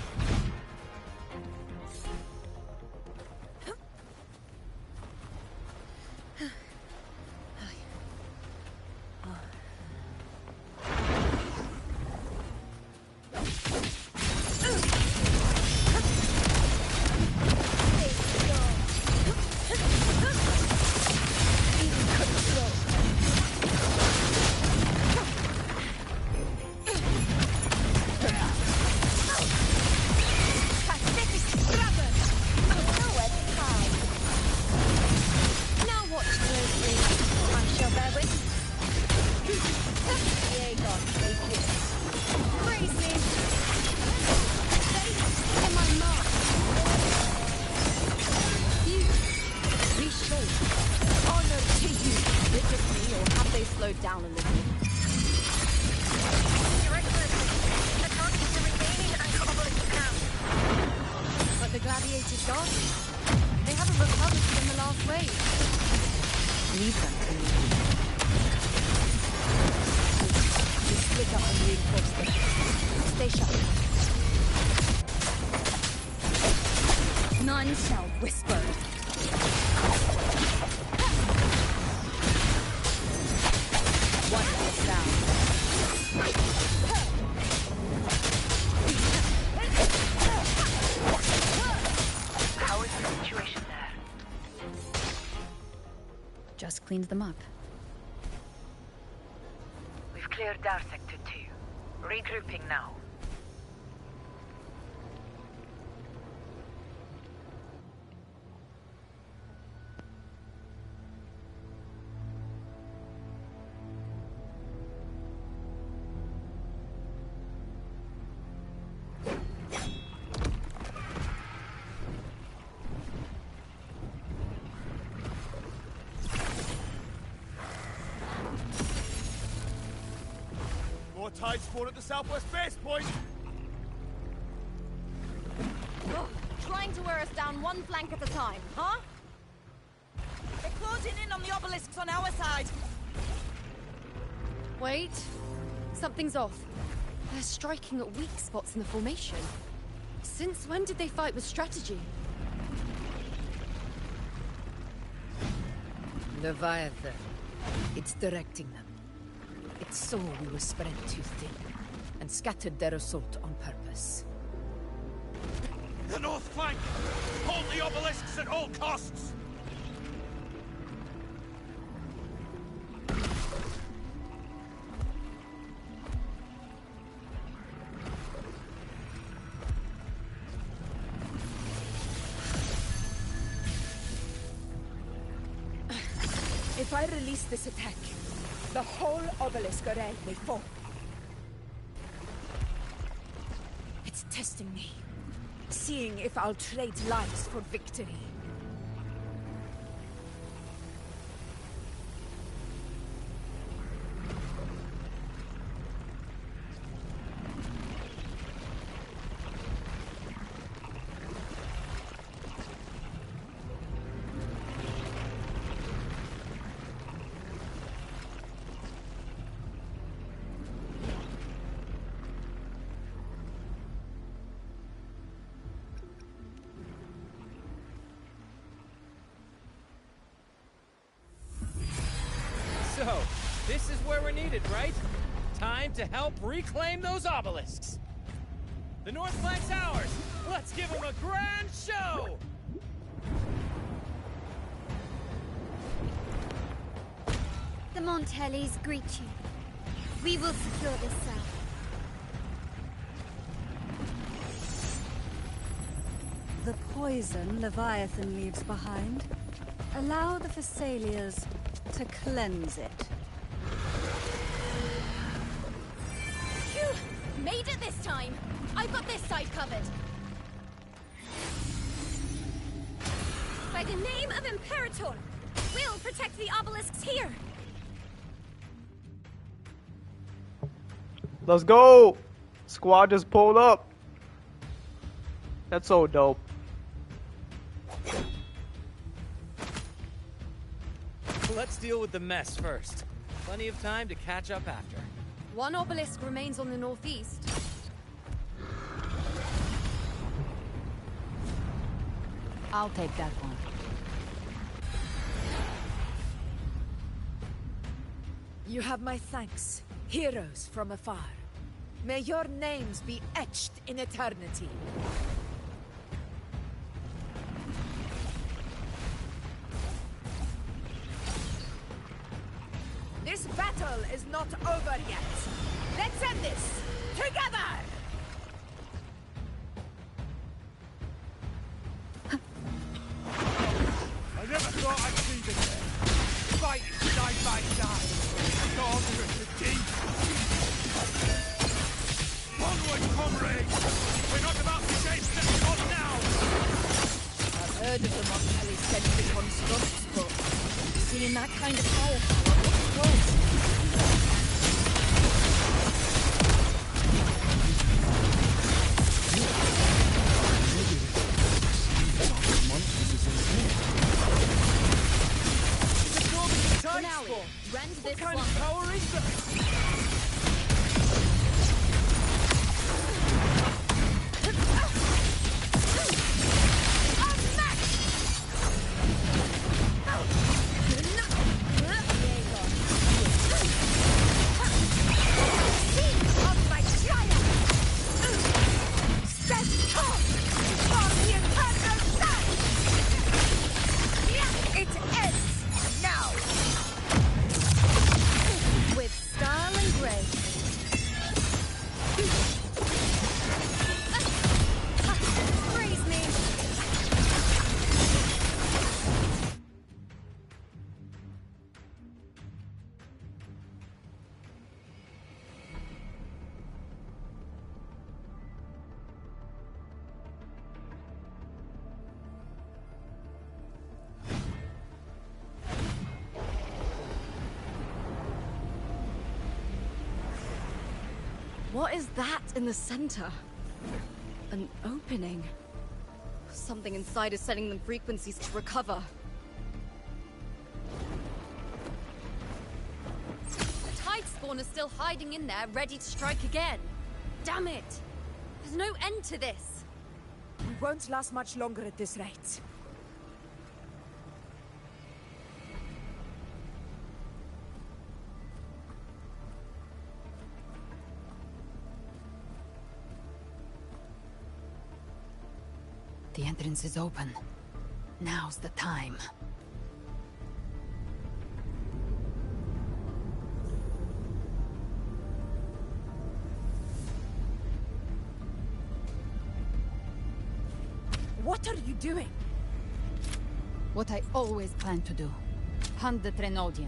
S18: down a little.
S7: Your Excellency, attacking the remaining anchor obelisk now.
S16: But the gladiators guards, they haven't recovered from the last wave.
S2: Leave them to me.
S16: We split up and reinforce them. Stay sharp.
S18: None shall whisper.
S16: One less down.
S7: How is the situation there?
S10: Just cleaned them up.
S7: We've cleared our sector 2. Regrouping now.
S13: More tide spawn at the southwest base point!
S14: Trying to wear us down one flank at a time, huh? They're closing in on the obelisks on our side.
S16: Wait. Something's off. They're striking at weak spots in the formation. Since when did they fight with strategy?
S22: Leviathan. It's directing them. It saw we were spread too thin, and scattered their assault on purpose.
S17: The north flank! Hold the obelisks at all costs!
S22: If I release this attack, the whole obelisk array may fall. It's testing me, seeing if I'll trade lives for victory.
S8: So, this is where we're needed, right? Time to help reclaim those obelisks. The north flank's ours. Let's give them a grand show!
S18: The Montellis greet you. We will secure this south.
S11: The poison Leviathan leaves behind. Allow the Thessalians to cleanse it.
S14: Phew! Made it this time! I've got this side covered.
S18: By the name of Imperator, we'll protect the obelisks here.
S1: Let's go! Squad just pulled up. That's so dope.
S8: Let's deal with the mess first. Plenty of time to catch up after.
S16: One obelisk remains on the northeast.
S2: I'll take that one.
S22: You have my thanks, heroes from afar. May your names be etched in eternity. This battle is not over yet. Let's end this together!
S13: I never thought I'd see this day. Fighting side by side. Daughter of the deep. Onward, comrades! We're not about to chase them on now!
S22: I've heard of the Montelli sending constructs, but seeing that kind of firepower, what's close?
S16: Maui. Rend
S13: What
S16: this
S13: kind
S16: one.
S13: of power is that?
S22: It ends now!
S16: With style and grace. Praise me.
S6: What is that in the center? An opening. Something inside is sending them frequencies to recover.
S16: The tide spawn is still hiding in there, ready to strike again. Damn it! There's no end to this.
S22: We won't last much longer at this rate.
S2: The entrance is open. Now's the time.
S22: What are you doing?
S2: What I always planned to do. Hunt the Trenodian.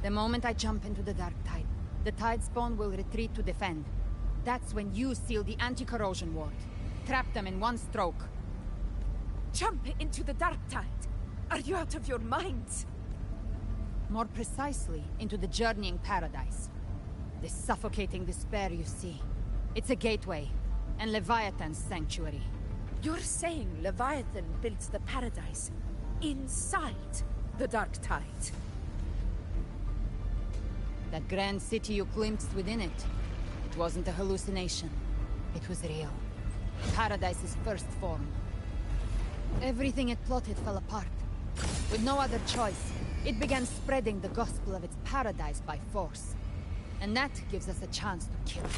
S2: The moment I jump into the Dark Tide, the Tide Spawn will retreat to defend. That's when you seal the anti-corrosion ward. Trap them in one stroke.
S22: Jump into the Dark Tide? Are you out of your minds?
S2: More precisely, into the journeying paradise. This suffocating despair you see. It's a gateway, and Leviathan's sanctuary.
S22: You're saying Leviathan builds the paradise inside the Dark Tide?
S2: That grand city you glimpsed within it, it wasn't a hallucination. It was real. Paradise's first form. Everything it plotted fell apart. With no other choice, it began spreading the gospel of its paradise by force. And that gives us a chance to kill it.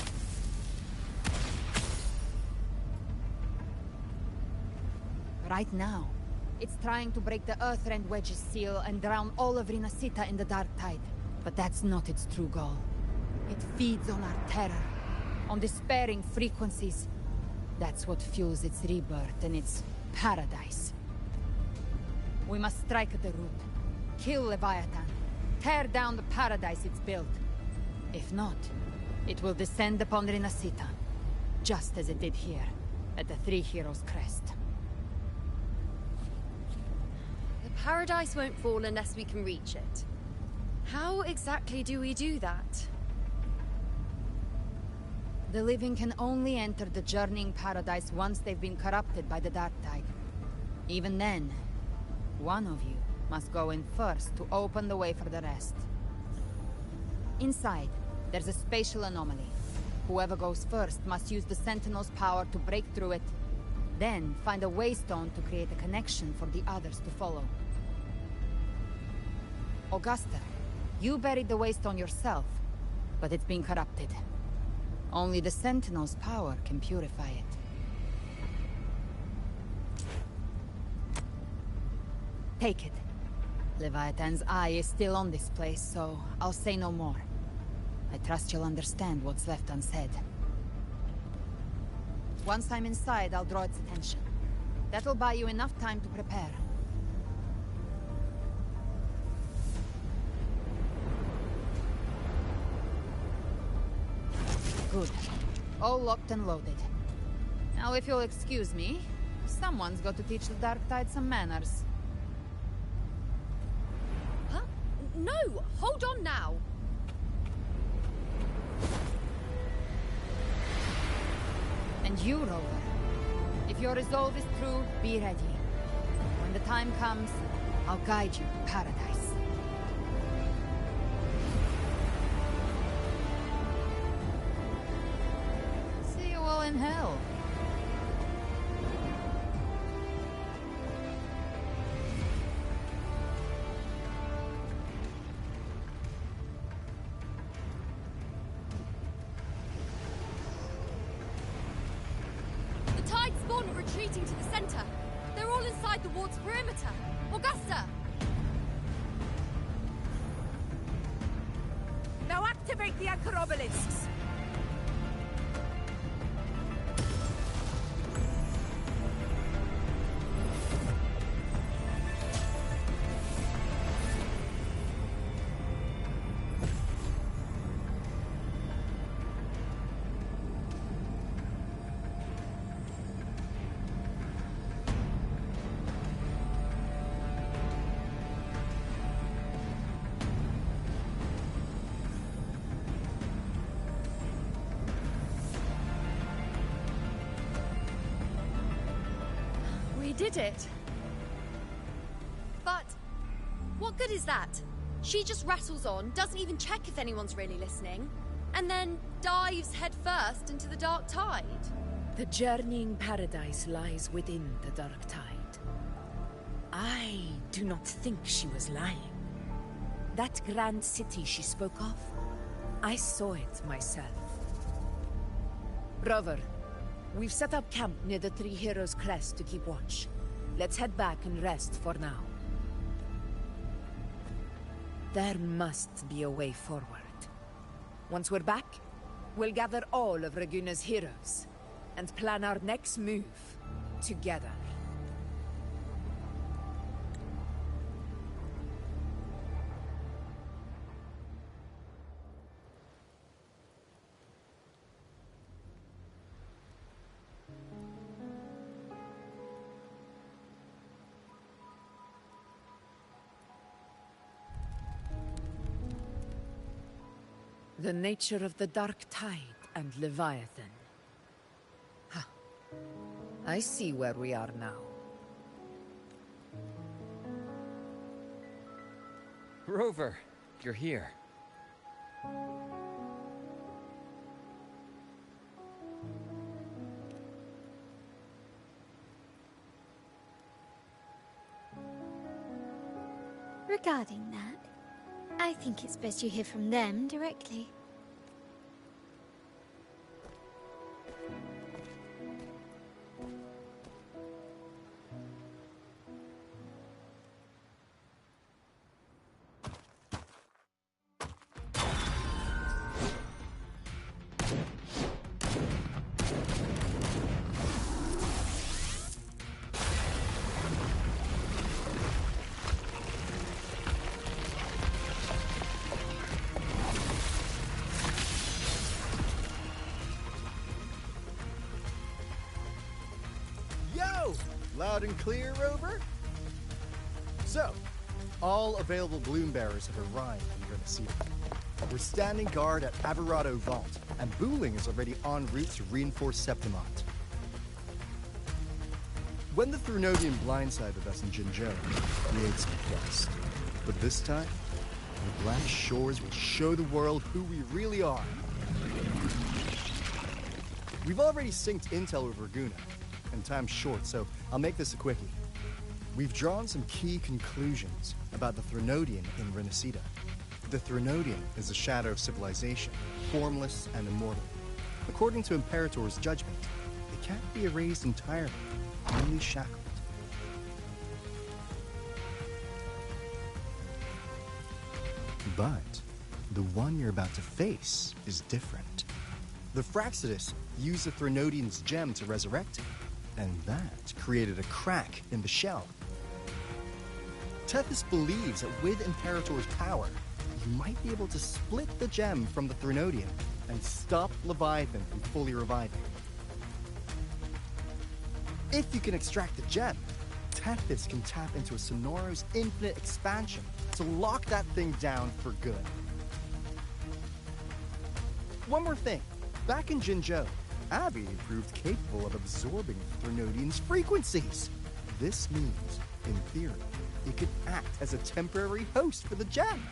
S2: Right now, it's trying to break the Earthrend Wedge's seal and drown all of Rinascita in the Dark Tide. But that's not its true goal. It feeds on our terror, on despairing frequencies. That's what fuels its rebirth and its paradise. We must strike at the root. Kill Leviathan. Tear down the paradise it's built. If not, it will descend upon Rinascita, just as it did here, at the Three Heroes' Crest.
S6: The paradise won't fall unless we can reach it. How exactly do we do that?
S2: The living can only enter the journeying paradise once they've been corrupted by the Dark Tide. Even then, one of you must go in first to open the way for the rest. Inside, there's a spatial anomaly. Whoever goes first must use the Sentinel's power to break through it, then find a waystone to create a connection for the others to follow. Augusta, you buried the waystone yourself, but it's been corrupted. Only the Sentinel's power can purify it. Take it. Leviathan's eye is still on this place, so I'll say no more. I trust you'll understand what's left unsaid. Once I'm inside, I'll draw its attention. That'll buy you enough time to prepare. Good. All locked and loaded. Now, if you'll excuse me, someone's got to teach the Dark Tide some manners.
S16: Huh? No! Hold on now!
S2: And you, Rover. If your resolve is true, be ready. When the time comes, I'll guide you to paradise. in hell.
S6: The tide spawn are retreating to the center. They're all inside the ward's perimeter. Augusta!
S22: Now activate the anchor obelisks.
S6: We did it. But what good is that? She just rattles on, doesn't even check if anyone's really listening, and then dives headfirst into the dark tide.
S22: The journeying paradise lies within the dark tide. I do not think she was lying. That grand city she spoke of, I saw it myself. Rover, we've set up camp near the Three Heroes crest to keep watch. Let's head back and rest for now. There must be a way forward. Once we're back, we'll gather all of Raguna's heroes and plan our next move together. The nature of the dark tide and Leviathan. Ha. I see where we are now.
S8: Rover, you're here.
S20: Regarding that, I think it's best you hear from them directly.
S12: Loud and clear, Rover? So, all available bloom bearers have arrived in Rinascita. We're standing guard at Averado Vault, and Booling is already en route to reinforce Septimont. When the Thrunodian blindsided us in Jinzhou, we ate some dust. But this time, the Black Shores will show the world who we really are. We've already synced intel with Raguna, and time's short, so I'll make this a quickie. We've drawn some key conclusions about the Thrunodian in Rinascita. The Thrunodian is a shadow of civilization, formless and immortal. According to Imperator's judgment, it can't be erased entirely, only shackled. But the one you're about to face is different. The Phraxidus used the Thrunodian's gem to resurrect it, and that created a crack in the shell. Tethys believes that with Imperator's power, you might be able to split the gem from the Thrunodian and stop Leviathan from fully reviving. If you can extract the gem, Tethys can tap into a Sonoro's infinite expansion to lock that thing down for good. One more thing. Back in Jinzhou, Abby proved capable of absorbing the Thrunodian's frequencies. This means, in theory, it could act as a temporary host for the gem.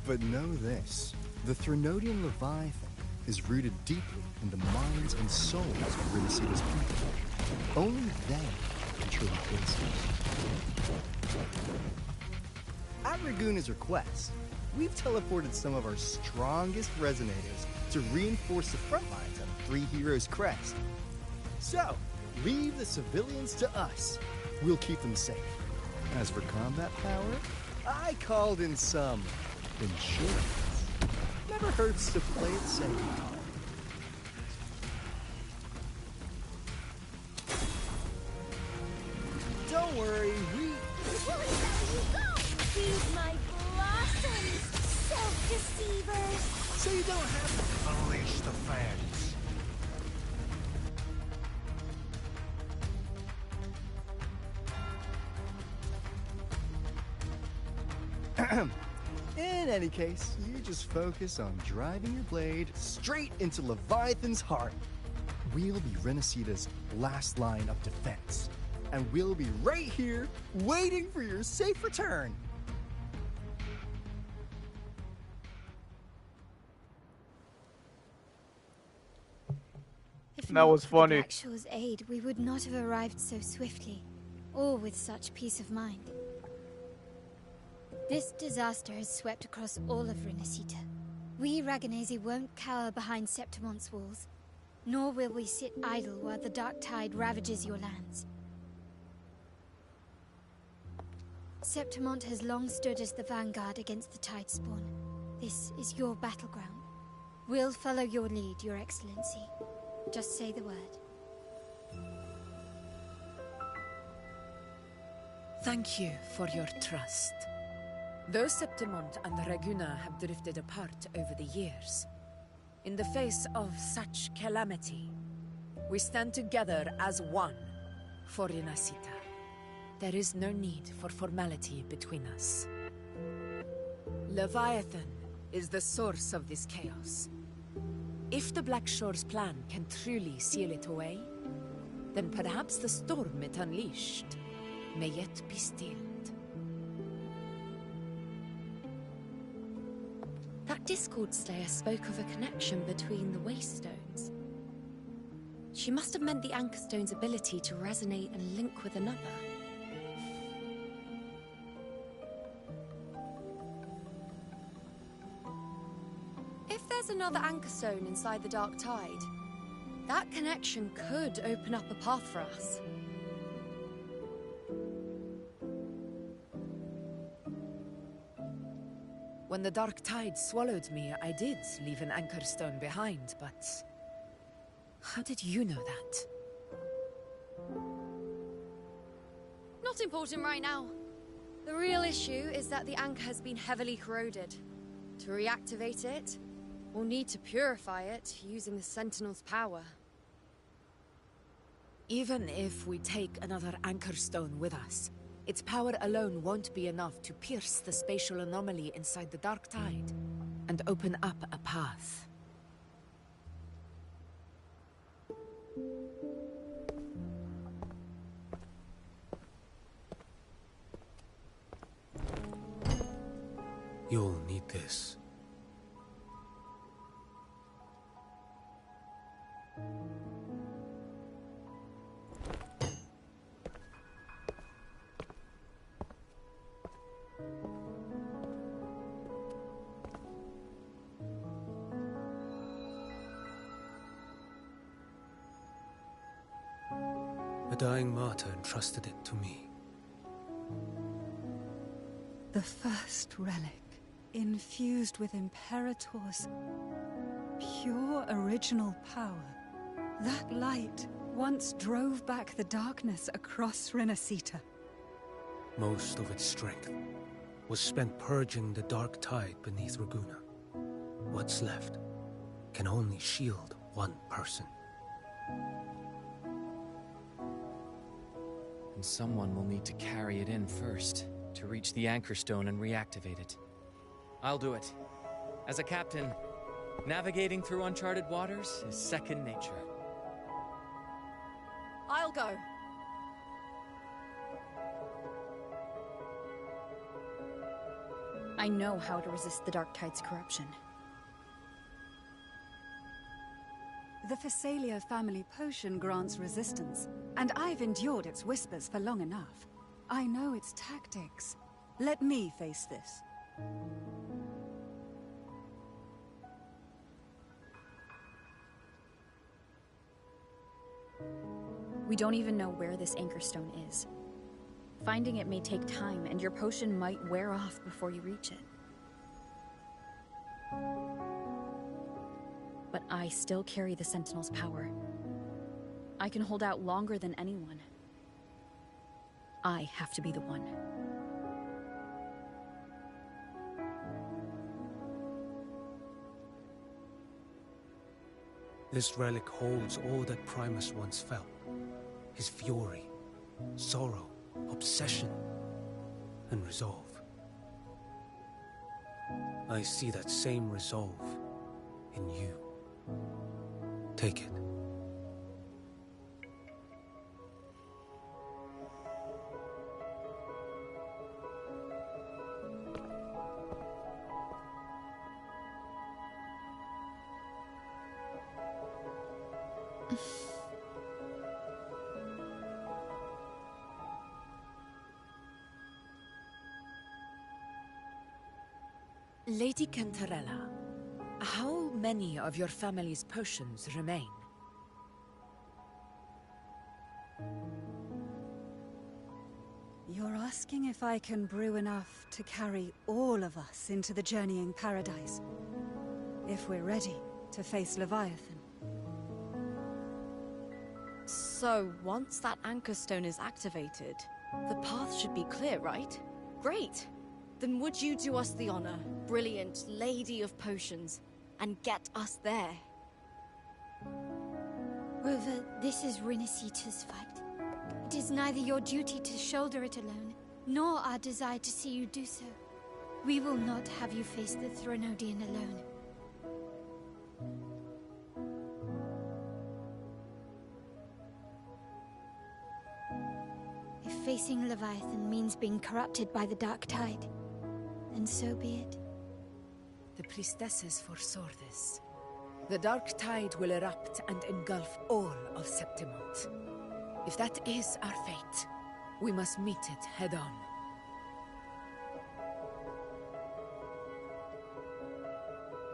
S12: But know this, the Thrunodian Leviathan is rooted deeply in the minds and souls of Rinascita's people. Only then can truly face it. At Raguna's request, we've teleported some of our strongest resonators to reinforce the front lines of Three Heroes Crest. So, leave the civilians to us. We'll keep them safe. As for combat power, I called in some insurance. Never hurts to play it safe. Don't worry, we...
S7: Feed my blossoms, self-deceivers!
S12: So you don't have to...
S9: Unleash the fans.
S12: In any case, you just focus on driving your blade straight into Leviathan's heart. We'll be Rinascita's last line of defense. And we'll be right here, waiting for your safe return.
S20: If
S1: That
S20: not
S1: was
S20: for
S1: funny.
S20: the Blackshaw's aid, we would not have arrived so swiftly, or with such peace of mind. This disaster has swept across all of Rinascita. We Raganese won't cower behind Septimon's walls, nor will we sit idle while the dark tide ravages your lands. Septimont has long stood as the vanguard against the tide spawn. This is your battleground. We'll follow your lead, Your Excellency. Just say the word.
S4: Thank you for your trust. Though Septimont and Raguna have drifted apart over the years, in the face of such calamity, we stand together as one for Rinascita. There is no need for formality between us. Leviathan is the source of this chaos. If the Blackshore's plan can truly seal it away, then perhaps the storm it unleashed may yet be stilled. That Discord Slayer spoke of a connection between the Waystones. She must have meant the Anchorstone's ability to resonate and link with another. If there's another Anchorstone inside the Dark Tide, that connection could open up a path for us. When the Dark Tide swallowed me, I did leave an Anchorstone behind, but... how did you know that? Not important right now. The real issue is that the anchor has been heavily corroded. To reactivate it, we'll need to purify it using the Sentinel's power. Even if we take another Anchorstone with us, its power alone won't be enough to pierce the spatial anomaly inside the Dark Tide and open up a path.
S5: You'll need this. A dying martyr entrusted it to me.
S11: The first relic, infused with Imperator's pure original power. That light once drove back the darkness across Rinascita.
S5: Most of its strength was spent purging the dark tide beneath Raguna. What's left can only shield one person.
S19: And someone will need to carry it in first, to reach the Anchorstone and reactivate it. I'll do it. As a captain, navigating through uncharted waters is second nature.
S6: I'll go.
S10: I know how to resist the Dark Tide's corruption.
S11: The Physalia family potion grants resistance, and I've endured its whispers for long enough. I know its tactics. Let me face this.
S10: We don't even know where this anchor stone is. Finding it may take time, and your potion might wear off before you reach it. But I still carry the Sentinel's power. I can hold out longer than anyone. I have to be the one.
S9: This relic holds all that Primus once felt. His fury, sorrow, obsession, and resolve. I see that same resolve in you. Take it.
S22: Lady Cantarella, how many of your family's potions remain?
S11: You're asking if I can brew enough to carry all of us into the journeying paradise. If we're ready to face Leviathan.
S6: So, once that anchor stone is activated, the path should be clear, right? Great! Then would you do us the honor, brilliant Lady of Potions, and get us there?
S20: Rover, this is Rinascita's fight. It is neither your duty to shoulder it alone, nor our desire to see you do so. We will not have you face the Thronodian alone. If facing Leviathan means being corrupted by the Dark Tide, then so be it.
S22: The priestesses foresaw this. The Dark Tide will erupt and engulf all of Septimont. If that is our fate, we must meet it head-on.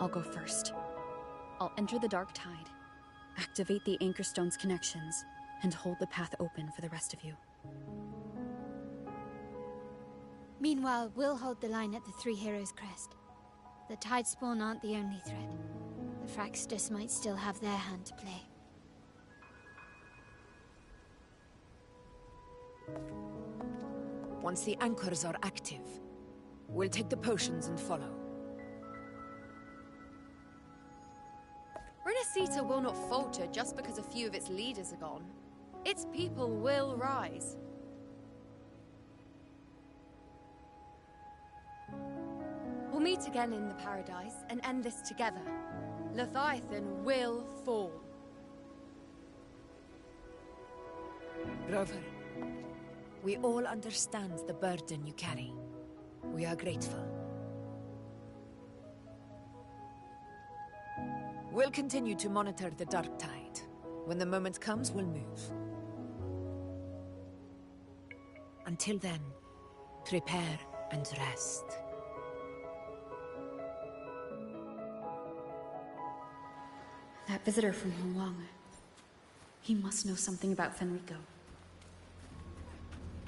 S10: I'll go first. I'll enter the Dark Tide, activate the Anchor Stone's connections, and hold the path open for the rest of you.
S20: Meanwhile, we'll hold the line at the Three Heroes Crest. The Tidespawn aren't the only threat. The Fraxtus might still have their hand to play.
S22: Once the anchors are active, we'll take the potions and follow.
S6: Rinascita will not falter just because a few of its leaders are gone. Its people will rise. We'll meet again in the paradise and end this together. Leviathan will fall.
S22: Rover, we all understand the burden you carry. We are grateful. We'll continue to monitor the Dark Tide. When the moment comes, we'll move. Until then, prepare and rest.
S10: That visitor from Huang. He must know something about Fenrico.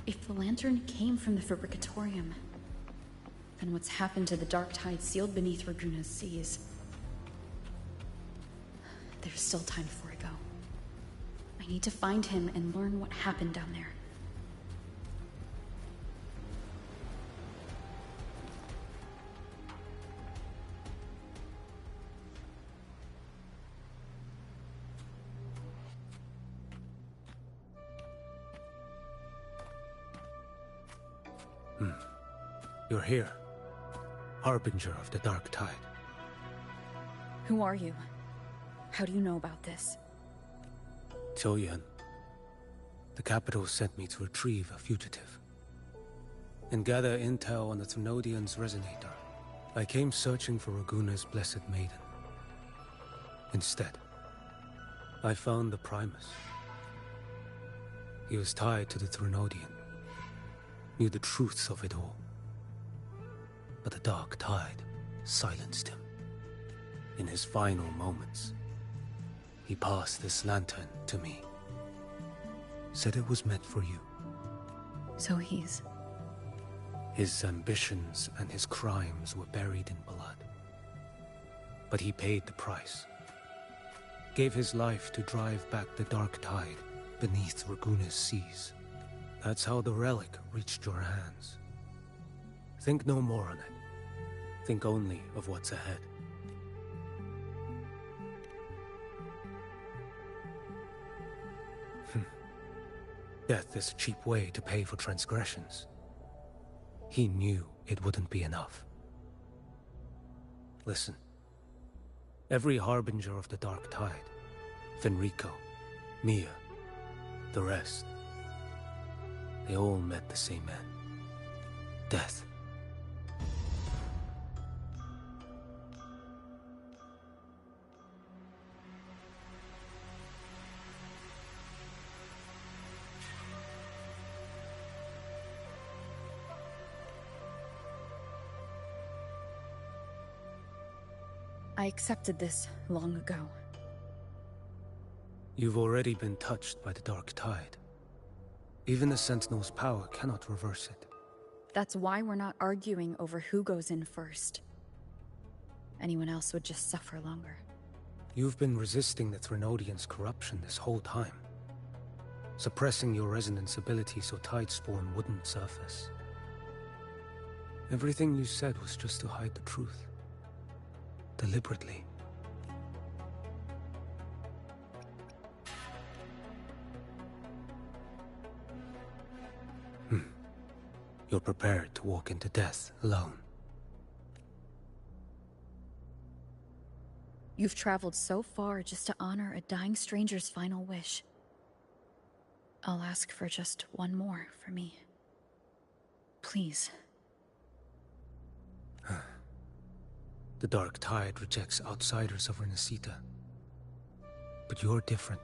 S10: If the lantern came from the Fabricatorium, then what's happened to the Dark Tide sealed beneath Raguna's seas? There's still time before I go. I need to find him and learn what happened down there.
S9: You're here. Harbinger of the Dark Tide.
S10: Who are you? How do you know about this?
S9: Choyan. The capital sent me to retrieve a fugitive and gather intel on the Thrunodian's resonator. I came searching for Raguna's Blessed Maiden. Instead, I found the Primus. He was tied to the Threnodian, knew the truths of it all. But the Dark Tide silenced him. In his final moments, he passed this lantern to me. Said it was meant for you.
S10: So he's...
S9: His ambitions and his crimes were buried in blood. But he paid the price. Gave his life to drive back the Dark Tide beneath Raguna's seas. That's how the relic reached your hands. Think no more on it. Think only of what's ahead. Death is a cheap way to pay for transgressions. He knew it wouldn't be enough. Listen. Every harbinger of the Dark Tide, Fenrico, Mia, the rest, they all met the same end. Death.
S10: I accepted this long ago.
S9: You've already been touched by the Dark Tide. Even the Sentinel's power cannot reverse it.
S10: That's why we're not arguing over who goes in first. Anyone else would just suffer longer.
S9: You've been resisting the Threnodian's corruption this whole time. Suppressing your resonance ability so Tidespawn wouldn't surface. Everything you said was just to hide the truth. Deliberately. You're prepared to walk into death alone.
S10: You've traveled so far just to honor a dying stranger's final wish. I'll ask for just one more for me. Please.
S9: The Dark Tide rejects outsiders of Rinascita. But you're different.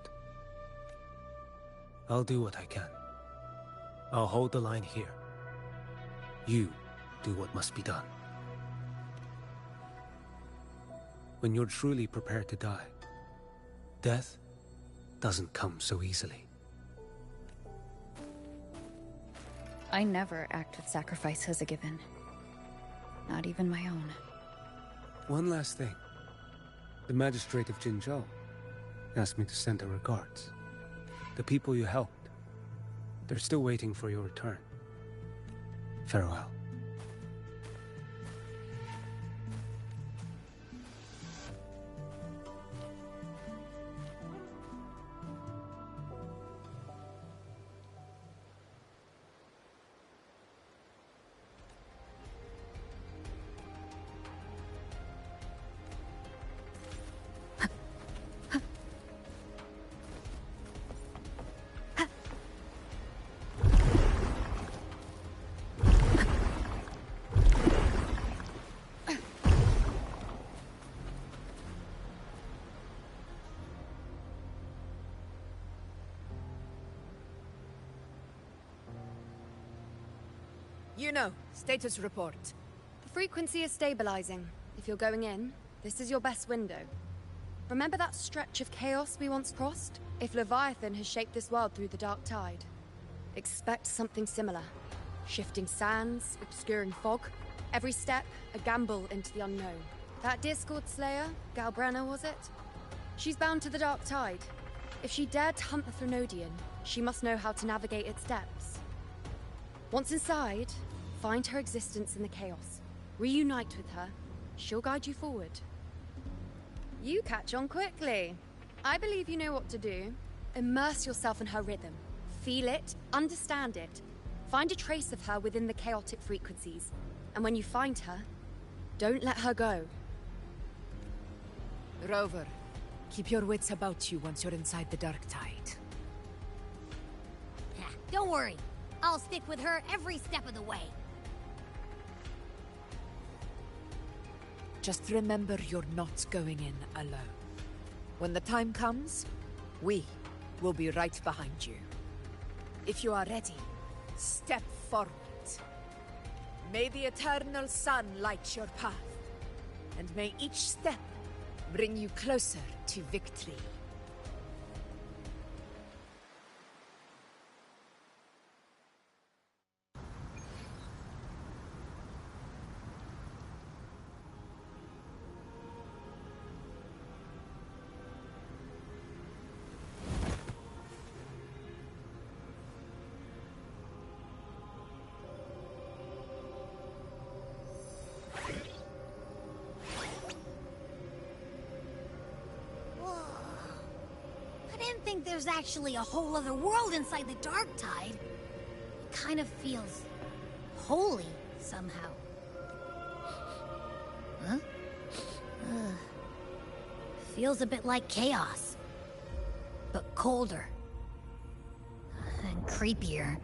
S9: I'll do what I can. I'll hold the line here. You do what must be done. When you're truly prepared to die, death doesn't come so easily.
S10: I never act with sacrifice as a given. Not even my own.
S9: One last thing. The magistrate of Jinzhou asked me to send her regards. The people you helped, they're still waiting for your return. Farewell.
S22: You know, status report.
S16: The frequency is stabilizing. If you're going in, this is your best window. Remember that stretch of chaos we once crossed? If Leviathan has shaped this world through the Dark Tide, expect something similar. Shifting sands, obscuring fog. Every step, a gamble into the unknown. That Discord Slayer, Galbrenna was it? She's bound to the Dark Tide. If she dared to hunt the Threnodian, she must know how to navigate its depths. Once inside, find her existence in the chaos. Reunite with her. She'll guide you forward. You catch on quickly. I believe you know what to do. Immerse yourself in her rhythm. Feel it, understand it. Find a trace of her within the chaotic frequencies. And when you find her, don't let her go.
S22: Rover, keep your wits about you once you're inside the Dark Tide.
S3: Don't worry. I'll stick with her every step of the way.
S22: Just remember you're not going in alone. When the time comes, We will be right behind you. If you are ready, step forward. May the eternal sun light your path, and may each step bring you closer to victory.
S3: I think there's actually a whole other world inside the Dark Tide. It kind of feels holy somehow. Huh? Ugh. Feels a bit like chaos, but colder and creepier.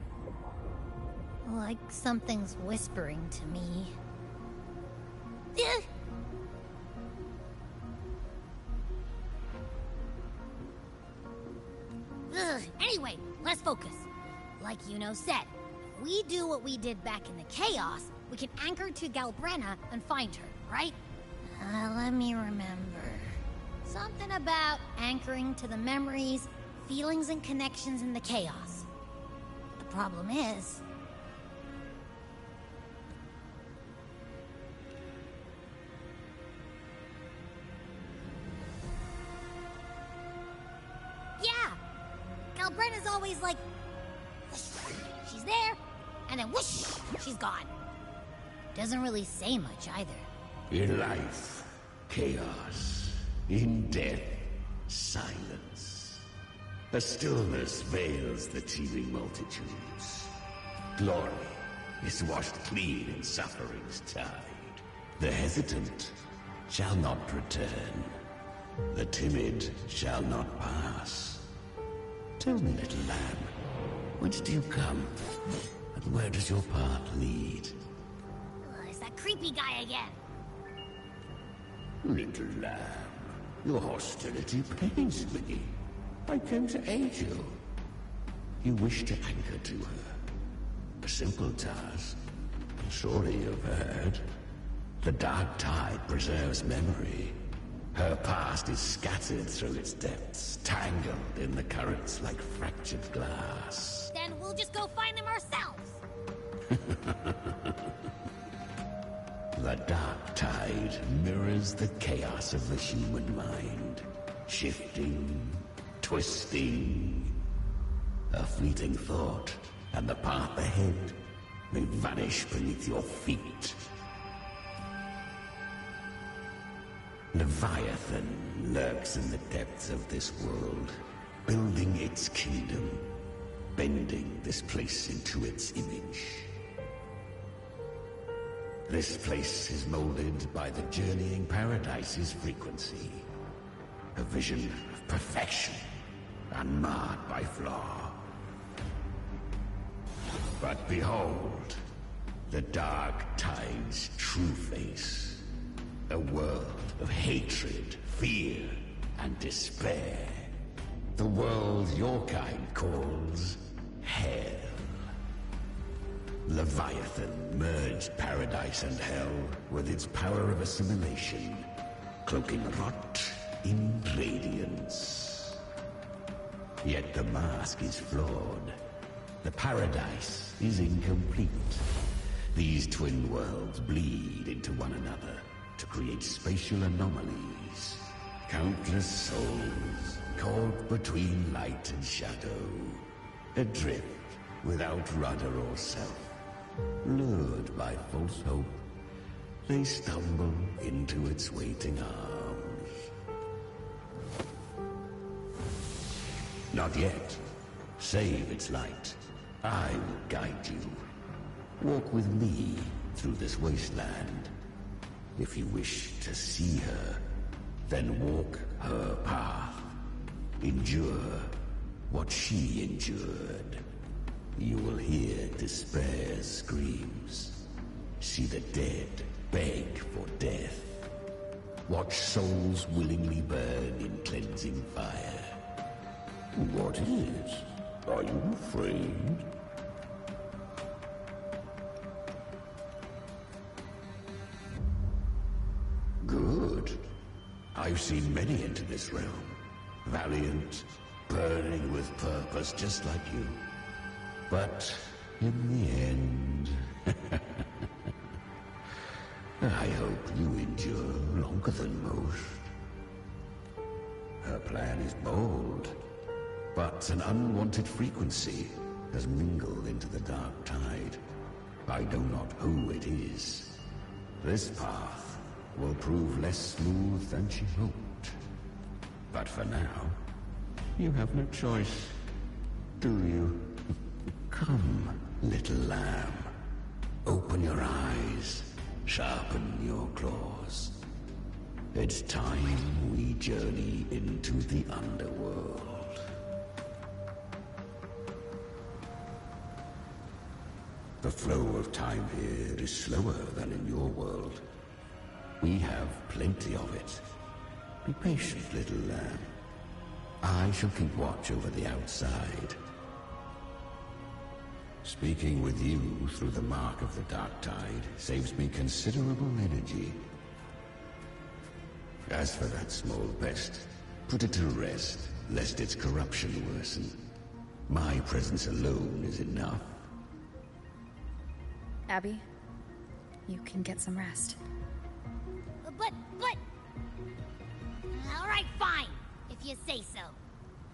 S3: Like something's whispering to me. Anyway, let's focus. Like Yuno said, if we do what we did back in the Chaos, we can anchor to Galbrena and find her, right? Let me remember. Something about anchoring to the memories, feelings, and connections in the Chaos. The problem is... Yeah! Galbrena's always like... whoosh, she's there, and then whoosh, she's gone. Doesn't really say much either.
S15: In life, chaos. In death, silence. A stillness veils the teeming multitudes. Glory is washed clean in suffering's tide. The hesitant shall not return. The timid shall not pass. Tell me, little lamb, whence do you come? And where does your path lead?
S3: It's that creepy guy again.
S15: Little lamb, your hostility pains me. I came to aid you. You wish to anchor to her. A simple task. Surely you've heard. The Dark Tide preserves memory. Her past is scattered through its depths, tangled in the currents like fractured glass.
S3: Then we'll just go find them ourselves.
S15: The Dark Tide mirrors the chaos of the human mind. Shifting, twisting. A fleeting thought, and the path ahead may vanish beneath your feet. Leviathan lurks in the depths of this world, building its kingdom, bending this place into its image. This place is molded by the journeying paradise's frequency, a vision of perfection, unmarred by flaw. But behold, the Dark Tide's true face. A world of hatred, fear, and despair. The world your kind calls Hell. Leviathan merged paradise and hell with its power of assimilation, cloaking rot in radiance. Yet the mask is flawed. The paradise is incomplete. These twin worlds bleed into one another to create spatial anomalies. Countless souls caught between light and shadow, adrift without rudder or self. Lured by false hope, they stumble into its waiting arms. Not yet. Save its light. I will guide you. Walk with me through this wasteland. If you wish to see her, then walk her path. Endure what she endured. You will hear despair's screams. See the dead beg for death. Watch souls willingly burn in cleansing fire. What is it? Are you afraid? Good. I've seen many enter this realm. Valiant, burning with purpose, just like you. But in the end... I hope you endure longer than most. Her plan is bold, but an unwanted frequency has mingled into the dark tide. I know not who it is. This path will prove less smooth than she hoped. But for now, you have no choice, do you? Come, little lamb. Open your eyes, sharpen your claws. It's time we journey into the underworld. The flow of time here is slower than in your world. We have plenty of it. Be patient, little lamb. I shall keep watch over the outside. Speaking with you through the mark of the dark tide saves me considerable energy. As for that small pest, put it to rest, lest its corruption worsen. My presence alone is enough.
S10: Abby, you can get some rest.
S3: But... Alright, fine, if you say so.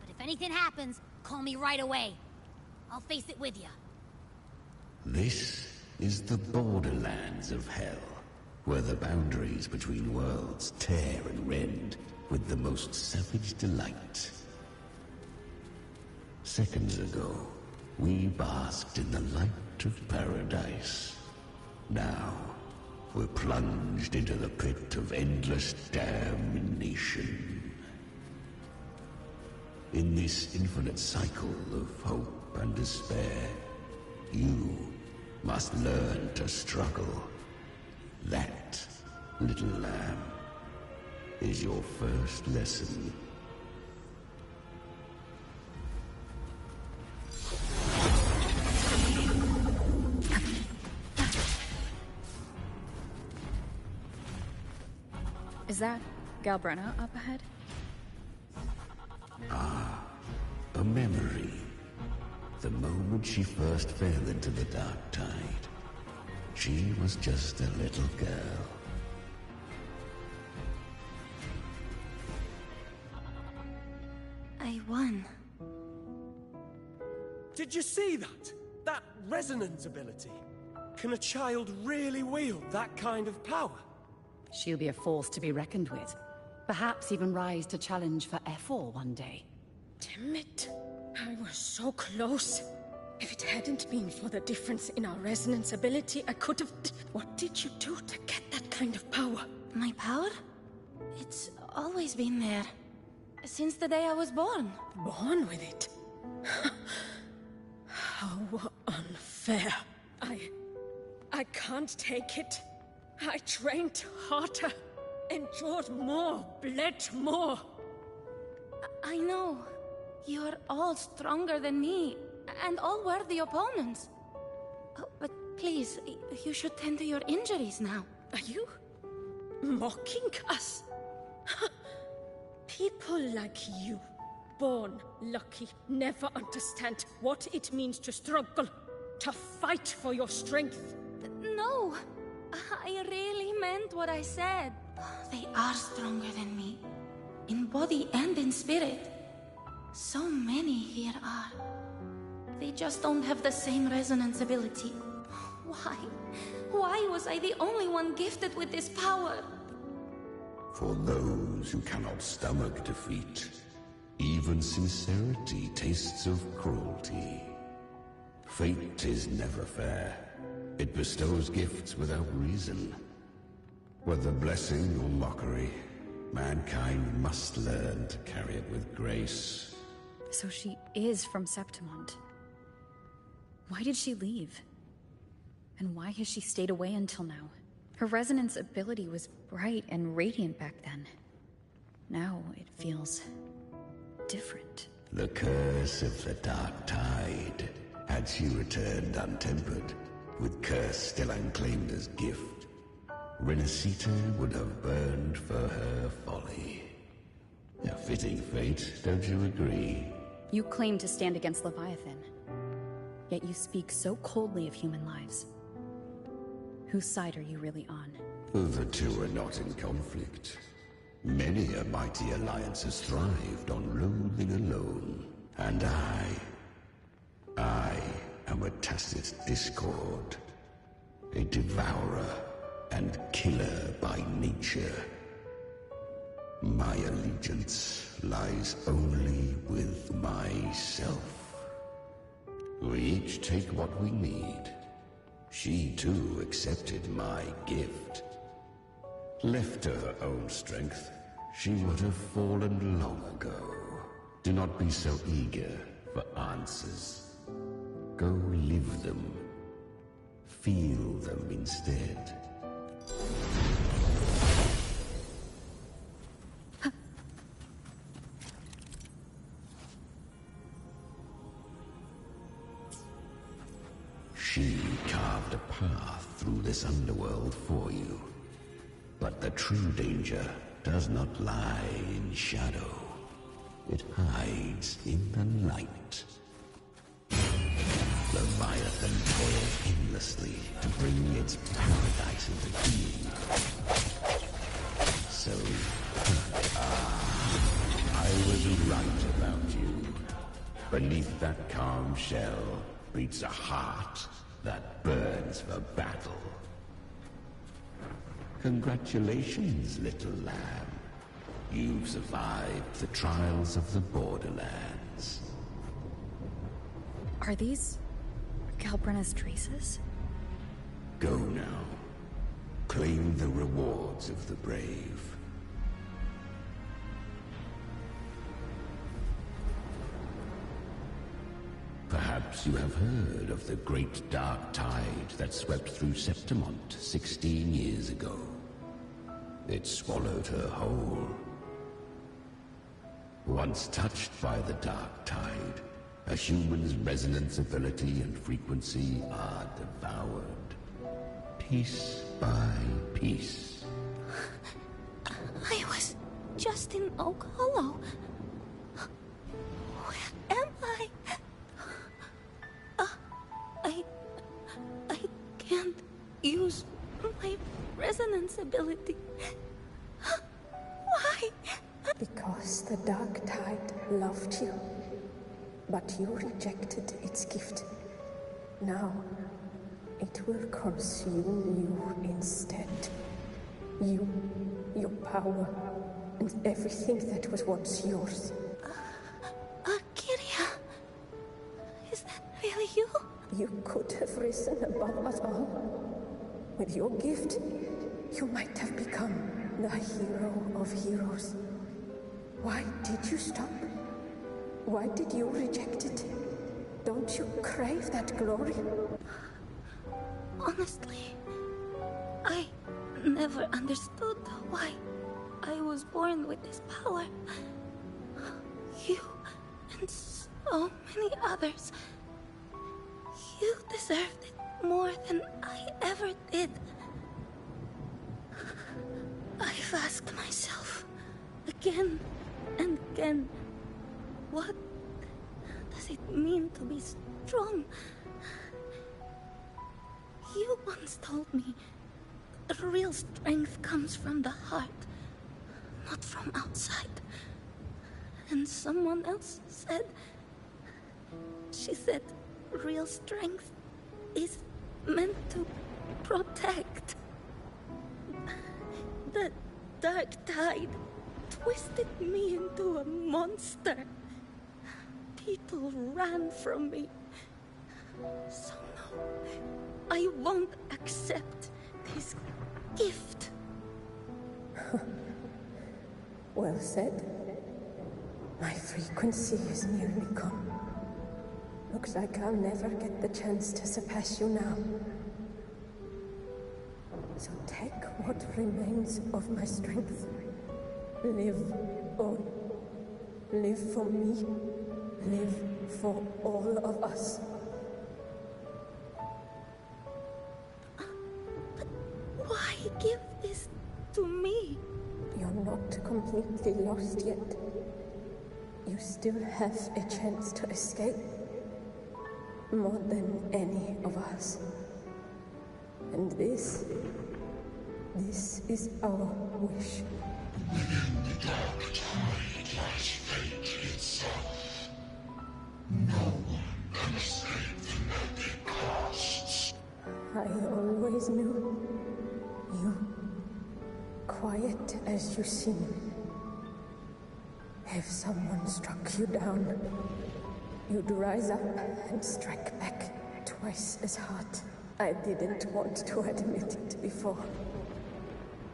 S3: But if anything happens, call me right away. I'll face it with you.
S15: This is the borderlands of hell, where the boundaries between worlds tear and rend with the most savage delight. Seconds ago, we basked in the light of paradise. Now, we're plunged into the pit of endless damnation. In this infinite cycle of hope and despair, you must learn to struggle. That, little lamb, is your first lesson.
S10: Is that Galbrenna up ahead?
S15: Ah, a memory. The moment she first fell into the dark tide, she was just a little girl.
S20: I won.
S13: Did you see that? That resonance ability? Can a child really wield that kind of power?
S11: She'll be a force to be reckoned with. Perhaps even rise to challenge for F4 one day.
S18: Damn it. I was so close. If it hadn't been for the difference in our resonance ability, I could have... What did you do to get that kind of power?
S20: My power? It's always been there. Since the day I was born.
S18: Born with it? How unfair. I can't take it. I trained harder, endured more, bled more.
S20: I know. You're all stronger than me, and all worthy opponents. Oh, but please, you should tend to your injuries now.
S18: Are you mocking us? People like you, born lucky, never understand what it means to struggle, to fight for your strength.
S20: No, I really meant what I said. They are stronger than me, in body and in spirit. So many here are. They just don't have the same resonance ability. Why? Why was I the only one gifted with this power?
S15: For those who cannot stomach defeat, even sincerity tastes of cruelty. Fate is never fair. It bestows gifts without reason. Whether blessing or mockery, mankind must learn to carry it with grace.
S10: So she is from Septimont. Why did she leave? And why has she stayed away until now? Her resonance ability was bright and radiant back then. Now it feels different.
S15: The curse of the Dark Tide. Had she returned untempered, with curse still unclaimed as gift, Rinascita would have burned for her folly. A fitting fate, don't you agree?
S10: You claim to stand against Leviathan, yet you speak so coldly of human lives. Whose side are you really on?
S15: The two are not in conflict. Many a mighty alliance has thrived on loathing alone. And I am a tacit discord. A devourer and killer by nature. My allegiance lies only with myself. We each take what we need. She too accepted my gift. Left to her own strength, she would have fallen long ago. Do not be so eager for answers. Go live them. Feel them instead. She carved a path through this underworld for you. But the true danger does not lie in shadow. It hides in the light. Leviathan toils endlessly to bring its paradise into being. So, I was right about you. Beneath that calm shell beats a heart that burns for battle. Congratulations, little lamb. You've survived the trials of the Borderlands.
S10: Are these Galbrenna's traces?
S15: Go now. Claim the rewards of the brave. Perhaps you have heard of the great dark tide that swept through Septimont 16 years ago. It swallowed her whole. Once touched by the dark tide, a human's resonance ability and frequency are devoured. Piece by piece.
S20: I was just in Oak Hollow. Where am I? I can't use my resonance ability. Why?
S17: Because the Dark Tide loved you, but you rejected its gift. Now, it will consume you instead. You, your power, and everything that was once yours.
S20: Kiria, is that really you?
S17: You could have risen above us all. With your gift, you might have become the hero of heroes. Why did you stop? Why did you reject it? Don't you crave that glory?
S20: Honestly, I never understood why I was born with this power. You and so many others. You deserved it more than I ever did. I've asked myself again and again, what does it mean to be strong? You once told me that real strength comes from the heart, not from outside. And someone else said, she said, real strength is meant to protect. The dark tide twisted me into a monster. People ran from me. So no, I won't accept this gift.
S17: Well said. My frequency is nearly gone. Looks like I'll never get the chance to surpass you now. So take what remains of my strength. Live on. Live for me. live for all of us.
S20: Why give this to me?
S17: You're not completely lost yet. You still have a chance to escape. More than any of us. And this is our wish.
S15: Within the dark tide lies fate itself. No one can escape the net it casts.
S17: I always knew you, quiet as you seem. If someone struck you down, you'd rise up and strike back twice as hard. I didn't want to admit it before.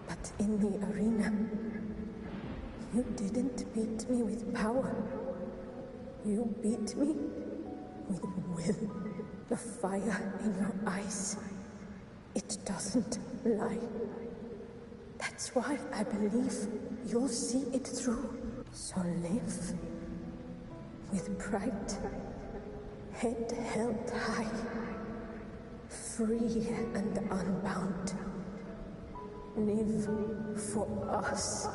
S17: But in the arena, you didn't beat me with power. You beat me with will. The fire in your eyes, it doesn't lie. That's why I believe you'll see it through. So live with pride, head held high, free and unbound. Live for us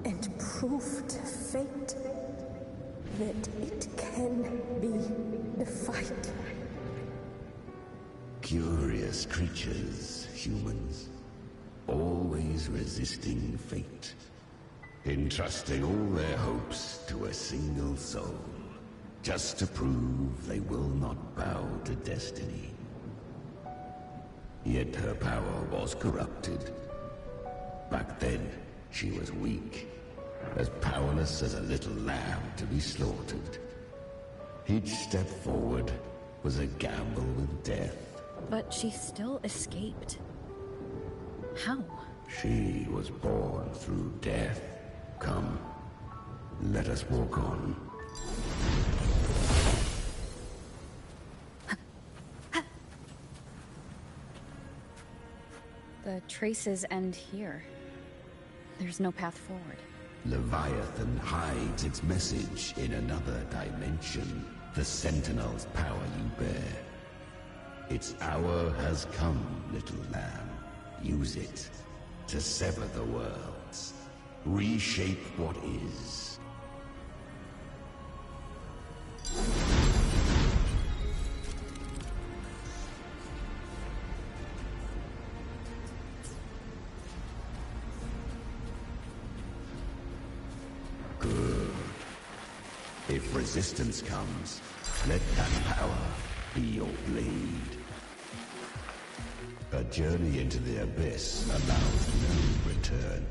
S17: and prove to fate that it can be defied.
S15: Curious creatures, humans, always resisting fate, entrusting all their hopes to a single soul, just to prove they will not bow to destiny. Yet her power was corrupted. Back then, she was weak, as powerless as a little lamb to be slaughtered. Each step forward was a gamble with death.
S10: But she still escaped. How?
S15: She was born through death. Come, let us walk on.
S10: The traces end here. There's no path forward.
S15: Leviathan hides its message in another dimension. The Sentinel's power you bear. Its hour has come, little lamb. Use it to sever the worlds. Reshape what is. Good. If resistance comes, let that power be your blade. A journey into the abyss allows no return.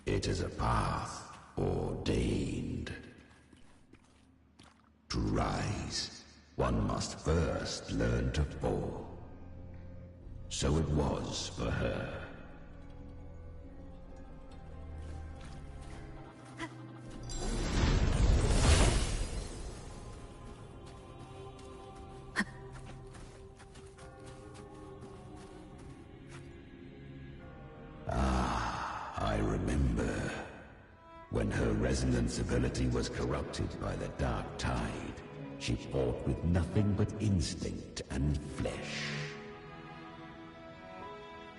S15: It is a path ordained. To rise, one must first learn to fall. So it was for her. I remember when her resonance ability was corrupted by the dark tide. She fought with nothing but instinct and flesh.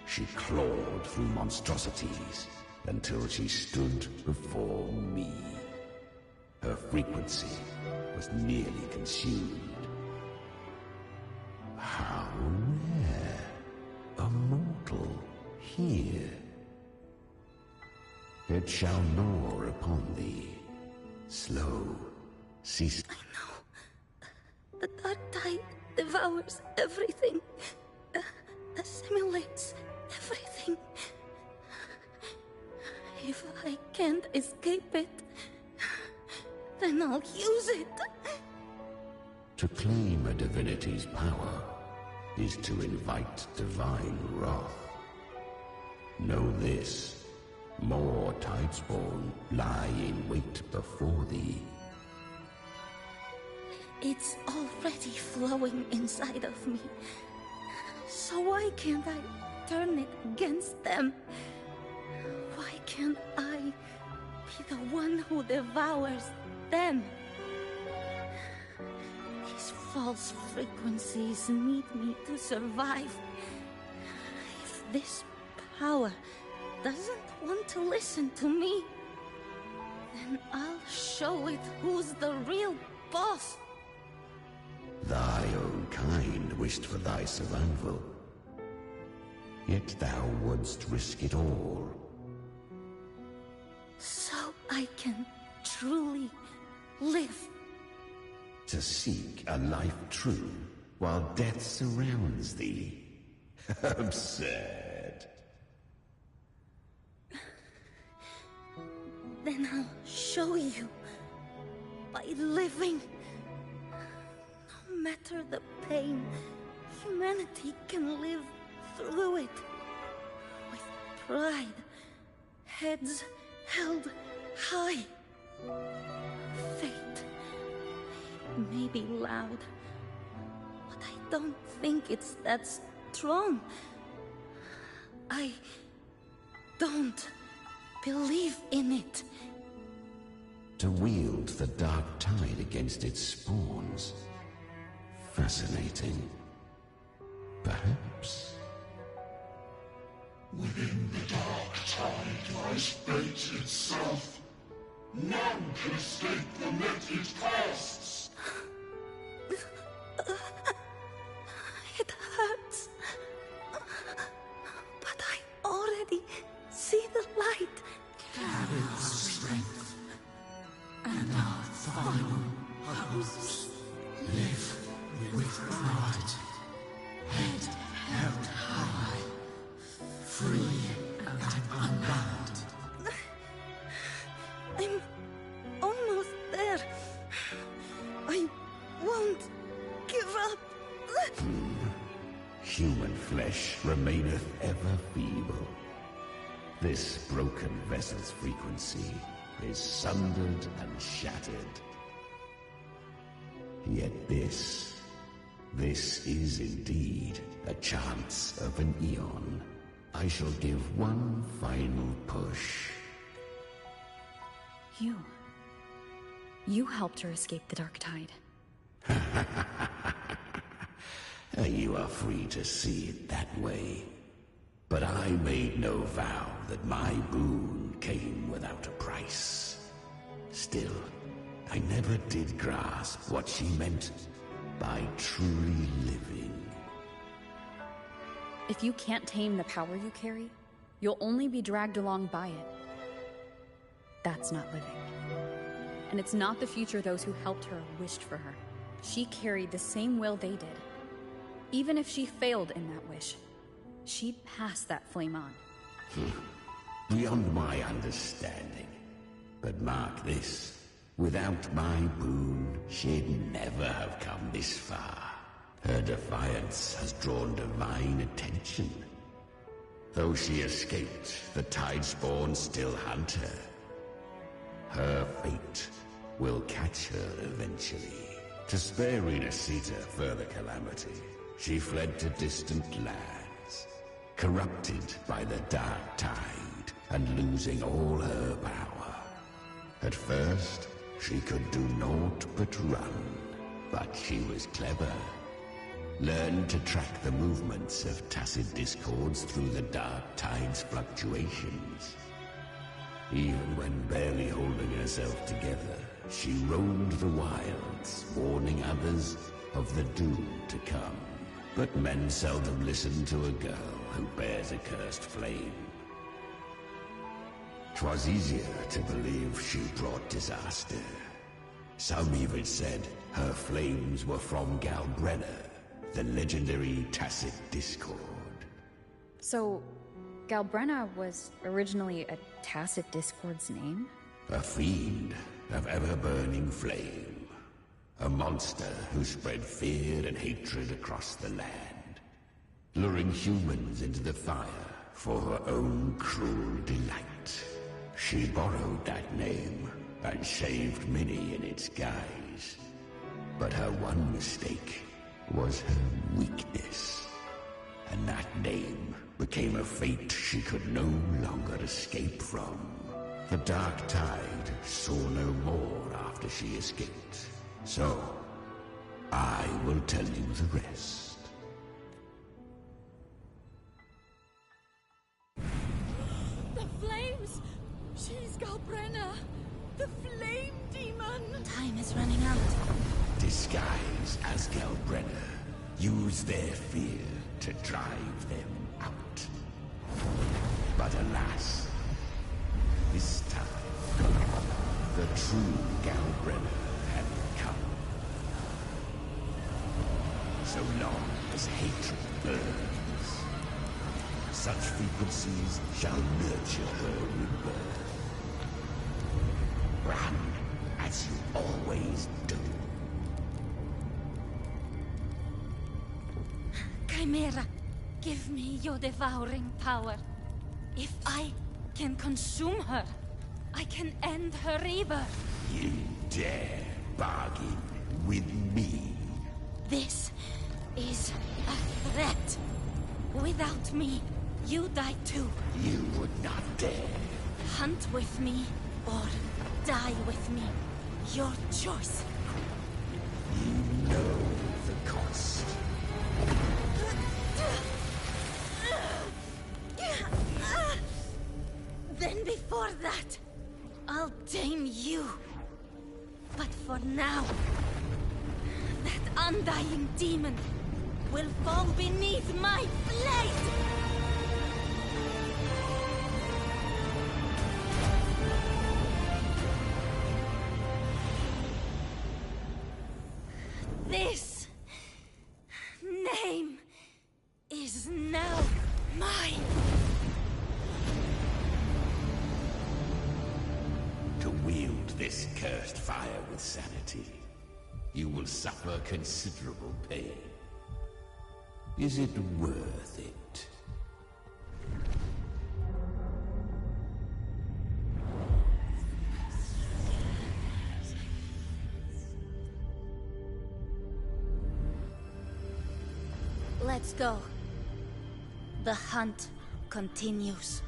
S15: She clawed through monstrosities until she stood before me. Her frequency was nearly consumed. How rare! A mortal here. It shall gnaw upon thee. Slow, cease.
S20: I know. The dark tide devours everything. Assimilates everything. If I can't escape it, then I'll use it.
S15: To claim a divinity's power is to invite divine wrath. Know this. More tidespawn lie in wait before thee.
S20: It's already flowing inside of me. So why can't I turn it against them? Why can't I be the one who devours them? false frequencies need me to survive. If this power doesn't want to listen to me, then I'll show it who's the real boss.
S15: Thy own kind wished for thy survival. Yet thou wouldst risk it all.
S20: So I can truly live.
S15: To seek a life true, while death surrounds thee. Absurd.
S20: Then I'll show you. By living. No matter the pain, humanity can live through it. With pride. Heads held high. Fate may be loud, but I don't think it's that strong. I don't believe in it.
S15: To wield the dark tide against its spawns. Fascinating. Perhaps.
S14: Within the dark tide lies fate itself. None can escape the net it casts.
S20: It hurts. But I already see the light.
S14: Carry our strength and our final hopes. Live with pride. Head held high. Free and unbound.
S20: I'm almost there. I won't give up.
S15: Human flesh remaineth ever feeble. This broken vessel's frequency is sundered and shattered. Yet this is indeed a chance of an eon. I shall give one final push.
S10: You helped her escape the Dark Tide.
S15: You are free to see it that way. But I made no vow that my boon came without a price. Still, I never did grasp what she meant by truly living.
S10: If you can't tame the power you carry, you'll only be dragged along by it. That's not living. And it's not the future those who helped her wished for her. She carried the same will they did. Even if she failed in that wish, she'd pass that flame on.
S15: Beyond my understanding. But mark this, without my boon, she'd never have come this far. Her defiance has drawn divine attention. Though she escaped, the Tidespawn still hunt her. Her fate will catch her eventually. To spare Rinascita further calamity, she fled to distant lands, corrupted by the Dark Tide and losing all her power. At first, she could do naught but run, but she was clever. Learned to track the movements of tacit discords through the Dark Tide's fluctuations. Even when barely holding herself together, she roamed the wilds, warning others of the doom to come. But men seldom listen to a girl who bears a cursed flame. 'Twas easier to believe she brought disaster. Some even said her flames were from Galbrenna, the legendary tacit discord.
S10: So, Galbrenna was originally a tacit discord's name?
S15: A fiend of ever-burning flame. A monster who spread fear and hatred across the land, luring humans into the fire for her own cruel delight. She borrowed that name and saved many in its guise. But her one mistake was her weakness. And that name became a fate she could no longer escape from. The Dark Tide saw no more after she escaped. So, I will tell you the rest.
S20: The flames! She's Galbrenna! The flame demon! Time is running out.
S15: Disguise as Galbrenna. Use their fear to drive them out. But alas, this time, the true Galbrenna had come. So long as hatred burns, such frequencies shall nurture her rebirth. Run as you always do.
S20: Chimera, give me your devouring power. If I can consume her, I can end her rebirth.
S15: You dare bargain with me?
S20: This is a threat. Without me, you die too.
S15: You would not dare.
S20: Hunt with me, or die with me. Your choice.
S15: You know the cost.
S20: Then before that, I'll tame you. But for now, that undying demon will fall beneath my blade! This name is now mine.
S15: To wield this cursed fire with sanity, you will suffer considerable pain. Is it worth it?
S20: Let's go. The hunt continues.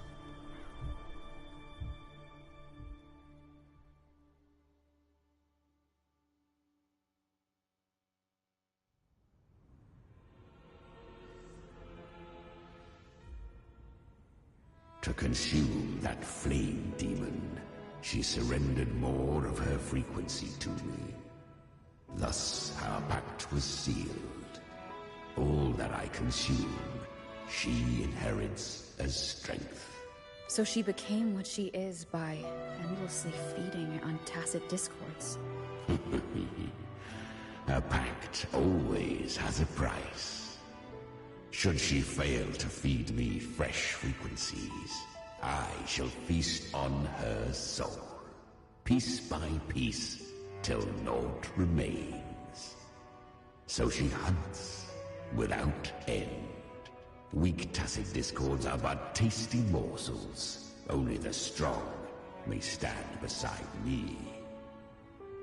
S15: To consume that flame demon, she surrendered more of her frequency to me. Thus our pact was sealed. All that I consume, she inherits as strength.
S10: So she became what she is by endlessly feeding on tacit discords.
S15: A pact always has a price. Should she fail to feed me fresh frequencies, I shall feast on her soul, piece by piece, till naught remains. So she hunts without end. Weak tacit discords are but tasty morsels. Only the strong may stand beside me.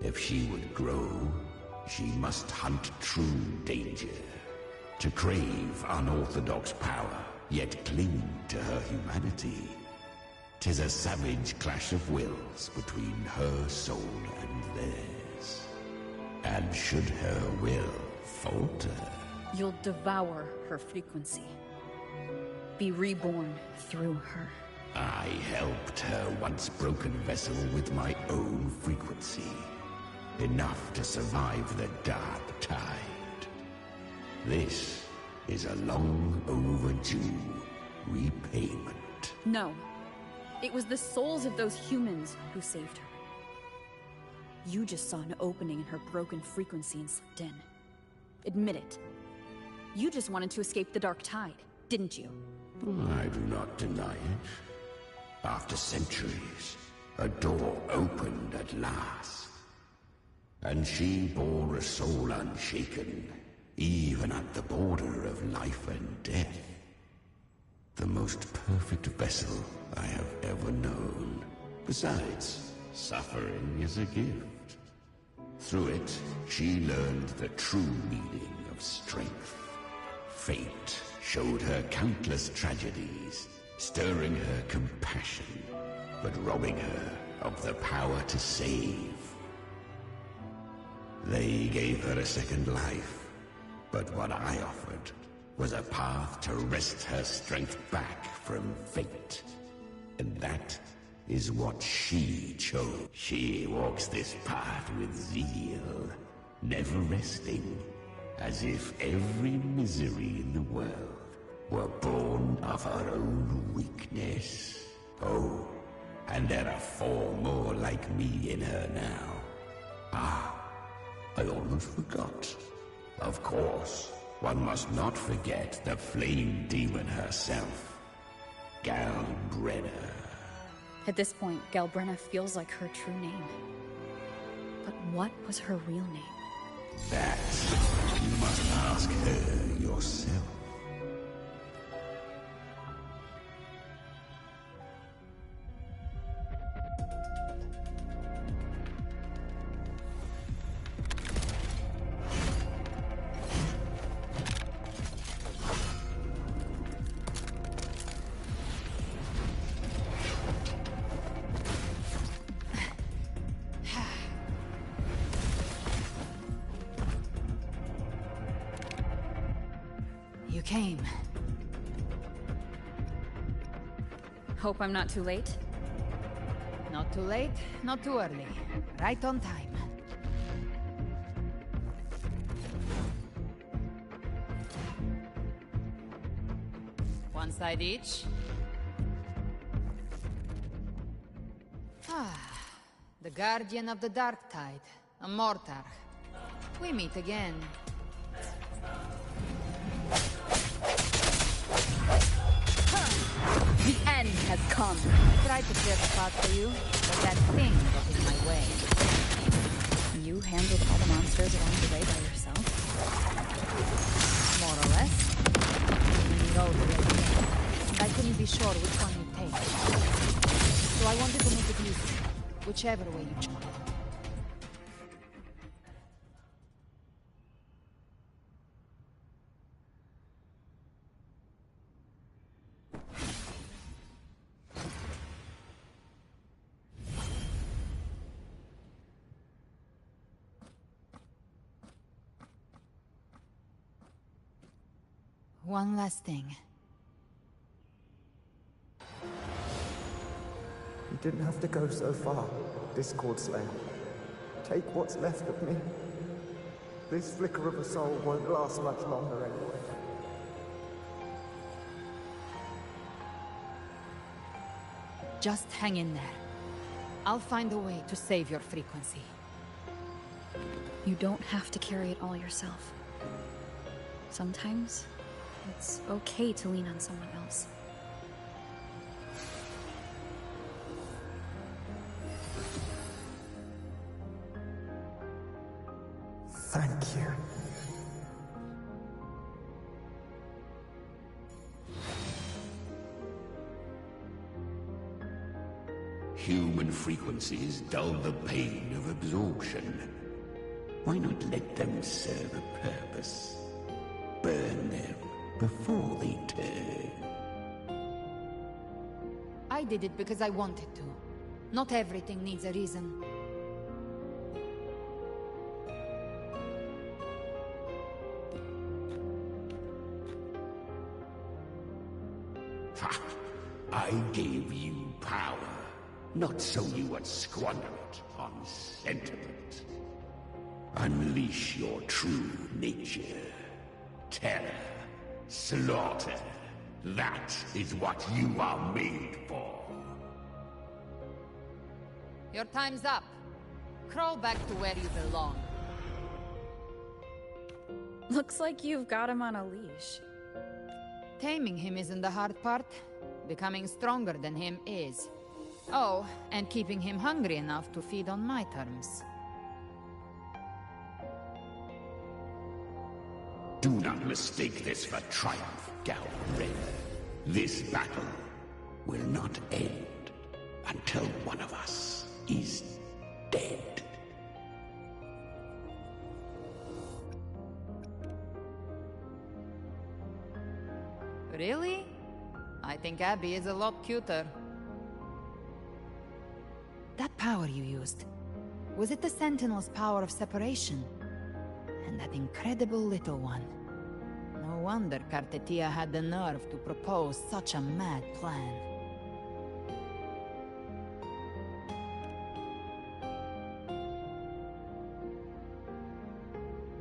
S15: If she would grow, she must hunt true danger. To crave unorthodox power, yet cling to her humanity. 'Tis a savage clash of wills between her soul and theirs. And should her will falter,
S10: You'll devour her frequency. Be reborn through her.
S15: I helped her once broken vessel with my own frequency. Enough to survive the dark tide. This is a long overdue repayment.
S10: No. It was the souls of those humans who saved her. You just saw an opening in her broken frequency and slipped in. Admit it. You just wanted to escape the dark tide, didn't you?
S15: I do not deny it. After centuries, a door opened at last. And she bore a soul unshaken, even at the border of life and death. The most perfect vessel I have ever known. Besides, suffering is a gift. Through it, she learned the true meaning of strength. Fate showed her countless tragedies, stirring her compassion, but robbing her of the power to save. They gave her a second life, but what I offered was a path to wrest her strength back from fate. And that is what she chose. She walks this path with zeal, never resting, as if every misery in the world were born of her own weakness. Oh, and there are 4 more like me in her now. Ah, I almost forgot. Of course, one must not forget the flame demon herself, Galbrenna.
S10: At this point, Galbrenna feels like her true name. But what was her real name?
S15: That you must ask her yourself.
S16: You came.
S10: Hope I'm not too late?
S16: Not too late, not too early. Right on time. One side each. The Guardian of the Dark Tide, a mortar. We meet again.
S10: The end has come.
S16: I tried to clear the path for you, but that thing got in my way.
S10: You handled all the monsters along the way by yourself?
S16: More or less. Many roads led me. I couldn't be sure which one you'd take. So I wanted to make it easy, whichever way you chose. One last thing.
S13: You didn't have to go so far, Discord Slayer. Take what's left of me. This flicker of a soul won't last much longer anyway.
S16: Just hang in there. I'll find a way to save your frequency.
S10: You don't have to carry it all yourself. Sometimes, it's okay to lean on someone else.
S13: Thank you.
S15: Human frequencies dull the pain of absorption. Why not let them serve a purpose? Burn them before they turn.
S16: I did it because I wanted to. Not everything needs a reason.
S15: Ha! I gave you power, not so you would squander it on sentiment. Unleash your true nature. Terror, slaughter. That is what you are made for.
S16: Your time's up. Crawl back to where you belong.
S10: Looks like you've got him on a leash.
S16: Taming him isn't the hard part. Becoming stronger than him is. Oh, and keeping him hungry enough to feed on my terms.
S15: Do not mistake this for triumph, Galbrenna. This battle will not end until one of us is dead.
S16: Really? I think Abby is a lot cuter. That power you used, was it the Sentinel's power of separation?
S2: And that incredible little one. No wonder Cartetia had the nerve to propose such a mad plan.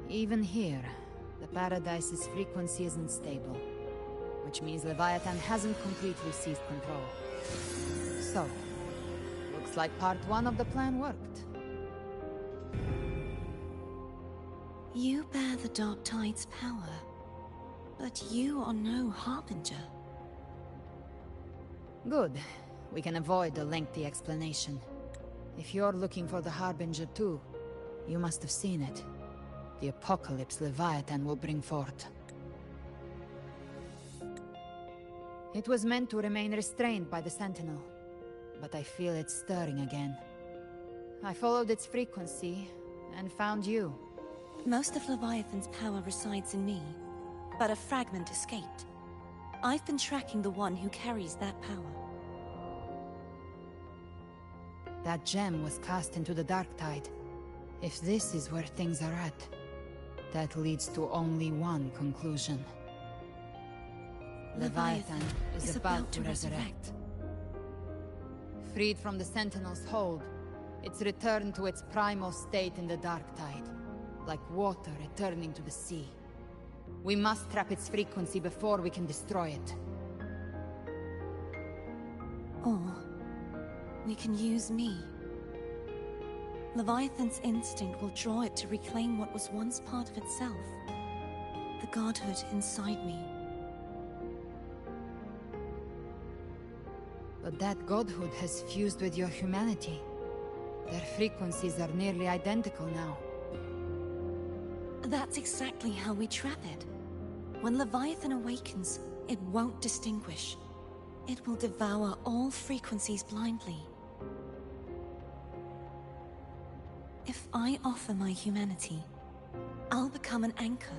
S2: Even here, the Paradise's frequency isn't stable, which means Leviathan hasn't completely seized control. So, looks like part 1 of the plan worked.
S21: You bear the Dark Tide's power, but you are no Harbinger.
S2: Good. We can avoid a lengthy explanation. If you're looking for the Harbinger too, you must have seen it. The apocalypse Leviathan will bring forth. It was meant to remain restrained by the Sentinel, but I feel it stirring again. I followed its frequency, and found you.
S21: Most of Leviathan's power resides in me, but a fragment escaped. I've been tracking the one who carries that power.
S2: That gem was cast into the Dark Tide. If this is where things are at, that leads to only one conclusion. Leviathan is about to resurrect. Freed from the Sentinel's hold, it's returned to its primal state in the Dark Tide, like water returning to the sea. We must trap its frequency before we can destroy it.
S21: Or we can use me. Leviathan's instinct will draw it to reclaim what was once part of itself. The godhood inside me.
S2: But that godhood has fused with your humanity. Their frequencies are nearly identical now.
S21: That's exactly how we trap it. When Leviathan awakens, it won't distinguish. It will devour all frequencies blindly. If I offer my humanity, I'll become an anchor,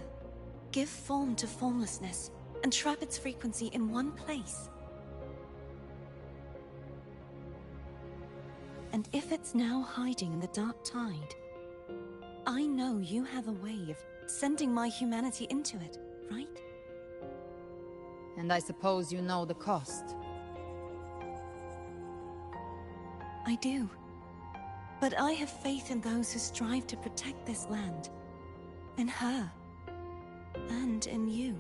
S21: give form to formlessness, and trap its frequency in one place. And if it's now hiding in the Dark Tide, I know you have a way of sending my humanity into it, right?
S2: And I suppose you know the cost.
S21: I do. But I have faith in those who strive to protect this land. In her. And in you.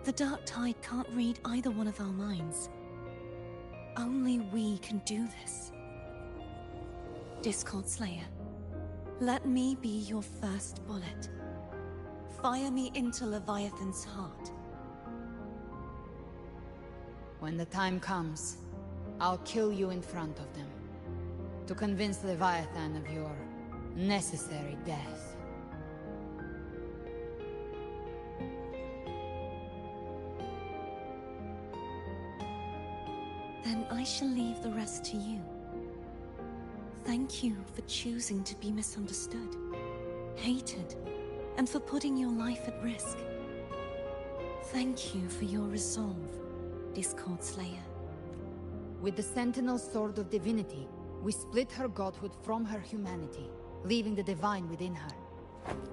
S21: The Dark Tide can't read either one of our minds. Only we can do this. Discord Slayer, let me be your first bullet. Fire me into Leviathan's heart.
S2: When the time comes, I'll kill you in front of them. To convince Leviathan of your necessary death.
S21: Then I shall leave the rest to you. Thank you for choosing to be misunderstood, hated, and for putting your life at risk. Thank you for your resolve, Discord Slayer.
S2: With the Sentinel's Sword of Divinity, we split her godhood from her humanity, leaving the divine within her.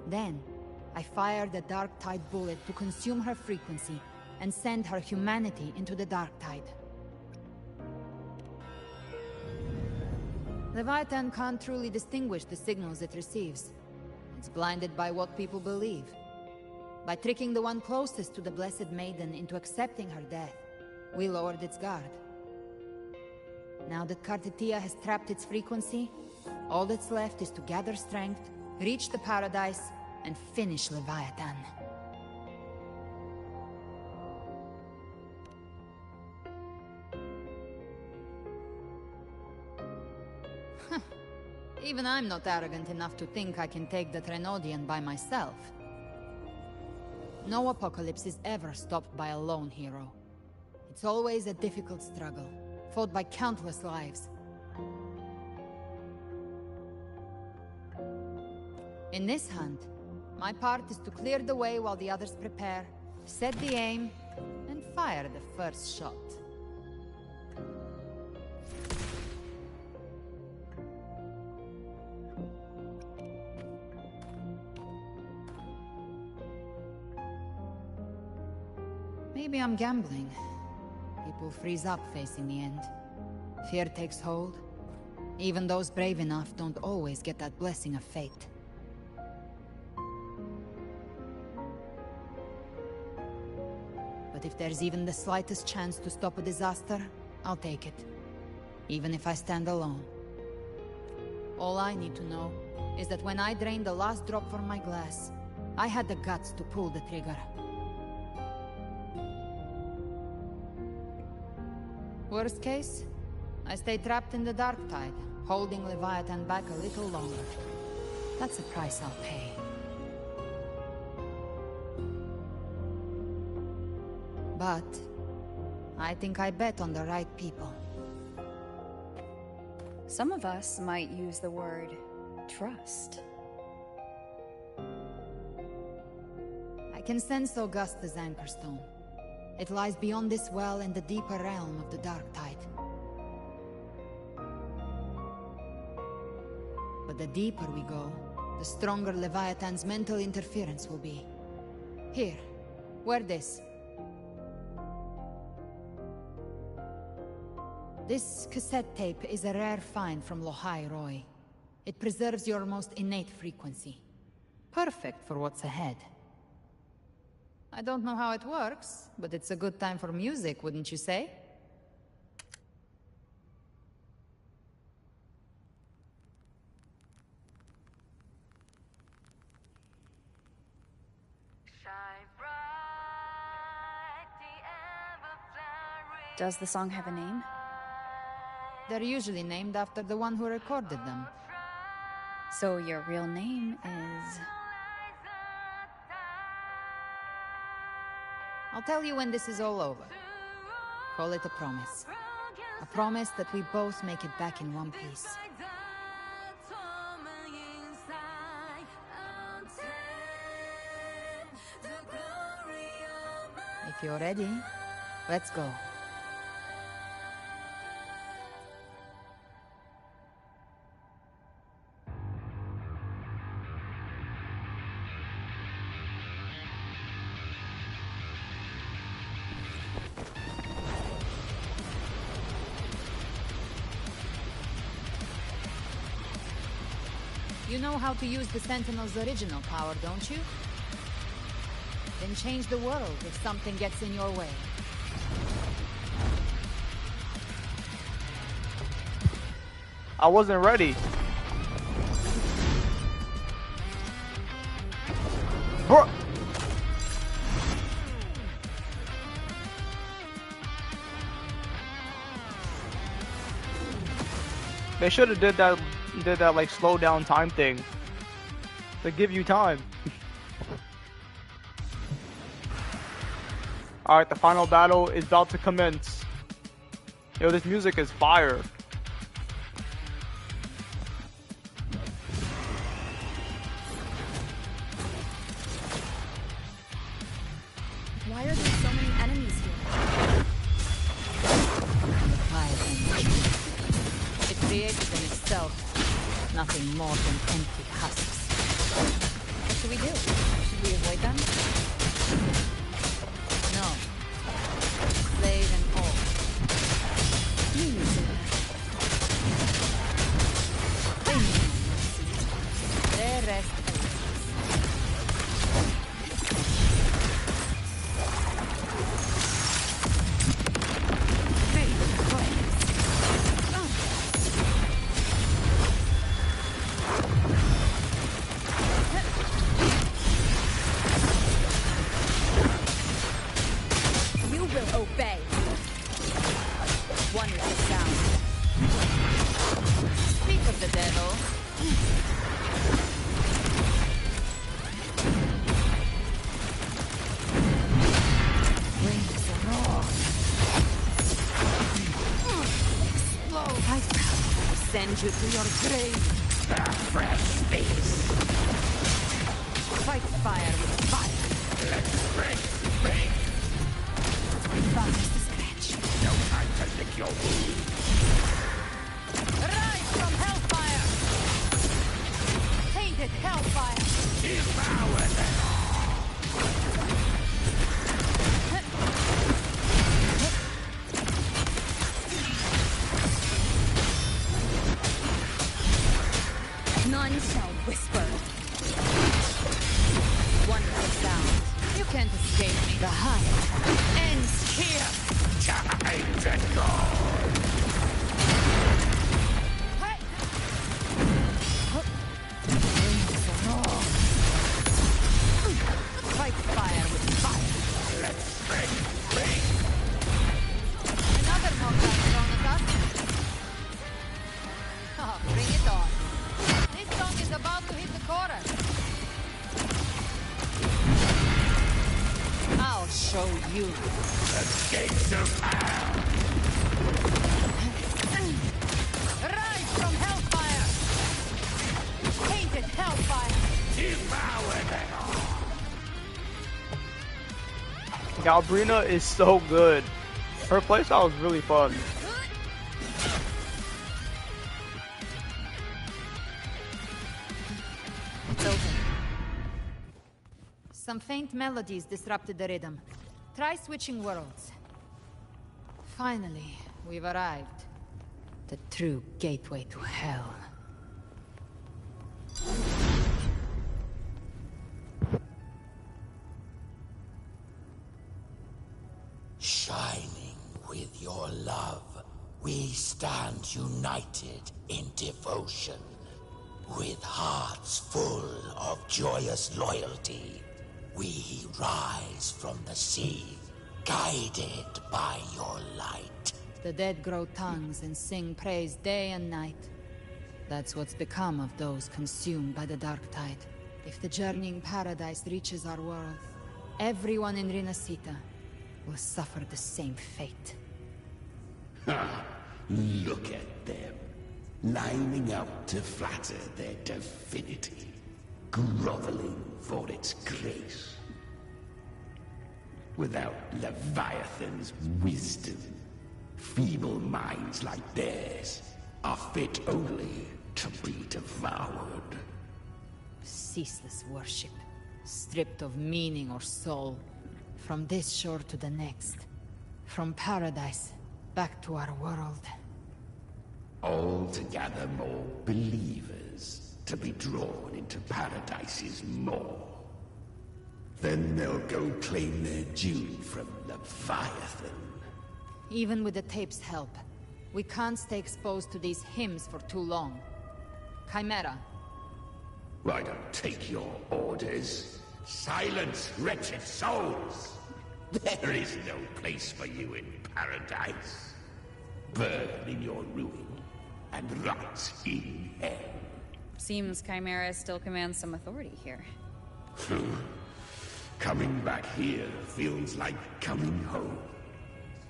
S2: Then, I fired the Dark Tide bullet to consume her frequency and send her humanity into the Dark Tide. Leviathan can't truly distinguish the signals it receives. It's blinded by what people believe. By tricking the one closest to the Blessed Maiden into accepting her death, we lowered its guard. Now that Cartetia has trapped its frequency, all that's left is to gather strength, reach the Paradise, and finish Leviathan. Even I'm not arrogant enough to think I can take the Threnodian by myself. No apocalypse is ever stopped by a lone hero. It's always a difficult struggle, fought by countless lives. In this hunt, my part is to clear the way while the others prepare, set the aim, and fire the first shot. Maybe I'm gambling. People freeze up facing the end. Fear takes hold. Even those brave enough don't always get that blessing of fate. But if there's even the slightest chance to stop a disaster, I'll take it. Even if I stand alone. All I need to know is that when I drained the last drop from my glass, I had the guts to pull the trigger. Worst case, I stay trapped in the dark tide, holding Leviathan back a little longer. That's the price I'll pay. But I think I bet on the right people.
S10: Some of us might use the word trust.
S2: I can sense Augusta's Anchorstone. It lies beyond this well in the deeper realm of the Dark Tide. But the deeper we go, the stronger Leviathan's mental interference will be. Here, wear this. This cassette tape is a rare find from Lohai Roy. It preserves your most innate frequency. Perfect for what's ahead. I don't know how it works, but it's a good time for music, wouldn't you say?
S10: Does the song have a name?
S2: They're usually named after the one who recorded them.
S10: So your real name is...
S2: I'll tell you when this is all over. Call it a promise. A promise that we both make it back in one piece. If you're ready, let's go. You know how to use the Sentinel's original power, don't you? Then change the world if something gets in your way.
S1: I wasn't ready. Bro. They should have did that like slow down time thing to give you time. Alright, the final battle is about to commence. Yo, this music is fire.
S6: Why are there so many enemies here?
S2: It created in itself nothing more than empty husks. What should we do? Should we avoid them? No. Slave and all. They need no mercy. Their rest you to your grave.
S15: Fresh space.
S2: Fight fire with fire.
S15: Let's break space.
S2: Fast to scratch.
S15: No time to lick your wounds.
S2: Rise from hellfire. Tainted hellfire.
S15: Devour them all.
S2: you.
S15: The gates of hell!
S2: Rise from hellfire! Tainted hellfire!
S15: Devour them all!
S1: Galbrina is so good. Her playstyle is really fun.
S2: Some faint melodies disrupted the rhythm. Try switching worlds. Finally, we've arrived. The true gateway to hell.
S15: Shining with your love, we stand united in devotion. With hearts full of joyous loyalty, we rise from the sea, guided by your light.
S2: The dead grow tongues and sing praise day and night. That's what's become of those consumed by the dark tide. If the journeying paradise reaches our world, everyone in Rinascita will suffer the same fate.
S15: Ha! Look at them, lining up to flatter their divinity, groveling for its grace. Without Leviathan's wisdom, feeble minds like theirs are fit only to be devoured.
S2: Ceaseless worship, stripped of meaning or soul. From this shore to the next. From paradise, back to our world.
S15: All to gather more believers, to be drawn into Paradise's maw. Then they'll go claim their due from Leviathan.
S2: Even with the tape's help, we can't stay exposed to these hymns for too long. Chimera.
S15: I don't take your orders. Silence, wretched souls! There is no place for you in Paradise. Burn in your ruin, and rot in hell.
S10: Seems Chimera still commands some authority here.
S15: Coming back here feels like coming home.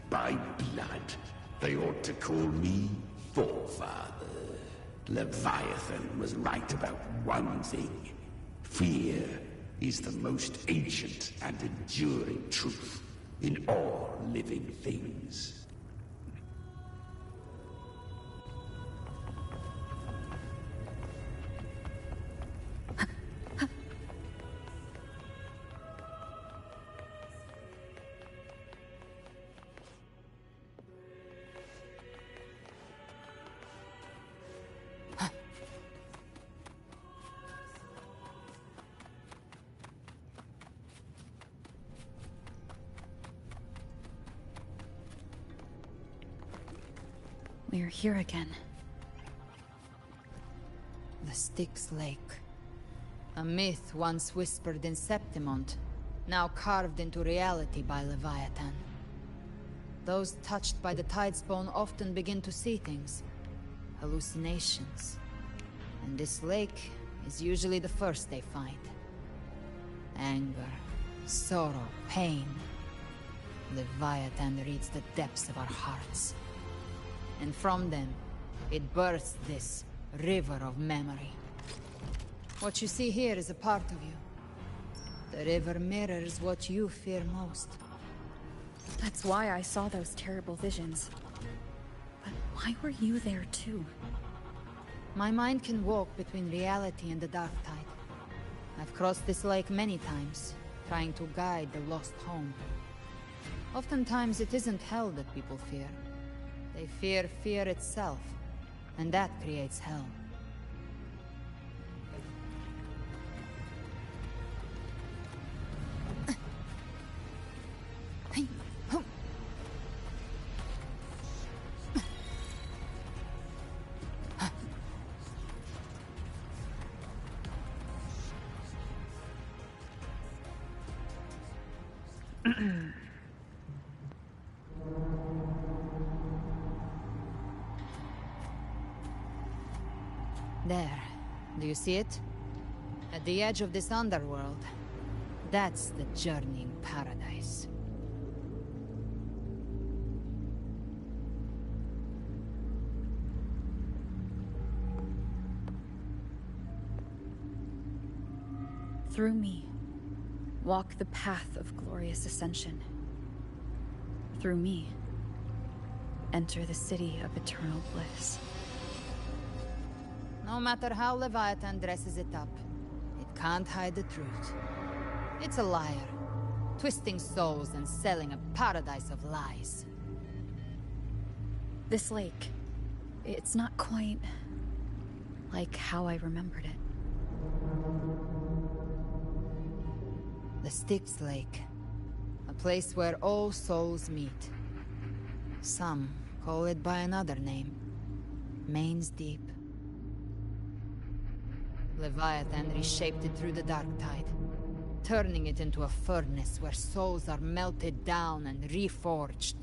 S15: By blood, they ought to call me Forefather. Leviathan was right about one thing. Fear is the most ancient and enduring truth in all living things.
S10: We're here again.
S2: The Styx Lake. A myth once whispered in Septimont, now carved into reality by Leviathan. Those touched by the Tidespawn often begin to see things. Hallucinations. And this lake is usually the first they find. Anger, sorrow, pain. Leviathan reads the depths of our hearts. And from them, it births this river of memory. What you see here is a part of you. The river mirrors what you fear most.
S10: That's why I saw those terrible visions. But why were you there too?
S2: My mind can walk between reality and the dark tide. I've crossed this lake many times, trying to guide the lost home. Oftentimes it isn't hell that people fear. They fear fear itself, and that creates hell. There. Do you see it? At the edge of this underworld. That's the journeying paradise.
S10: Through me, walk the path of glorious ascension. Through me, enter the city of eternal bliss.
S2: No matter how Leviathan dresses it up, it can't hide the truth. It's a liar, twisting souls and selling a paradise of lies.
S10: This lake, it's not quite like how I remembered it.
S2: The Styx Lake. A place where all souls meet. Some call it by another name. Main's Deep. Leviathan reshaped it through the dark tide, turning it into a furnace where souls are melted down and reforged.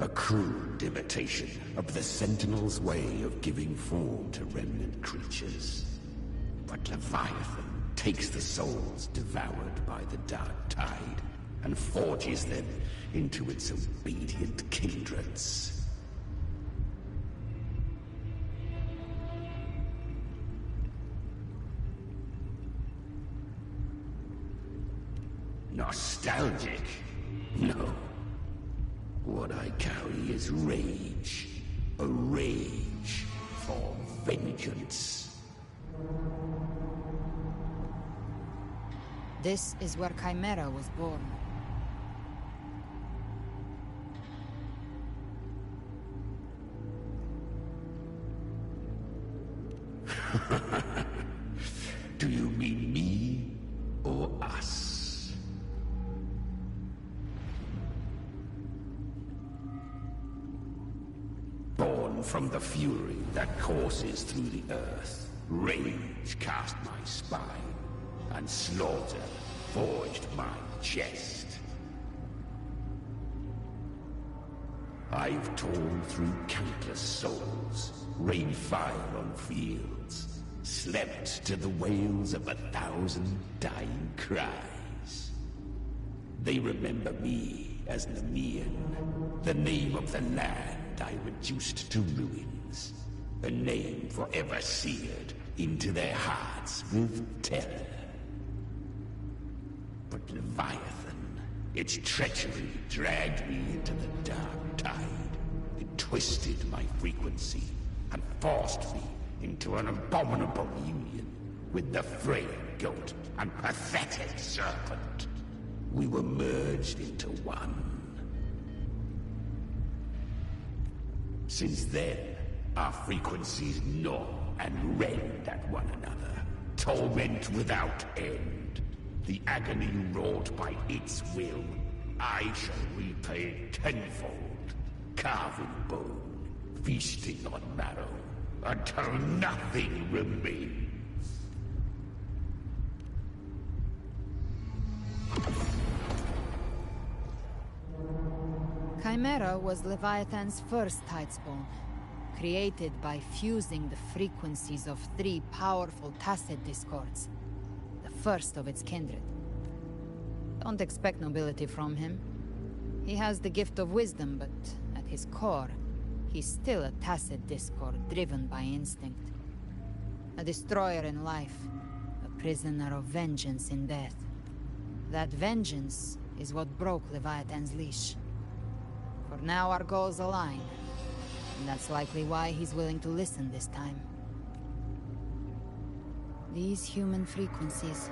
S15: A crude imitation of the Sentinel's way of giving form to remnant creatures. But Leviathan takes the souls devoured by the dark tide and forges them into its obedient kindreds. Nostalgic? No. What I carry is rage. A rage for vengeance.
S2: This is where Chimera was born.
S15: Do you mean me or us? Born from the fury that courses through the earth, rage cast my spine, and slaughter forged my chest. I've torn through countless souls, rained fire on fields, slept to the wails of 1,000 dying cries. They remember me as Nemean, the name of the land I reduced to ruins, a name forever seared into their hearts with terror. But Leviathan, its treachery dragged me into the dark tide. It twisted my frequency and forced me into an abominable union with the frail goat and pathetic serpent. We were merged into one. Since then, our frequencies gnaw and rend at one another, torment without end. The agony wrought by its will, I shall repay tenfold, carving bone, feasting on marrow, until nothing remains.
S2: Chimera was Leviathan's first tidespawn, created by fusing the frequencies of 3 powerful tacit discords. First of its kindred. Don't expect nobility from him. He has the gift of wisdom, but at his core, he's still a tacit discord driven by instinct. A destroyer in life, a prisoner of vengeance in death. That vengeance is what broke Leviathan's leash. For now our goals align, and that's likely why he's willing to listen this time. These human frequencies,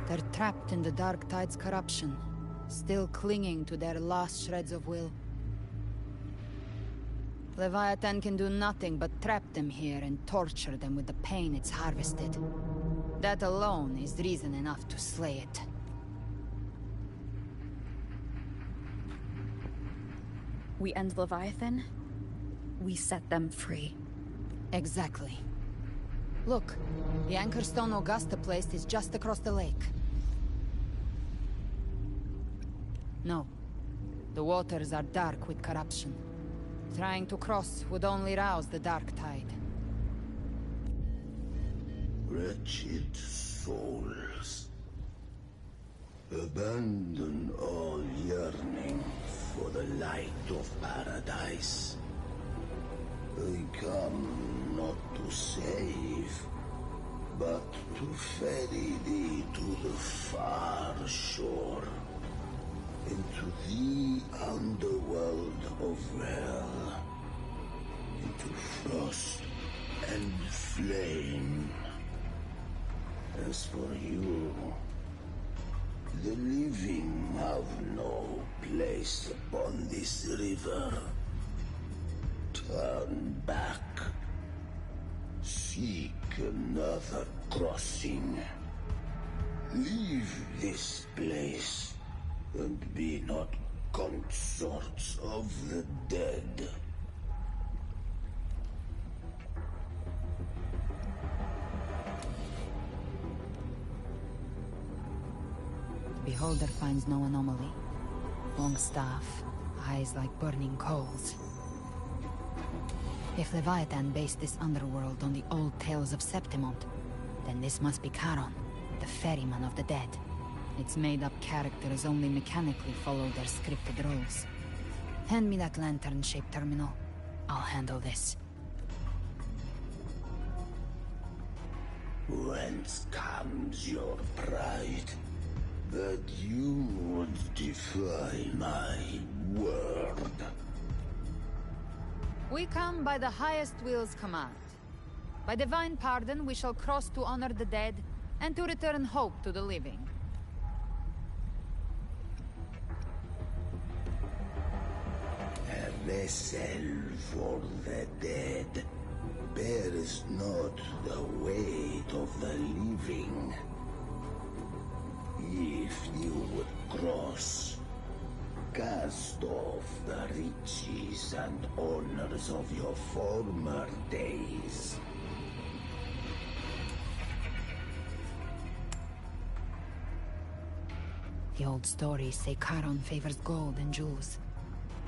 S2: they're trapped in the Dark Tide's corruption, still clinging to their last shreds of will. Leviathan can do nothing but trap them here and torture them with the pain it's harvested. That alone is reason enough to slay it.
S10: We end Leviathan, we set them free.
S2: Exactly. Look, the anchor stone Augusta placed is just across the lake. No. The waters are dark with corruption. Trying to cross would only rouse the dark tide.
S14: Wretched souls. Abandon all yearning for the light of paradise. I come not to save,
S15: but to ferry thee to the far shore, into the underworld of hell, into frost and flame. As for you, the living have no place upon this river. Turn back. Seek another crossing. Leave this place, and be not consorts of the dead.
S2: The beholder finds no anomaly. Long staff, eyes like burning coals. If Leviathan based this underworld on the old tales of Septimont, then this must be Charon, the ferryman of the dead. Its made-up characters only mechanically follow their scripted roles. Hand me that lantern-shaped terminal. I'll handle this.
S15: Whence comes your pride? That you would defy my word?
S2: We come by the highest will's command. By divine pardon, we shall cross to honor the dead, and to return hope to the living.
S15: A vessel for the dead bears not the weight of the living. If you would cross, cast off the riches and honors of your former days.
S2: The old stories say Charon favors gold and jewels.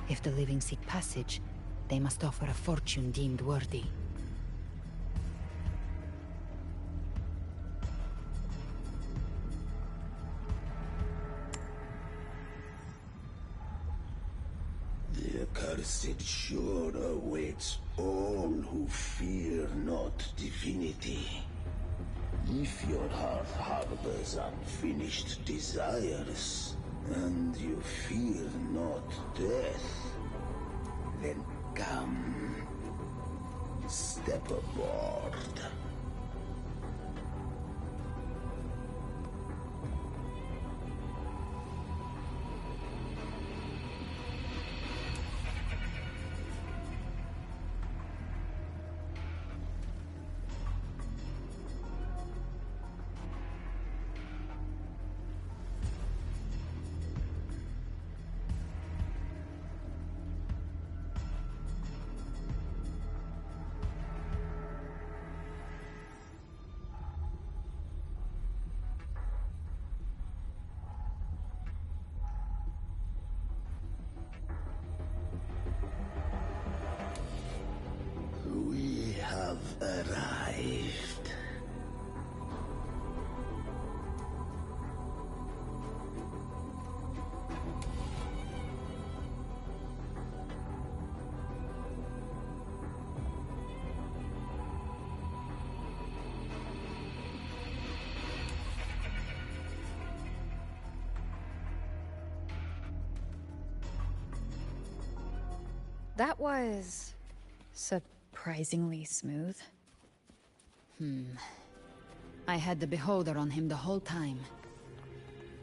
S2: If the living seek passage, they must offer a fortune deemed worthy.
S15: The accursed shore awaits all who fear not divinity. If your heart harbors unfinished desires, and you fear not death, then come, step aboard. We have arrived.
S10: That was surprisingly smooth.
S2: I had the beholder on him the whole time.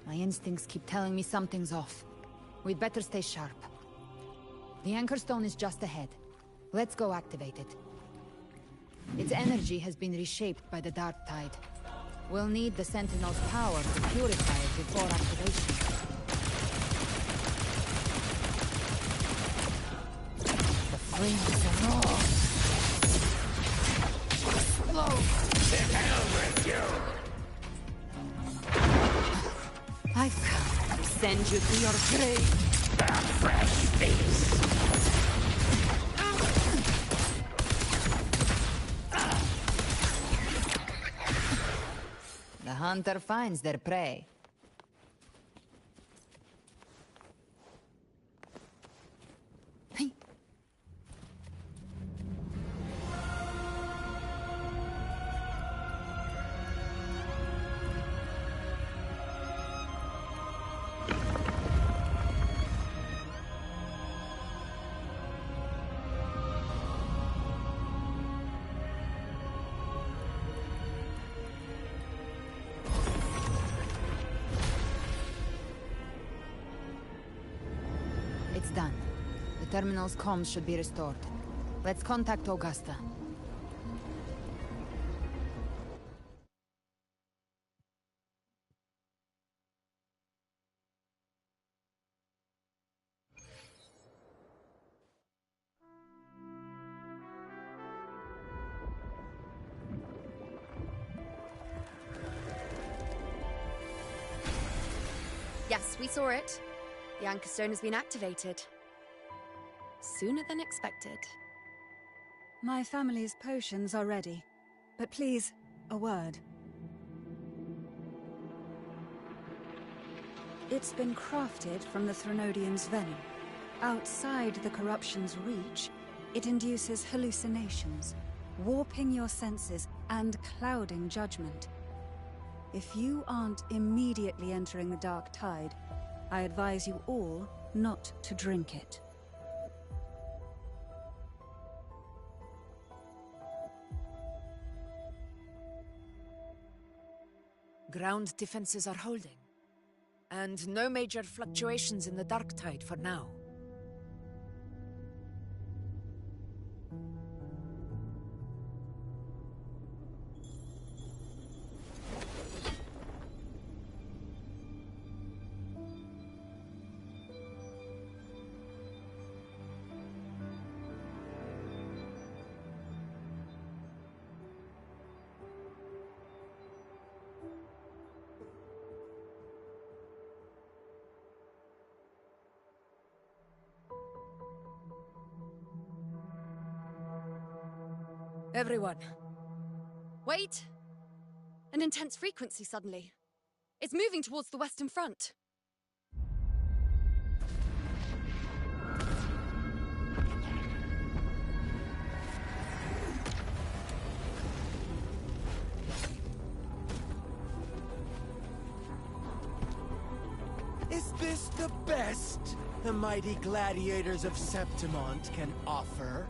S2: My instincts keep telling me something's off. We'd better stay sharp. The anchor stone is just ahead. Let's go activate it. Its energy has been reshaped by the dark tide. We'll need the Sentinel's power to purify it before activation. The flames are raw. Explode!
S15: The hell with you!
S2: I've come to send you to your grave.
S15: A fresh feast.
S2: The hunter finds their prey. understand. The terminal's comms should be restored. Let's contact Augusta.
S16: Yes, we saw it. The Anchor Stone has been activated. Sooner than expected.
S11: My family's potions are ready. But please, a word. It's been crafted from the Threnodium's venom. Outside the corruption's reach, it induces hallucinations, warping your senses and clouding judgment. If you aren't immediately entering the Dark Tide, I advise you all not to drink it.
S22: Ground defenses are holding. And no major fluctuations in the Dark Tide for now.
S16: Everyone. Wait! An intense frequency suddenly. It's moving towards the Western Front.
S13: Is this the best the mighty gladiators of Septimont can offer?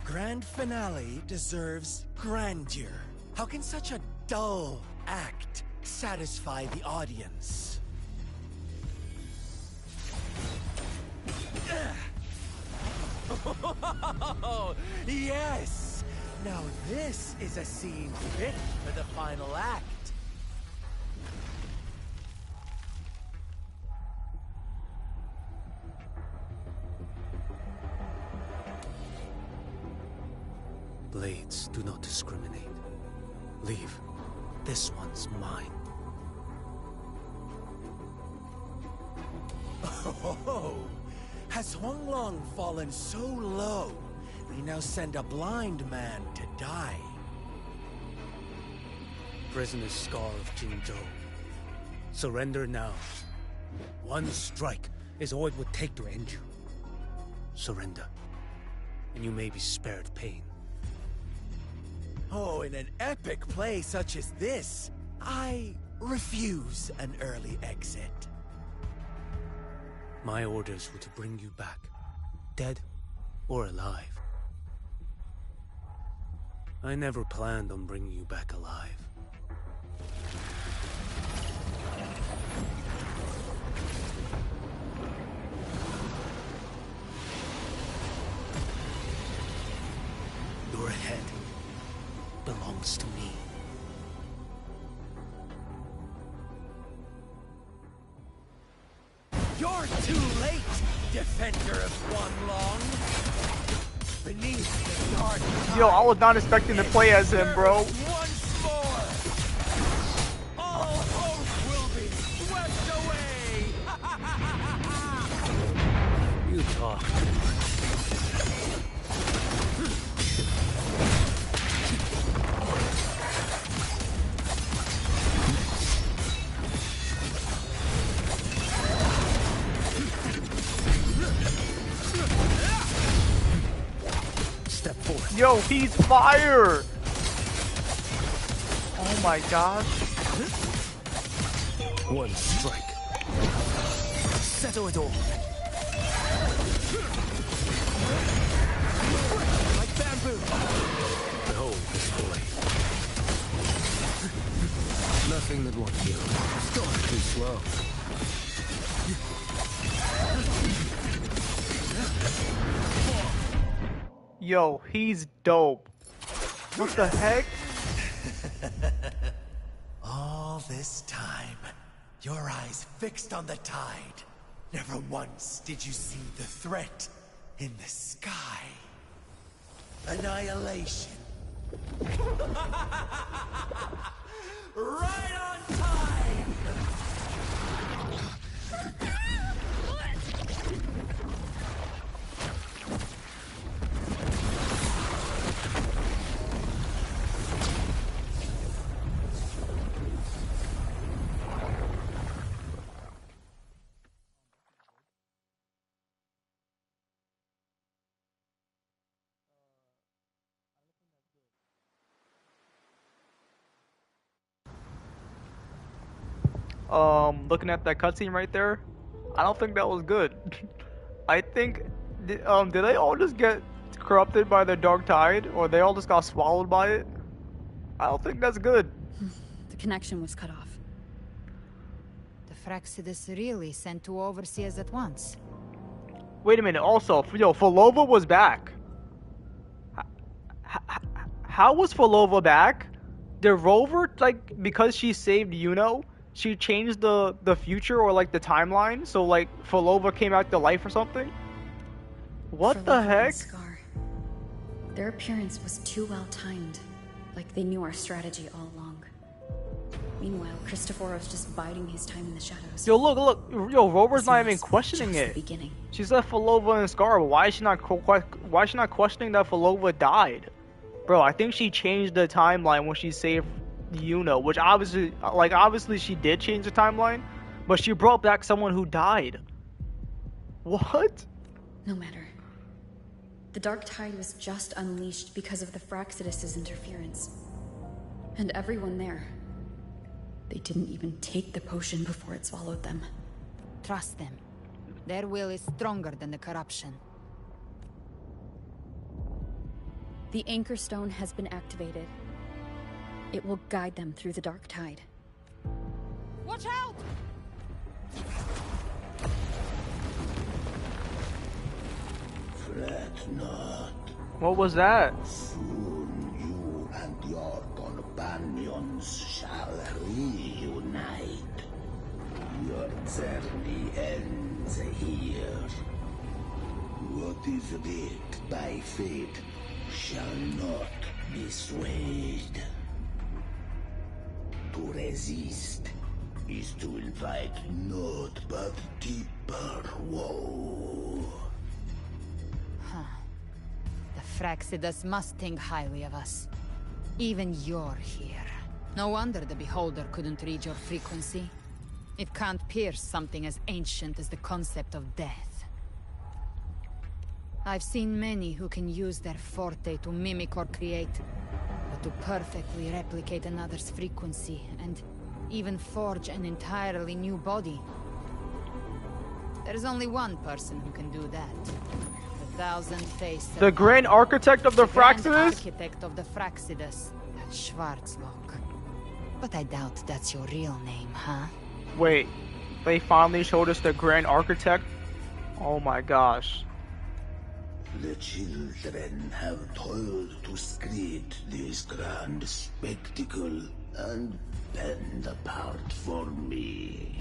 S13: Grand finale deserves grandeur. How can such a dull act satisfy the audience? Oh, yes! Now this is a scene fit for the final act.
S9: Blades do not discriminate. Leave. This one's mine.
S13: Oh, has Huanglong fallen so low, we now send a blind man to die?
S9: Prisoner's Scar of Jingzhou. Surrender now. One strike is all it would take to end you. Surrender, and you may be spared pain.
S13: Oh, in an epic play such as this, I refuse an early exit.
S9: My orders were to bring you back, dead or alive. I never planned on bringing you back alive. Your head belongs to me.
S13: You're too late, defender of Huanglong. Beneath the dark tide,
S1: Yo, I was not expecting to play as him, bro.
S13: once more, all hope will be swept away.
S9: You talk. Step forward.
S1: Yo, he's fire! Oh my gosh.
S9: One strike.
S13: Settle it all. Like
S9: Bamboo! Behold this boy. Nothing that won't kill. Still too slow.
S1: Yo, he's dope. What the heck?
S7: All this time, your eyes fixed on the tide. Never once did you see the threat in the sky. Annihilation. Right on time!
S1: Looking at that cutscene right there, I don't think that was good. I think, did they all just get corrupted by the dark tide, or they all just got swallowed by it? I don't think that's good.
S10: The connection was cut off.
S2: The Phrolova really sent two overseers at once.
S1: Wait a minute, also, yo, Phrolova was back. How was Phrolova back? Did Rover, like, because she saved Yuno, she changed the future or like the timeline, so like Phrolova came out to life or something? What
S10: Phrolova
S1: the heck?
S10: and Scar. Their appearance was too well timed, like they knew our strategy all along. Meanwhile, Christophero's just biding his time in the shadows.
S1: Yo, look, yo, Rover's not even questioning
S10: just
S1: it.
S10: the beginning.
S1: She said Phrolova and Scar, but why is she not questioning that Phrolova died? Bro, I think she changed the timeline when she saved Yuno, which obviously she did change the timeline, but she brought back someone who died. What?
S10: No matter. The dark tide was just unleashed because of the Phrolova interference. And everyone there. They didn't even take the potion before it swallowed them.
S2: Trust them. Their will is stronger than the corruption.
S10: The Anchor Stone has been activated. It will guide them through the dark tide.
S22: Watch out!
S15: Fret not.
S1: What was that?
S15: Soon you and your companions shall reunite. Your journey ends here. What is writ by fate shall not be swayed. To resist is to invite naught but deeper woe.
S2: Huh. The Phrolova must think highly of us. Even you're here. No wonder the Beholder couldn't read your frequency. It can't pierce something as ancient as the concept of death. I've seen many who can use their forte to mimic or create, but to perfectly replicate another's frequency and even forge an entirely new body. There's only one person who can do that. The thousand-faced...
S1: The Grand Architect of the Phrolova?
S2: Architect of the Phrolova, Schwarzlock. But I doubt that's your real name, huh?
S1: Wait, they finally showed us the Grand Architect? Oh my gosh.
S15: The children have toiled to create this grand spectacle and bend apart for me.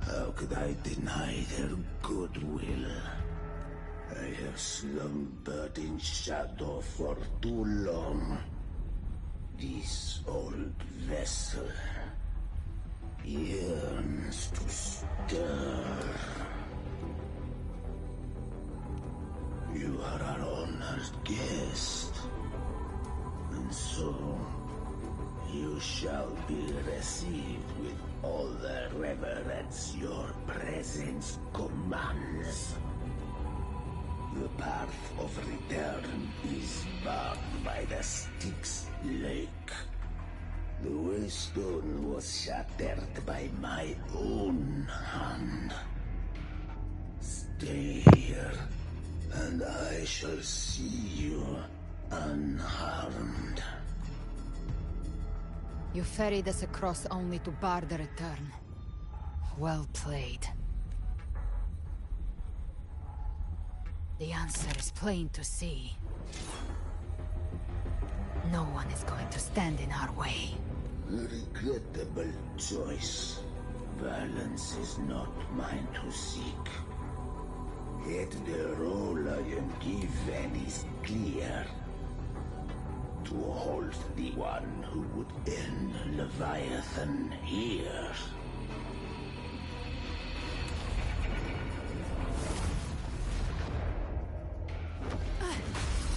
S15: How could I deny their goodwill? I have slumbered in shadow for too long. This old vessel yearns to stir. You are our honored guest, and so you shall be received with all the reverence your presence commands. The path of return is barred by the Styx Lake. The waystone was shattered by my own hand. Stay here And I shall see you unharmed.
S2: You ferried us across only to bar the return. Well played. The answer is plain to see. No one is going to stand in our way.
S15: A regrettable choice. Violence is not mine to seek. Yet the role I am given is clear. To hold the one who would end Leviathan here.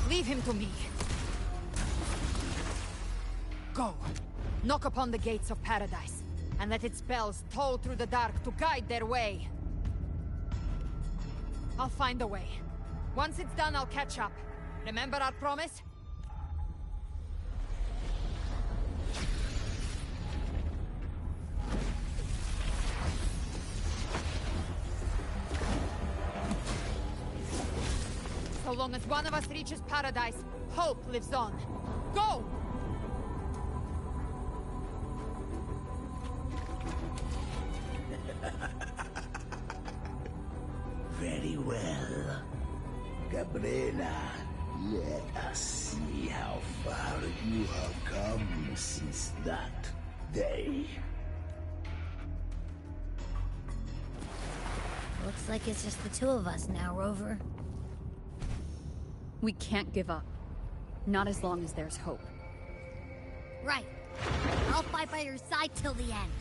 S2: Leave him to me. Go. Knock upon the gates of paradise, and let its bells toll through the dark to guide their way. I'll find a way. Once it's done, I'll catch up. Remember our promise? So long as one of us reaches paradise, hope lives on. Go!
S15: Very well. Gabrena, let us see how far you have come since that day.
S3: Looks like it's just the two of us now, Rover.
S10: We can't give up. Not as long as there's hope.
S3: Right. I'll fight by your side till the end.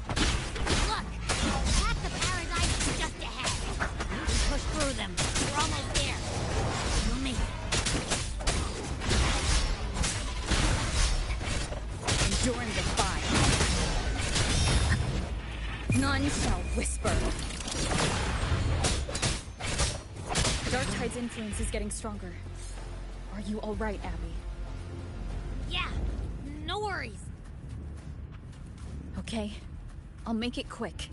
S3: Look! The path to paradise is just ahead. We push through them. We're almost there. We'll make it.
S10: Enduring the fire. None shall whisper. Darktide's influence is getting stronger. Are you all right, Abby?
S3: Yeah, no worries.
S10: Okay, I'll make it quick.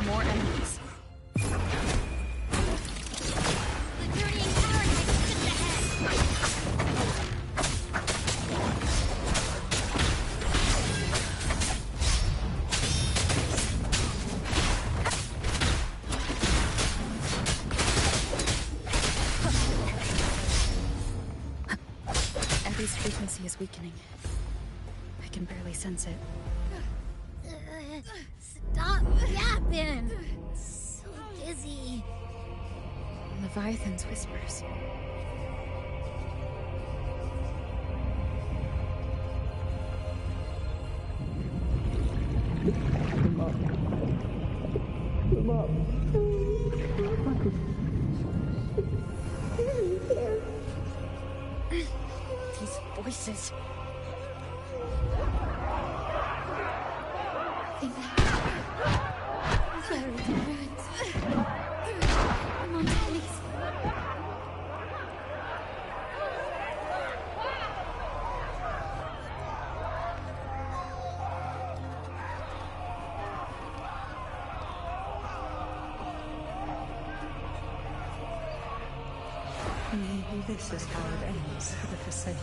S10: More enemies.
S3: The journey in paradise is just ahead.
S10: Abby's frequency is weakening. I can barely sense it.
S3: Stop yapping. So dizzy.
S10: Leviathan's whispers. These voices.
S20: Very right. Come on, please.
S11: Maybe this is how it ends for the Forsaken.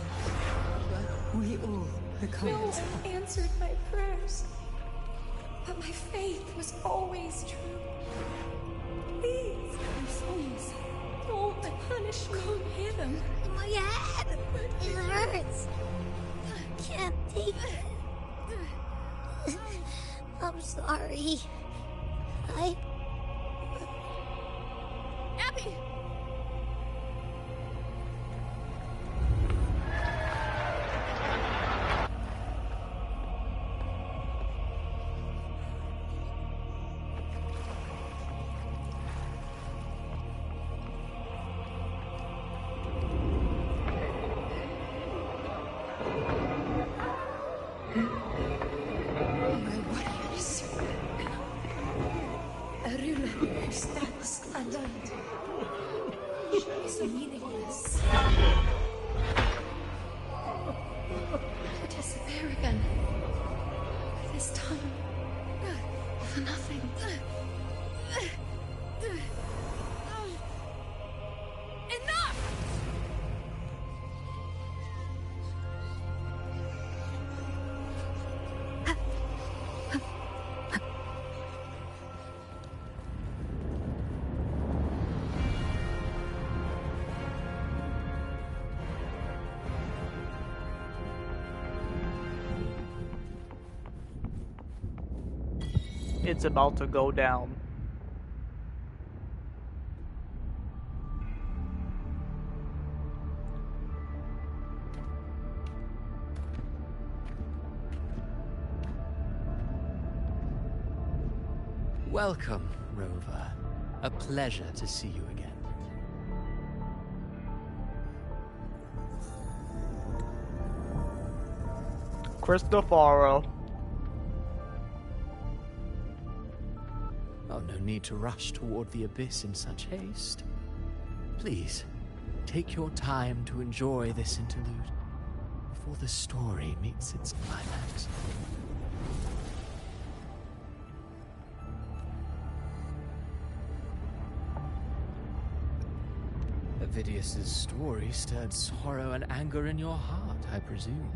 S11: We all become
S20: No one answered my prayers. But my faith was always true. Please, please, don't punish me. Go hear them.
S3: My head! It hurts! I can't take it. I'm sorry.
S6: Abby!
S20: My warriors. Aruna stands alone. She is meaningless. To disappear again.
S10: this time. For nothing.
S22: Enough!
S1: It's about to go down.
S19: Welcome, Rover. A pleasure to see you again.
S1: Cristofaro.
S19: Oh, no need to rush toward the abyss in such haste. Please, take your time to enjoy this interlude before the story meets its climax. Avidius's story stirred sorrow and anger in your heart, I presume.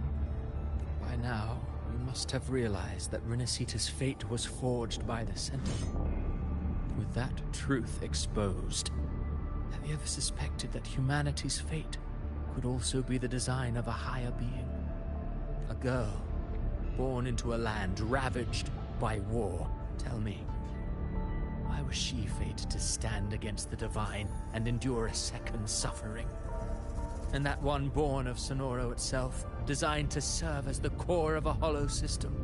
S19: By now, you must have realized that Rinascita's fate was forged by the Sentinel. With that truth exposed, have you ever suspected that humanity's fate could also be the design of a higher being? A girl, born into a land ravaged by war. Tell me, why was she fated to stand against the divine and endure a second suffering? And that one born of Sonoro itself, designed to serve as the core of a hollow system?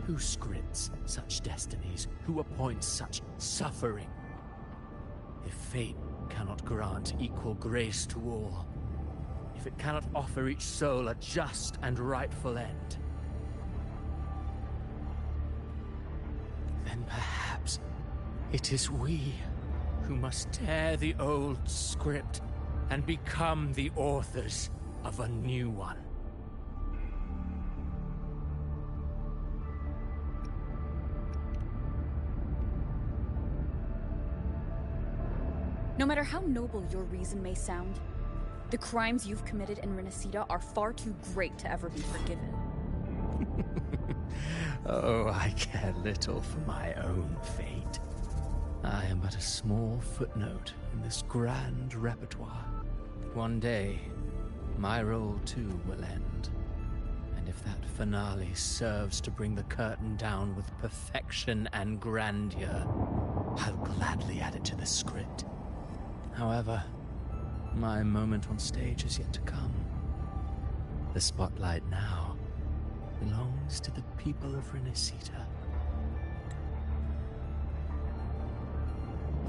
S19: Who scripts such destinies? Who appoints such suffering? If fate cannot grant equal grace to all, if it cannot offer each soul a just and rightful end, then perhaps it is we who must tear the old script and become the authors of a new one.
S10: No matter how noble your reason may sound, the crimes you've committed in Rinascita are far too great to ever be forgiven.
S19: Oh, I care little for my own fate. I am but a small footnote in this grand repertoire. One day, my role too will end. And if that finale serves to bring the curtain down with perfection and grandeur, I'll gladly add it to the script. However, my moment on stage is yet to come. The spotlight now belongs to the people of Rinascita.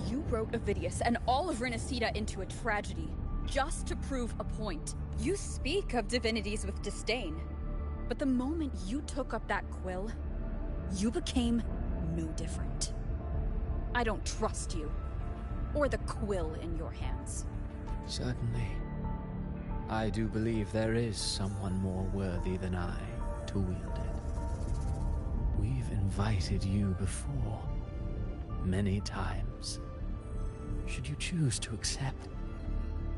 S10: You wrote Avidius and all of Rinascita into a tragedy, just to prove a point. You speak of divinities with disdain, but the moment you took up that quill, you became no different. I don't trust you, or the quill in your hands.
S19: Certainly. I do believe there is someone more worthy than I to wield it. We've invited you before, many times. Should you choose to accept,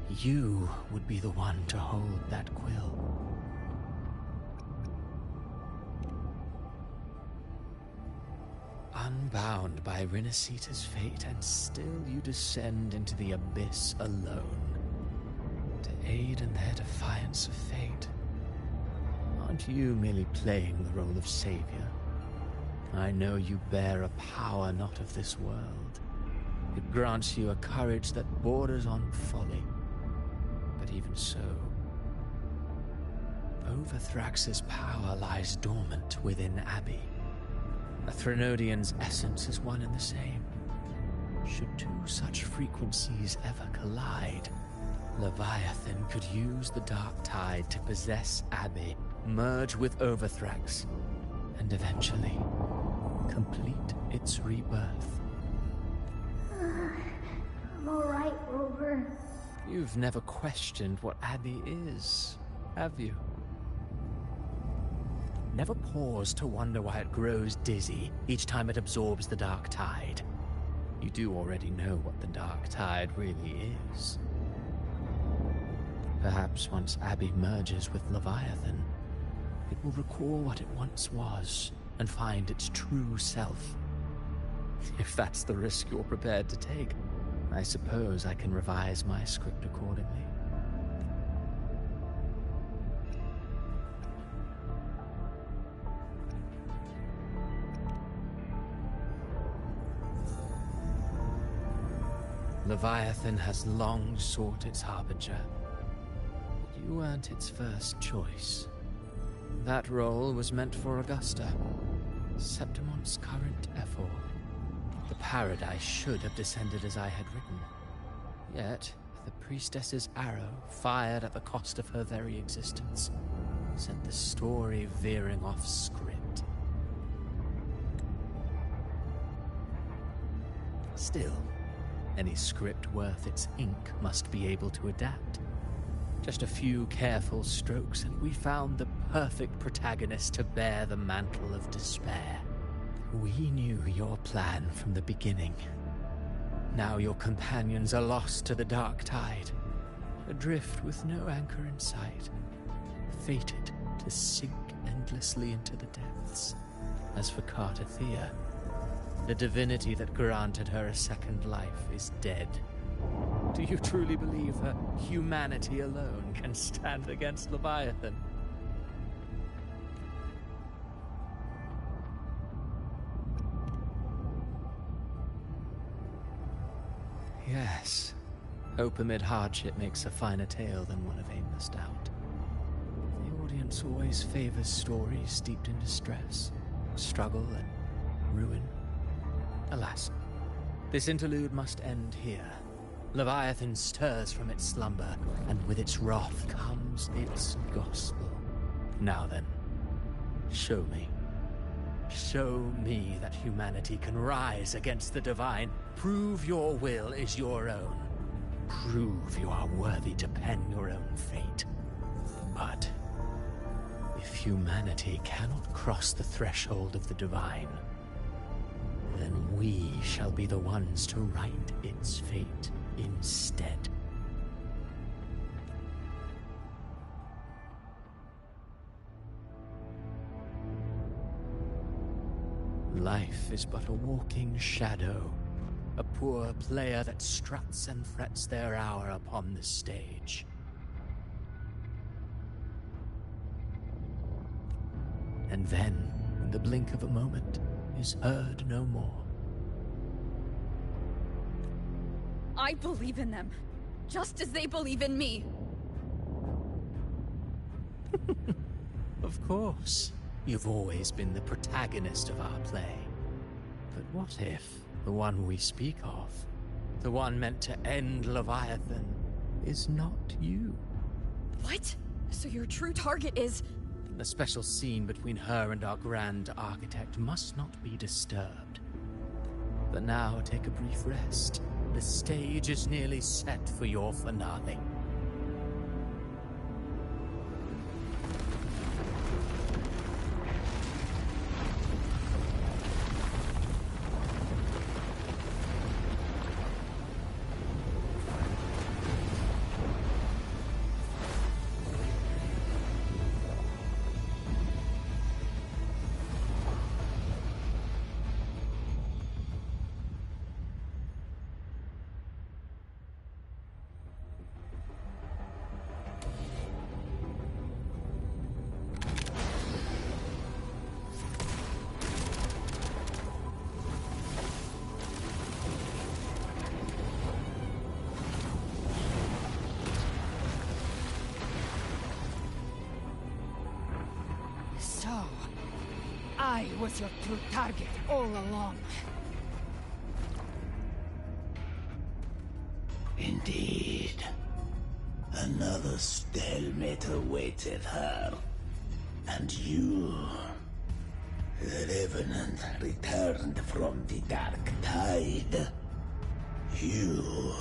S19: you would be the one to hold that quill. Unbound by Rinascita's fate, and still you descend into the abyss alone, to aid in their defiance of fate. Aren't you merely playing the role of savior? I know you bear a power not of this world. It grants you a courage that borders on folly. But even so, Overthrax's power lies dormant within Abbey. A Threnodian's essence is one and the same. Should two such frequencies ever collide, Leviathan could use the dark tide to possess Abbey, merge with Overthrax, and eventually complete its rebirth.
S3: I'm alright, Rover.
S19: You've never questioned what Abbey is, have you?
S8: never pause to wonder why it grows dizzy each time it absorbs the dark tide. You do already know what the dark tide really is. Perhaps once Abby merges with Leviathan, it will recall what it once was and find its true self. If that's the risk you're prepared to take, I suppose I can revise my script accordingly. Leviathan has long sought its harbinger. You weren't its first choice. That role was meant for Augusta, Septimon's current ephor. The paradise should have descended as I had written. Yet, the priestess's arrow, fired at the cost of her very existence, sent the story veering off script. Still, any script worth its ink must be able to adapt. Just a few careful strokes and we found the perfect protagonist to bear the mantle of despair. We knew your plan from the beginning. Now your companions are lost to the dark tide, adrift with no anchor in sight, fated to sink endlessly into the depths. As for Cartathea, the divinity that granted her a second life is dead. Do you truly believe her humanity alone can stand against Leviathan? Yes. Hope amid hardship makes a finer tale than one of aimless doubt. The audience always favors stories steeped in distress, struggle, and ruin. Alas, this interlude must end here. Leviathan stirs from its slumber, and with its wrath comes its gospel. Now then, show me. Show me that humanity can rise against the divine. Prove your will is your own. Prove you are worthy to pen your own fate. But if humanity cannot cross the threshold of the divine, then we shall be the ones to write its fate instead. Life is but a walking shadow, a poor player that struts and frets their hour upon the stage. And then, in the blink of a moment, is heard no more.
S10: I believe in them, just as they believe in me.
S8: Of course. You've always been the protagonist of our play. But what if the one we speak of, the one meant to end Leviathan, is not you?
S10: What? So your true target is...
S8: The special scene between her and our grand architect must not be disturbed. But now take a brief rest. The stage is nearly set for your finale.
S22: So, I was your true target all along.
S15: Indeed. Another stalemate awaited her. And you, the Revenant, returned from the Dark Tide. You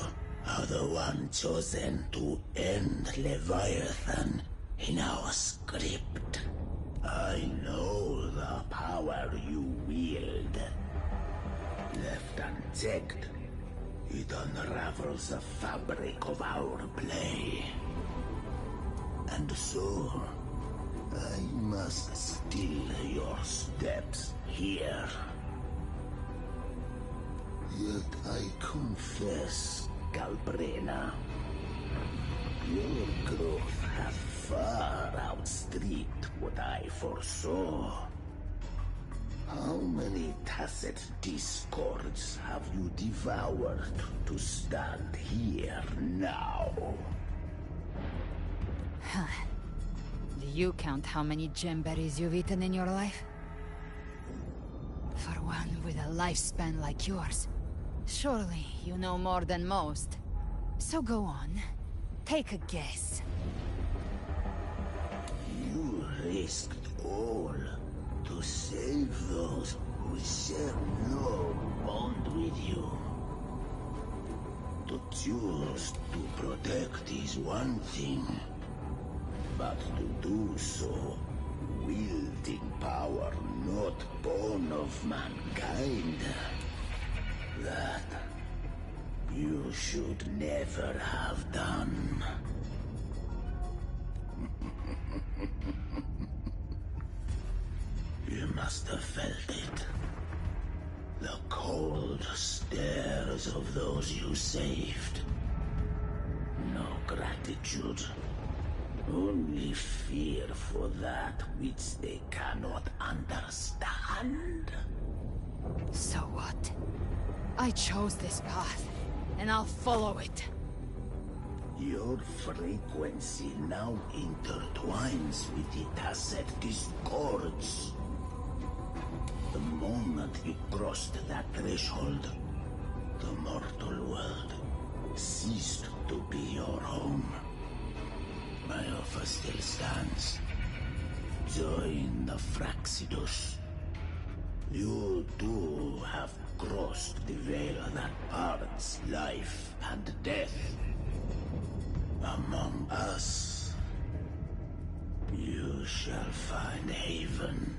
S15: are the one chosen to end Leviathan in our script. I know the power you wield. Left unchecked, it unravels the fabric of our play. And so, I must still your steps here. Yet I confess, Galbrena, your growth hath far outstripped what I foresaw. How many tacit discords have you devoured to stand here now?
S2: Huh. Do you count how many gemberries you've eaten in your life? For one with a lifespan like yours, surely you know more than most. So go on. Take a guess.
S15: You risked all to save those who share no bond with you. To choose to protect is one thing, but to do so wielding power not born of mankind, that you should never have done. You must have felt it. The cold stares of those you saved. No gratitude. Only fear for that which they cannot understand.
S2: So what? I chose this path, and I'll follow it.
S15: Your frequency now intertwines with the tacit discords. The moment you crossed that threshold, the mortal world ceased to be your home. My offer still stands. Join the Fraxidus. You too have crossed the veil that parts life and death. Among us, you shall find haven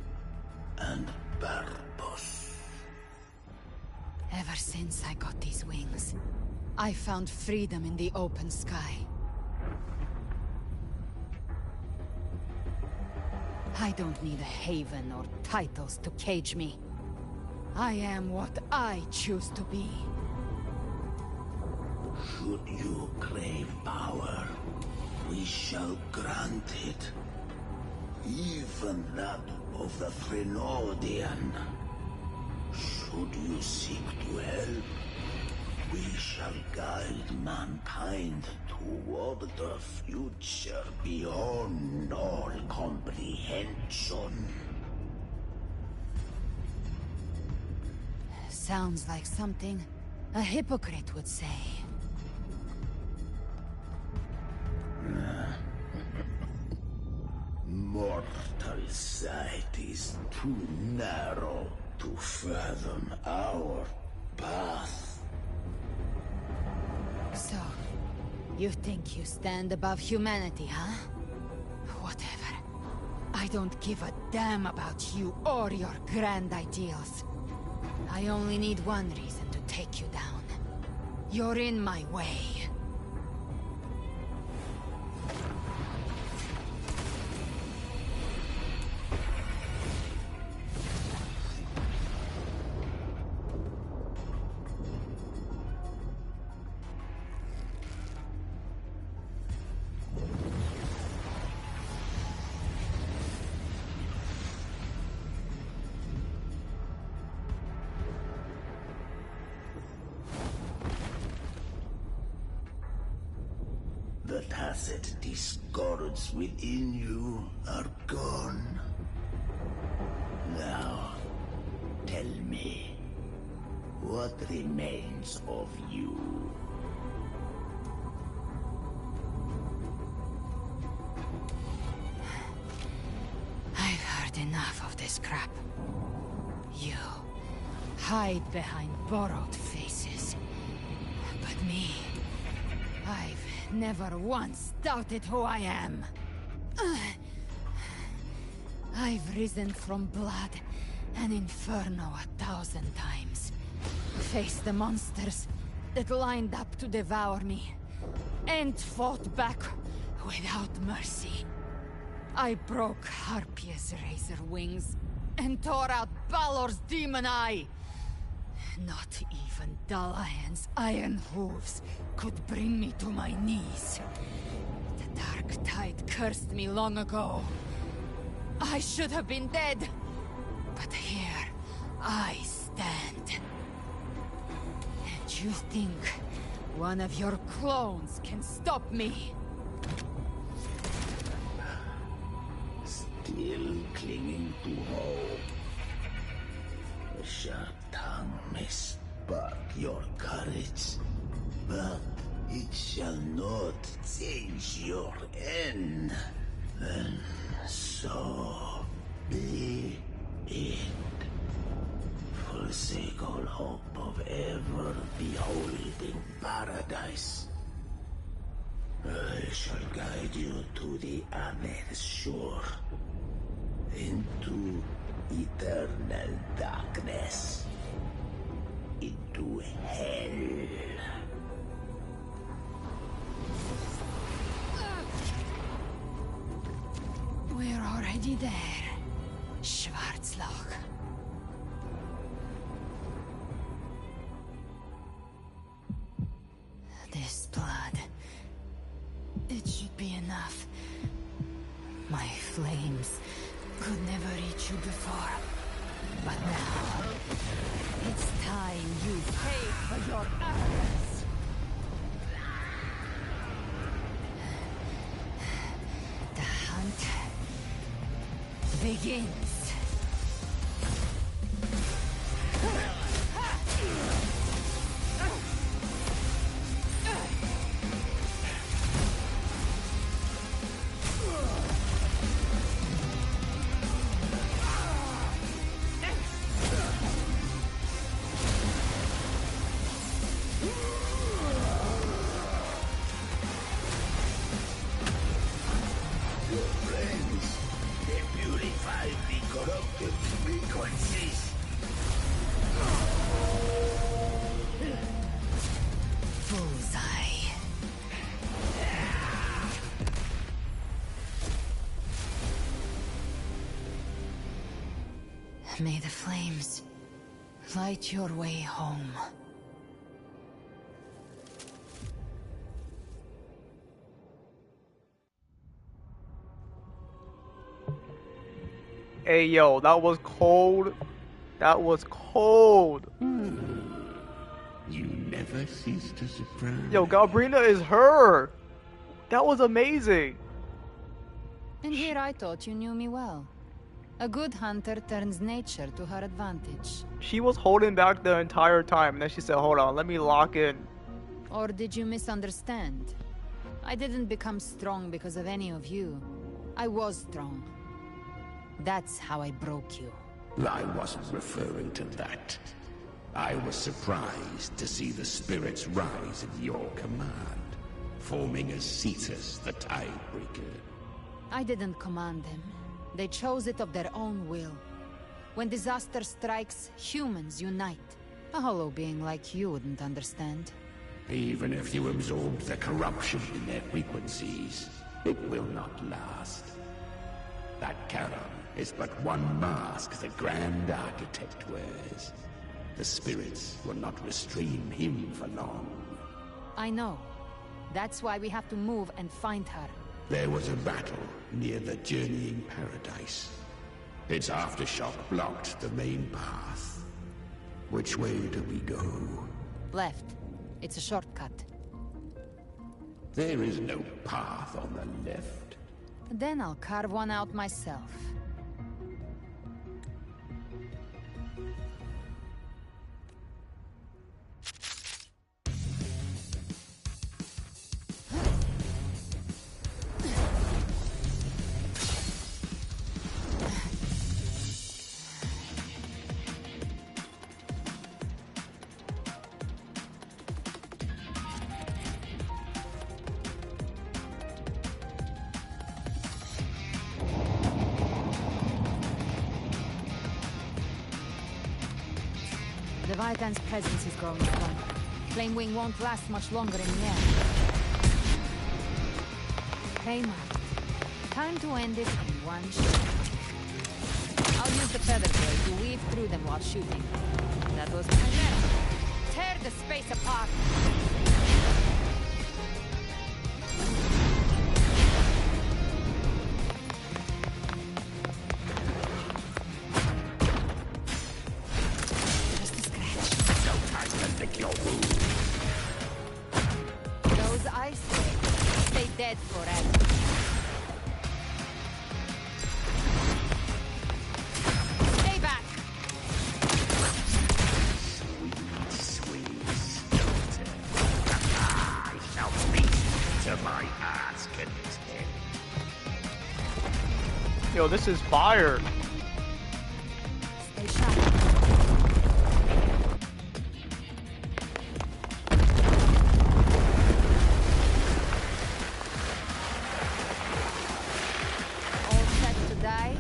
S15: and purpose.
S2: Ever since I got these wings, I found freedom in the open sky. I don't need a haven or titles to cage me. I am what I choose to be.
S15: Should you crave power, we shall grant it. Even that of the Frenodian. Should you seek to help, we shall guide mankind toward the future beyond all comprehension.
S2: Sounds like something a hypocrite would say.
S15: Mortal sight is too narrow to fathom our path.
S2: So, you think you stand above humanity, huh? Whatever. I don't give a damn about you or your grand ideals. I only need one reason to take you down. You're in my way.
S15: The tacit discords within you are gone. Now, tell me, what remains of you?
S2: I've heard enough of this crap. You hide behind borrowed faces. But me, I've never once doubted who I am. I've risen from blood and inferno 1,000 times. Faced the monsters that lined up to devour me, and fought back without mercy. I broke Harpia's razor wings and tore out Balor's demon eye. Not even Dalahan's iron hooves could bring me to my knees. The Dark Tide cursed me long ago. I should have been dead, but here I stand. And you think one of your clones can stop me?
S15: Still clinging to hope. A sharp tongue may spark your courage, but it shall not change your end. And so be it. Forsake all hope of ever beholding paradise. I shall guide you to the Amet's shore, into eternal darkness, into hell.
S2: We're already there, Schwarzloch. This blood, it should be enough. My flames could never reach you before, but now it's time you pay for your arrogance. The hunt begins. May the flames light your way home.
S1: Hey yo, that was cold. That was cold.
S15: You never cease to surprise.
S1: Yo, Galbrina is her. That was amazing.
S2: And here I thought you knew me well. A good hunter turns nature to her advantage.
S1: She was holding back the entire time, and then she said, hold on, let me lock in.
S2: Or did you misunderstand? I didn't become strong because of any of you. I was strong. That's how I broke you.
S15: I wasn't referring to that. I was surprised to see the spirits rise at your command, forming as Cetus the Tidebreaker.
S2: I didn't command them. They chose it of their own will. When disaster strikes, humans unite. A hollow being like you wouldn't understand.
S15: Even if you absorb the corruption in their frequencies, it will not last. That Charon is but one mask the Grand Architect wears. The spirits will not restrain him for long.
S2: I know. That's why we have to move and find her.
S15: There was a battle near the Journeying Paradise. Its aftershock blocked the main path. Which way do we go?
S2: Left. It's a shortcut.
S15: There is no path on the left.
S2: Then I'll carve one out myself. Leviathan's presence is growing strong. Flamewing won't last much longer in the air. Kramer, time to end this in one shot. I'll use the feather blade to weave through them while shooting. That was Chimera. Tear the space apart! Just a scratch.
S15: No time to lick your wound.
S2: Those ice waves stay dead forever. Stay back!
S15: Sweet skeleton. I shall feast to my heart's content.
S1: Yo, this is fire.
S2: Stay sharp. All set to die?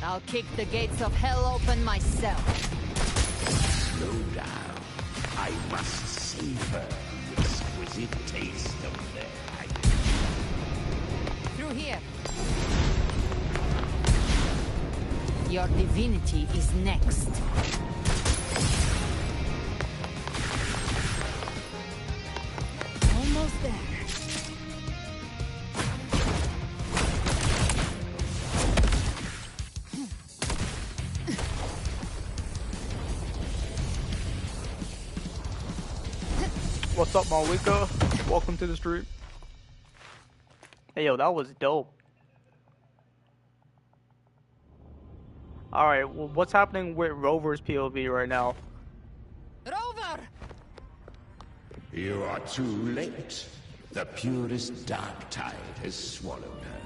S2: I'll kick the gates of hell open myself.
S15: Slow down. I must savor the exquisite taste of their
S2: Through here. Your divinity is next. Almost there.
S1: What's up, Malika? Welcome to the stream. Hey, yo, that was dope. Alright, well, what's happening with Rover's POV right now?
S2: Rover!
S15: You are too late. The purest dark tide has swallowed her,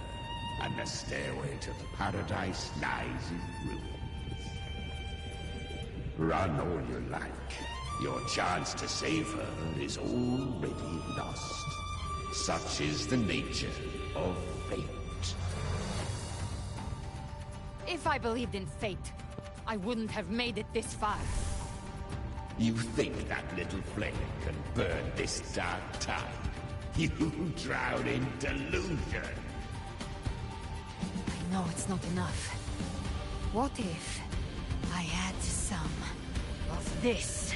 S15: and the stairway to the paradise lies in ruins. Run all you like. Your chance to save her is already lost. Such is the nature of fate.
S2: If I believed in fate, I wouldn't have made it this far.
S15: You think that little flame can burn this dark tide? You drown in delusion.
S2: I know it's not enough. What if I add some of this?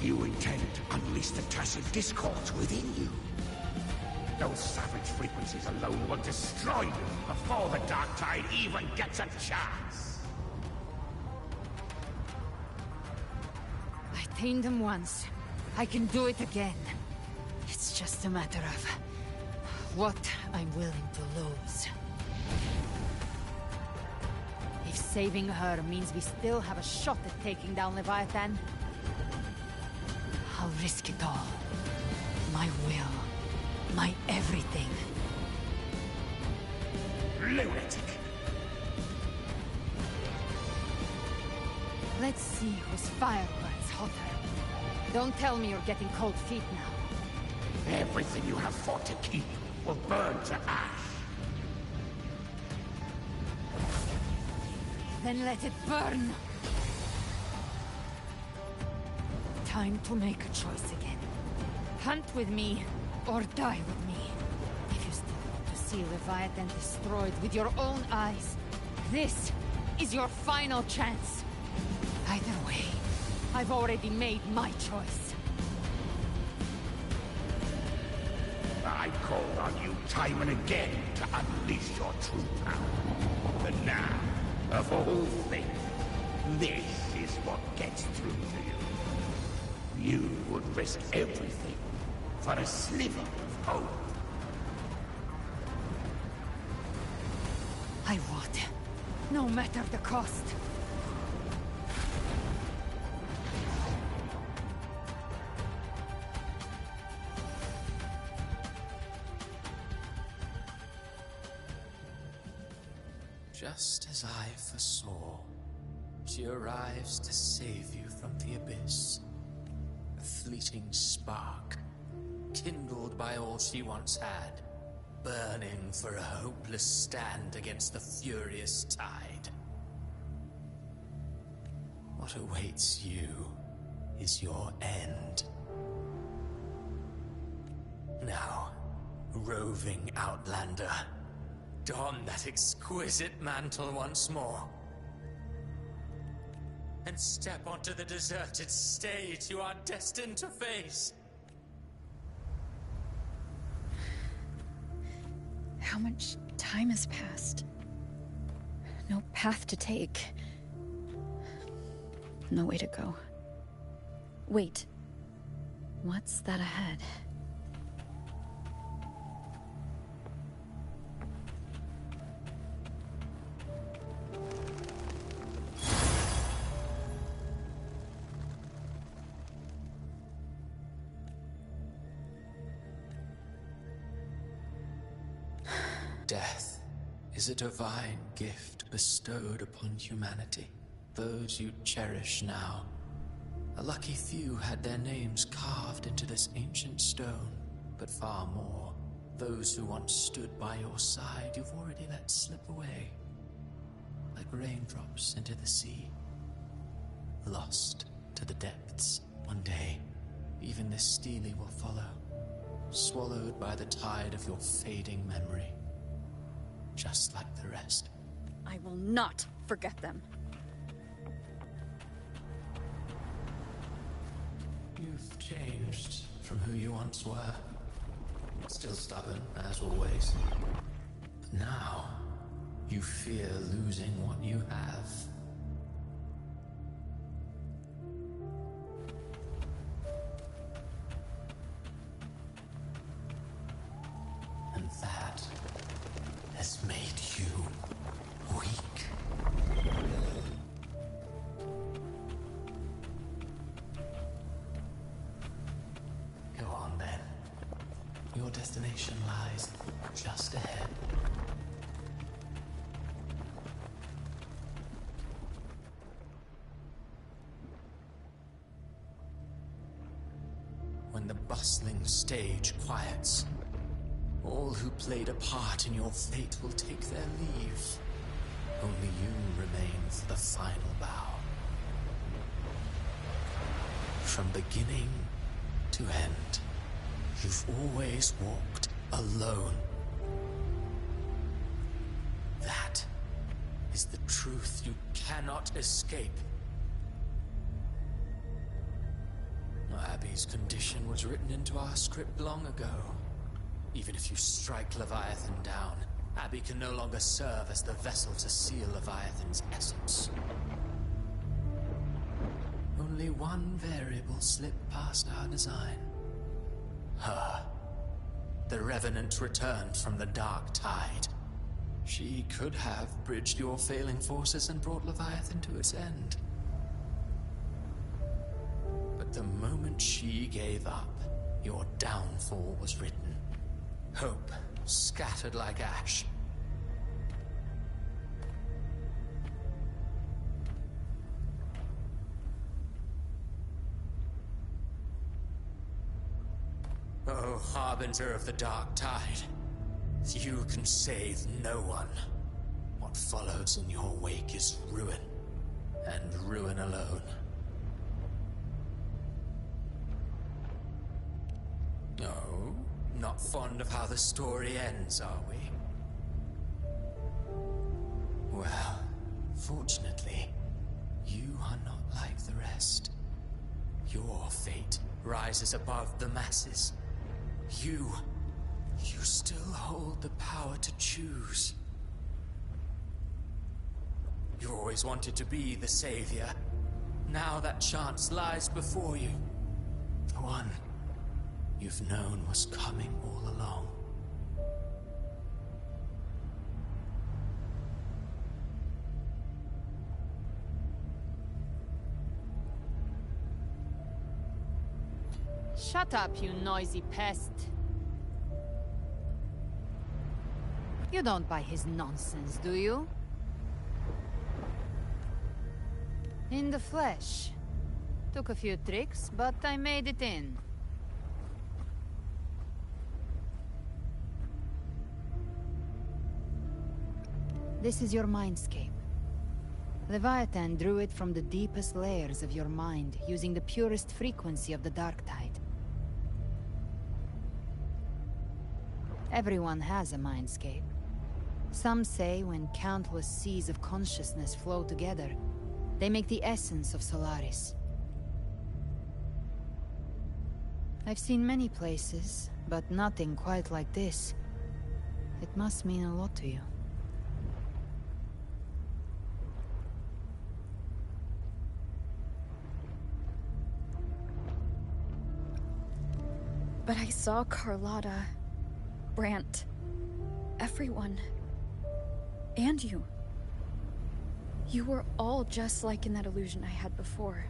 S15: You intend to unleash the tacit discords within you. Those savage frequencies alone will destroy you before the dark tide even gets a chance.
S2: I tamed them once. I can do it again. It's just a matter of what I'm willing to lose. If saving her means we still have a shot at taking down Leviathan, I'll risk it all. My will. My everything.
S15: Lunatic!
S2: Let's see whose fire burns hotter. Don't tell me you're getting cold feet now.
S15: Everything you have fought to keep will burn to ash.
S2: Then let it burn! Time to make a choice again. Hunt with me, or die with me. If you still want to see Leviathan destroyed with your own eyes, this is your final chance. Either way, I've already made my choice.
S15: I called on you time and again to unleash your true power. But now, of all things, this is what gets through to you. You would risk everything for a sliver of hope.
S2: I would. No matter the cost.
S8: Just as I foresaw, she arrives to save you from the abyss. A fleeting spark, kindled by all she once had,
S4: burning for a hopeless stand against the furious tide. What awaits you is your end. Now, roving outlander, don that exquisite mantle once more, and step onto the deserted stage you are destined to face.
S10: How much time has passed? No path to take. No way to go. Wait. What's that ahead?
S4: Death is a divine gift bestowed upon humanity. Those you cherish now. A lucky few had their names carved into this ancient stone, but far more, those who once stood by your side you've already let slip away. Like raindrops into the sea. Lost to the depths. One day, even this stele will follow, swallowed by the tide of your fading memory. Just like the rest.
S10: I will not forget them.
S4: You've changed from who you once were. Still stubborn, as always. But now, you fear losing what you have. And that has made you weak. Go on then. Your destination lies just ahead. When the bustling stage quiets, all who played a part in your fate will take their leave. Only you remain for the final bow. From beginning to end, you've always walked alone. That is the truth you cannot escape. Abby's condition was written into our script long ago. Even if you strike Leviathan down, Abby can no longer serve as the vessel to seal Leviathan's essence. Only one variable slipped past our design. Her. The Revenant returned from the Dark Tide. She could have bridged your failing forces and brought Leviathan to its end. But the moment she gave up, your downfall was written. Hope scattered like ash. Oh, harbinger of the Dark Tide, you can save no one. What follows in your wake is ruin, and ruin alone. No, not fond of how the story ends, are we? Well, fortunately, you are not like the rest. Your fate rises above the masses. You still hold the power to choose. You always wanted to be the savior. Now that chance lies before you. The one you've known was coming all along.
S2: Shut up, you noisy pest. You don't buy his nonsense, do you? In the flesh. Took a few tricks, but I made it in. This is your mindscape. Leviathan drew it from the deepest layers of your mind, using the purest frequency of the dark tide. Everyone has a mindscape. Some say when countless seas of consciousness flow together, they make the essence of Solaris. I've seen many places, but nothing quite like this. It must mean a lot to you.
S10: But I saw Carlotta, Brant, everyone. And you. You were all just like in that illusion I had before.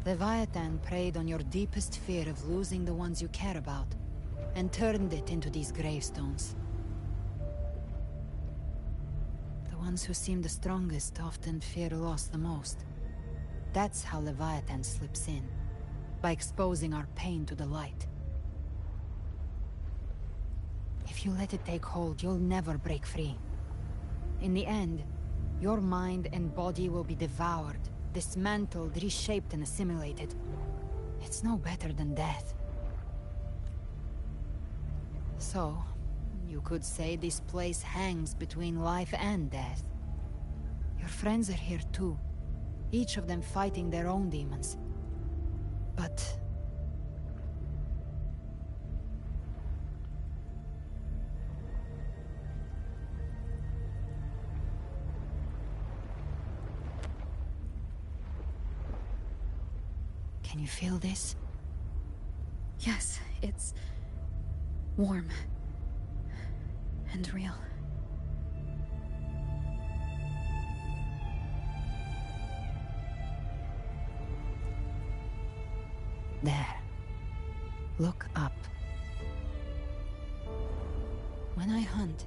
S2: Leviathan preyed on your deepest fear of losing the ones you care about, and turned it into these gravestones. The ones who seem the strongest often fear loss the most. That's how Leviathan slips in, by exposing our pain to the light. If you let it take hold, you'll never break free. In the end, your mind and body will be devoured, dismantled, reshaped, and assimilated. It's no better than death. So, you could say this place hangs between life and death. Your friends are here too, each of them fighting their own demons. But... can you feel this?
S10: Yes, it's warm and real.
S2: There. Look up. When I hunt,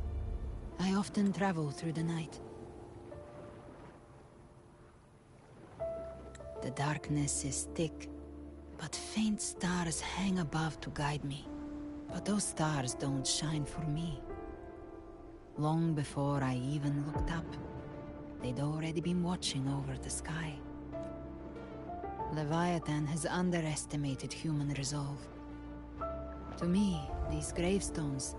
S2: I often travel through the night. The darkness is thick, but faint stars hang above to guide me. But those stars don't shine for me. Long before I even looked up, they'd already been watching over the sky. Leviathan has underestimated human resolve. To me, these gravestones,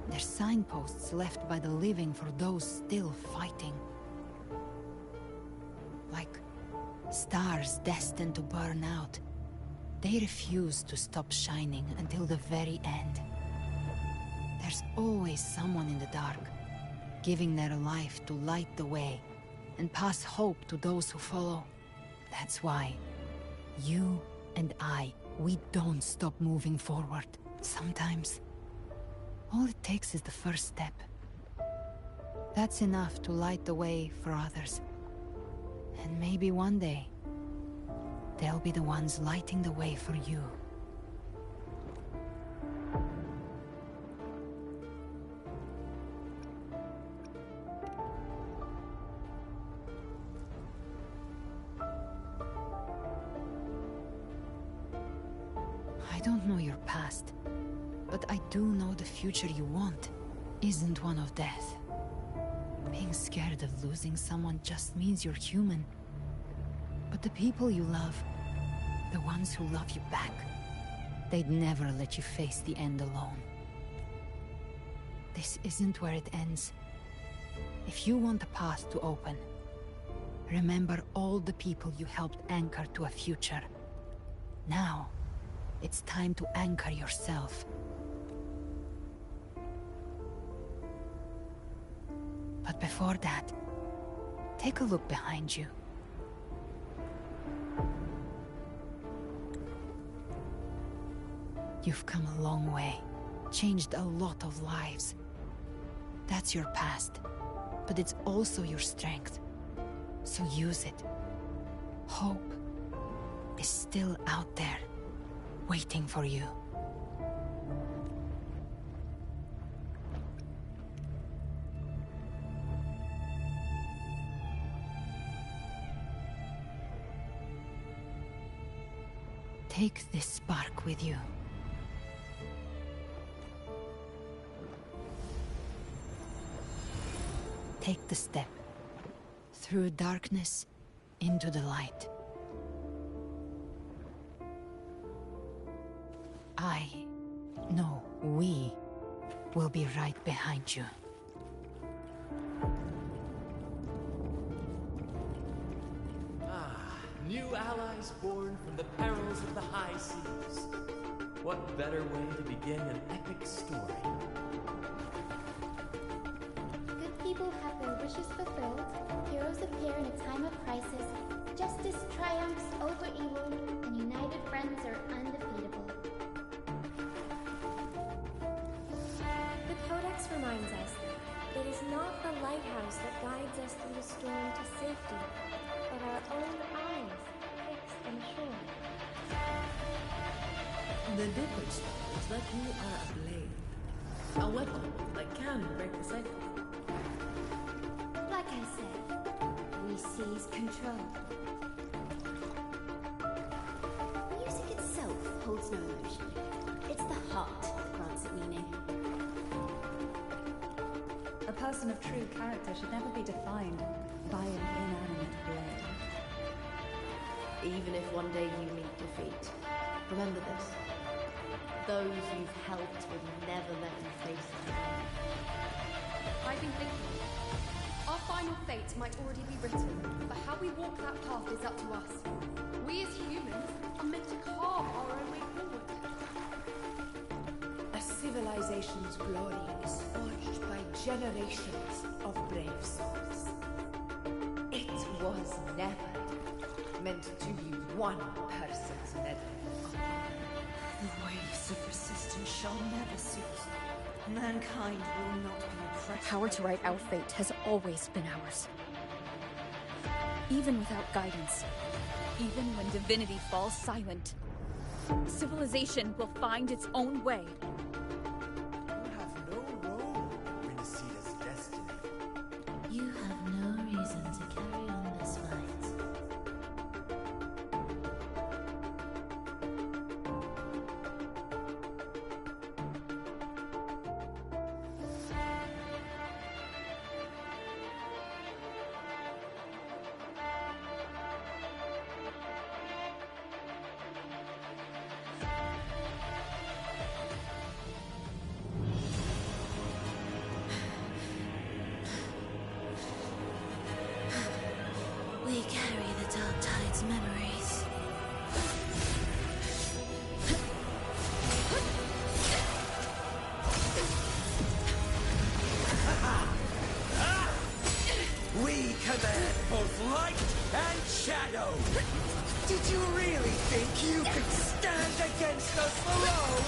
S2: they're signposts left by the living for those still fighting. Like stars destined to burn out. They refuse to stop shining until the very end. There's always someone in the dark, giving their life to light the way and pass hope to those who follow. That's why you and I, we don't stop moving forward. Sometimes, all it takes is the first step. That's enough to light the way for others. And maybe one day, they'll be the ones lighting the way for you. I don't know your past, but I do know the future you want isn't one of death. Being scared of losing someone just means you're human. But the people you love, the ones who love you back, they'd never let you face the end alone. This isn't where it ends. If you want a path to open, remember all the people you helped anchor to a future. Now, it's time to anchor yourself. But before that, take a look behind you. You've come a long way, changed a lot of lives. That's your past, but it's also your strength. So use it. Hope is still out there, waiting for you. Take this spark with you. take the step. Through darkness, into the light. No, we will be right behind you.
S19: New allies born from the perils of the high seas. What better way to begin an epic story?
S5: Good people have their wishes fulfilled, heroes appear in a time of crisis, justice triumphs over evil, and united friends are undefeatable.
S18: The Codex reminds us, it is not the lighthouse that guides us through the storm to safety, but our own eyes fixed on shore.
S12: The difference is that you are a blade. A weapon that can break the cycle.
S5: Like I said, we seize control. Music itself holds no emotion. It's the heart that grants it meaning.
S11: A person of true character should never be defined by an inanimate blade.
S12: Even if one day you meet defeat, remember this. Those you've helped will never let you face it.
S6: I've been thinking. Our final fate might already be written, but how we walk that path is up to us. We as humans are meant to carve our own way forward.
S22: A civilization's glory is forged by generations of brave souls. It was never meant to be one person's meddling.
S10: The waves of resistance shall never cease. Mankind will not be oppressed.
S18: The power to write our fate has always been ours. Even without guidance, even when divinity falls silent, civilization will find its own way.
S7: You have no role in Rinascita's destiny.
S20: You have no reason to carry on this fight. We carry the Dark Tide's memories.
S7: We command both light and shadow! Did you really think you could stand against us alone?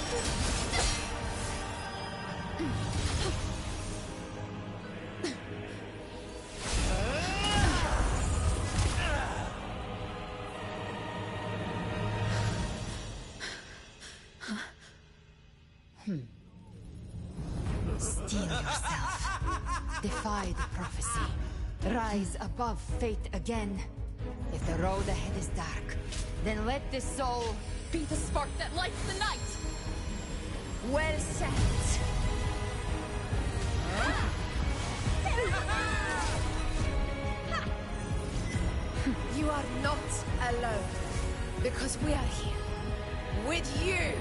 S2: Steel yourself. Defy the prophecy. Rise above fate again. If the road ahead is dark, then let this soul
S6: be the spark that lights the night!
S22: Well said! You are not alone, because we are here, with you!